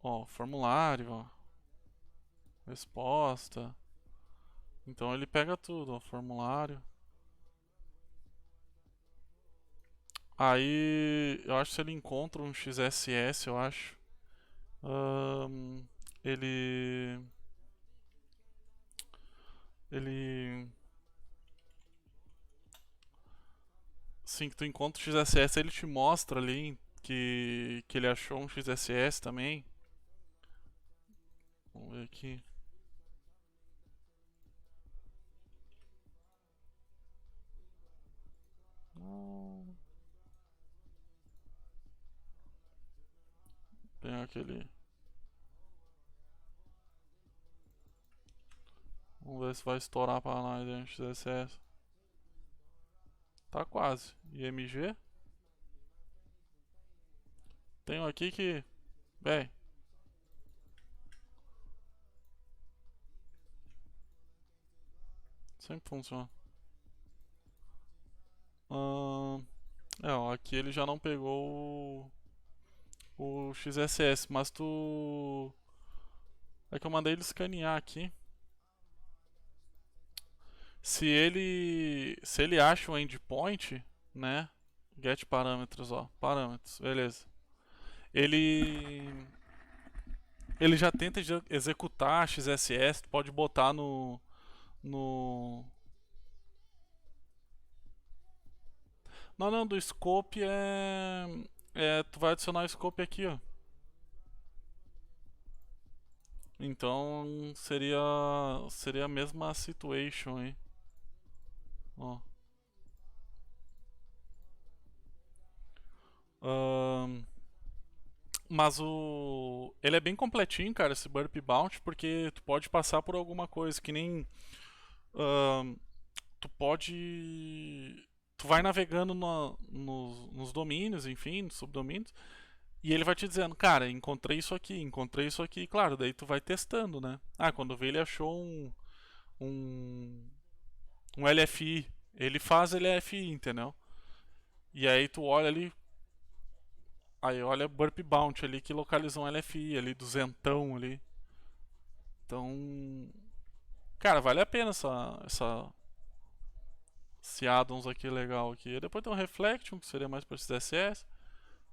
A: ó, formulário, ó, resposta. Então ele pega tudo, ó, formulário. Aí eu acho que se ele encontra um XSS, eu acho. ahn, ele. Ele. Sim, que tu encontra o XSS, ele te mostra ali que ele achou um XSS também. Vamos ver aqui. Tem aquele. Vamos ver se vai estourar pra nós aí um XSS. Tá quase. IMG. Tem um aqui que. Bem, sempre funciona. Ahn, ó, aqui ele já não pegou o XSS, mas tu. É que eu mandei ele escanear aqui. Se ele acha o endpoint, né? Get parâmetros, ó, parâmetros, beleza. Ele ele já tenta executar XSS, tu pode botar no não, não, do scope tu vai adicionar o scope aqui, ó. Então seria a mesma situation aí, ó. Ahn, mas ele é bem completinho, cara, esse Burp Bounty, porque tu pode passar por alguma coisa, que nem ahn, tu pode. Tu vai navegando nos domínios, enfim, nos subdomínios, e ele vai te dizendo, cara, encontrei isso aqui, claro, daí tu vai testando, né? Ah, quando vê ele achou um, um LFI, ele faz LFI, entendeu? E aí tu olha ali, aí olha Burp Bounty ali que localizou um LFI ali, duzentão ali. Então, cara, vale a pena esse addons aqui legal aqui. E depois tem um Reflection, que seria mais para esse DSS.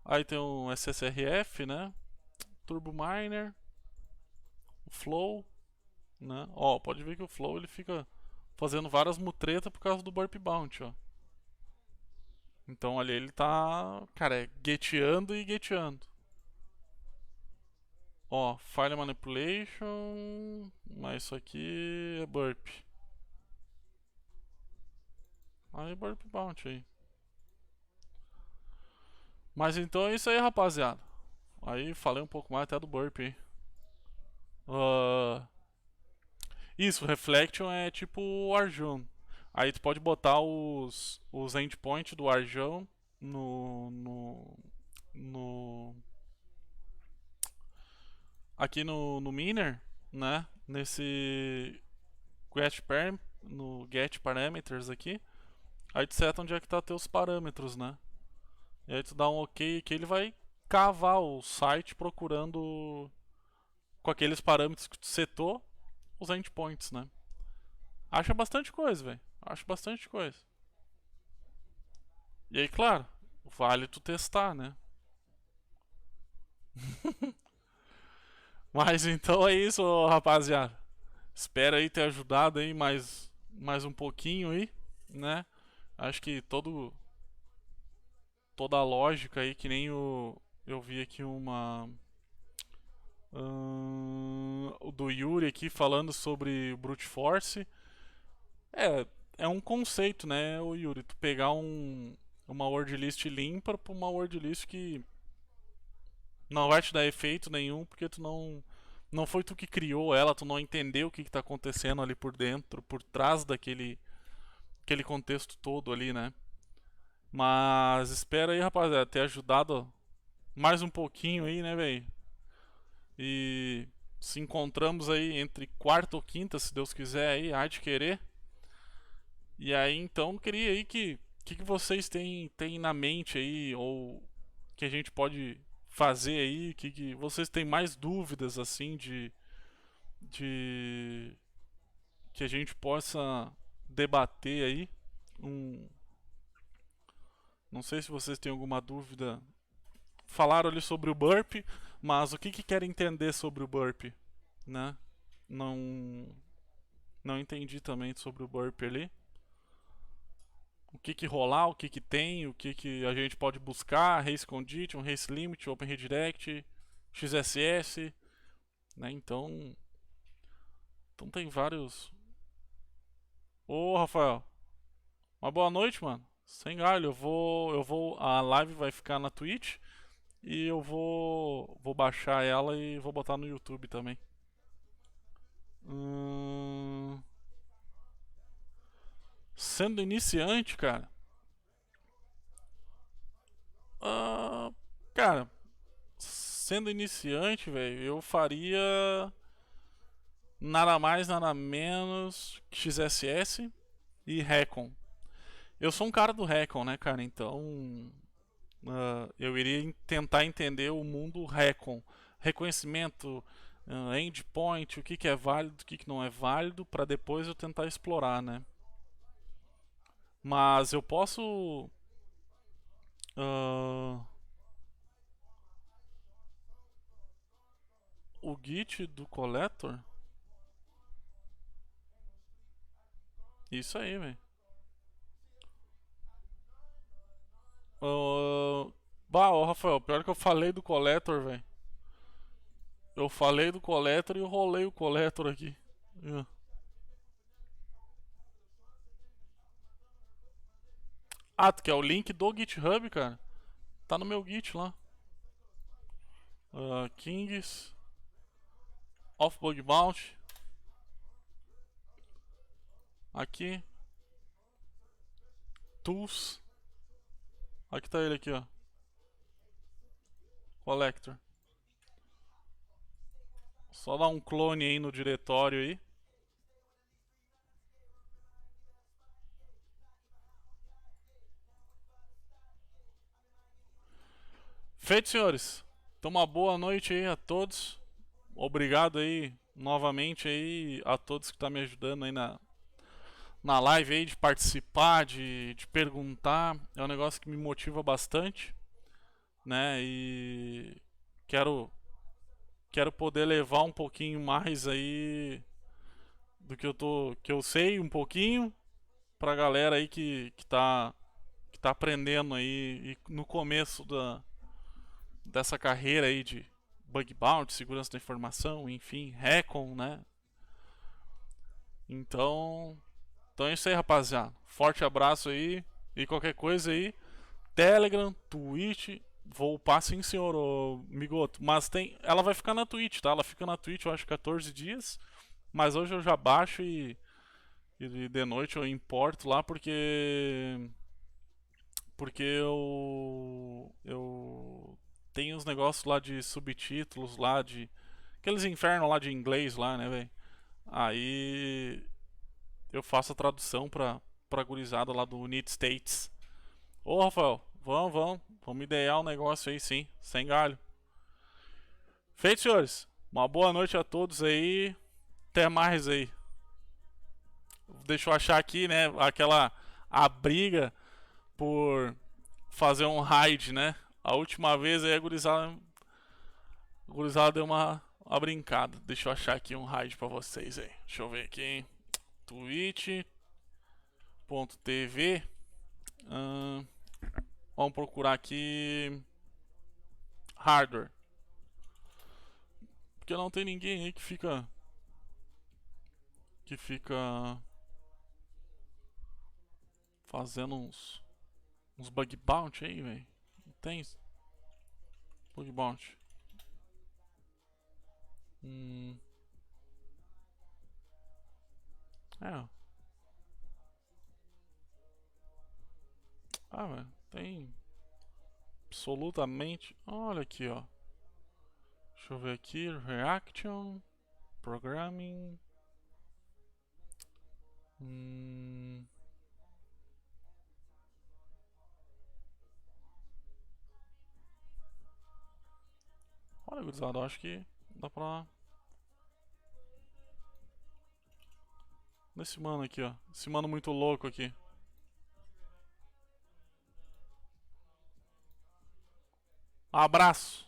A: Aí tem um SSRF, né? Turbo Miner, o Flow, né? Ó, pode ver que o Flow ele fica fazendo várias mutretas por causa do Burp Bounty, ó. Então ali ele tá, cara, geteando e geteando. Ó, File Manipulation, mas isso aqui é Burp. Aí Burp Bounty aí. Mas então é isso aí, rapaziada. Aí falei um pouco mais até do Burp aí. Ah, isso, Reflection é tipo o Arjun. Aí tu pode botar os endpoints do Arjun no aqui no Miner, né? Nesse no get parameters aqui. Aí tu seta onde é que tá teus parâmetros, né? E aí tu dá um OK que ele vai cavar o site procurando com aqueles parâmetros que tu setou os endpoints, né? Acha bastante coisa, velho. Acho bastante coisa. E aí, claro, vale tu testar, né? Mas então é isso, rapaziada. Espero aí ter ajudado aí mais um pouquinho aí, né? Acho que toda a lógica aí, que nem eu vi aqui o do Yuri aqui falando sobre brute force. É, é um conceito, né, o Yuri, tu pegar uma word list limpa pra uma word list que não vai te dar efeito nenhum, porque tu não foi tu que criou ela, tu não entendeu o que tá acontecendo ali por dentro, por trás aquele contexto todo ali, né? Mas espera aí, rapaziada, ter ajudado mais um pouquinho aí, né, velho? E se encontramos aí entre quarta ou quinta, se Deus quiser aí, há de querer. E aí, então, queria aí que vocês têm na mente aí, ou que a gente pode fazer aí, que vocês têm mais dúvidas, assim, de que a gente possa debater aí. Um, não sei se vocês têm alguma dúvida. Falaram ali sobre o burp, mas o que querem entender sobre o burp, né? Não, não entendi também sobre o burp ali. O que rolar, o que tem, o que a gente pode buscar, race condition, race limit, open redirect, XSS, né? Então tem vários. Ô, Rafael, uma boa noite, mano. Sem galho, a live vai ficar na Twitch e vou baixar ela e vou botar no YouTube também. Hum, Sendo iniciante, cara. Ah, cara, sendo iniciante, velho, eu faria nada mais, nada menos que XSS e Recon. Eu sou um cara do Recon, né, cara? Então eu iria tentar entender o mundo Recon. Reconhecimento, endpoint, o que é válido, o que não é válido, para depois eu tentar explorar, né? Mas eu posso. Uh, o Git do Collector? Isso aí, velho. Bah, ô Rafael, pior que eu falei do Collector, velho. Eu falei do Collector e eu rolei o Collector aqui. Ah, tu quer o link do GitHub, cara? Tá no meu Git lá. Kings of Bug Bounty. Aqui. Tools. Aqui tá ele aqui, ó. Collector. Só dar um clone aí no diretório aí. Feito, senhores. Então uma boa noite aí a todos. Obrigado aí novamente aí a todos que estão me ajudando aí na live aí, de participar, de perguntar. É um negócio que me motiva bastante, né? E quero quero poder levar um pouquinho mais aí do que eu sei um pouquinho pra galera aí que tá aprendendo aí e no começo dessa carreira aí de bug bounty, segurança da informação, enfim, Recon, né? Então, então é isso aí, rapaziada. Forte abraço aí e qualquer coisa aí, Telegram, Twitch, vou upar sim, senhor Migoto. Mas ela vai ficar na Twitch, tá? Ela fica na Twitch, eu acho, 14 dias. Mas hoje eu já baixo e de noite eu importo lá porque eu tenho uns negócios lá de subtítulos lá de aqueles infernos lá de inglês lá, né, velho? Aí eu faço a tradução pra gurizada lá do United States. Ô, Rafael, Vamos idear um negócio aí sim, sem galho. Feito, senhores. Uma boa noite a todos aí. Até mais aí. Deixa eu achar aqui, né, a briga por fazer um raid, né? A última vez aí a gurizada deu uma brincada. Deixa eu achar aqui um raid pra vocês aí. Deixa eu ver aqui, hein? Twitch.tv. Vamos procurar aqui hardware. Porque não tem ninguém aí que fica fazendo uns bug bounty aí, velho. Não tem bug bounty. É. Ah, velho, tem absolutamente. Olha aqui, ó. Deixa eu ver aqui, reaction, programming. Olha, gurizada, eu acho que dá pra. Nesse mano aqui, ó. Esse mano muito louco aqui. Abraço!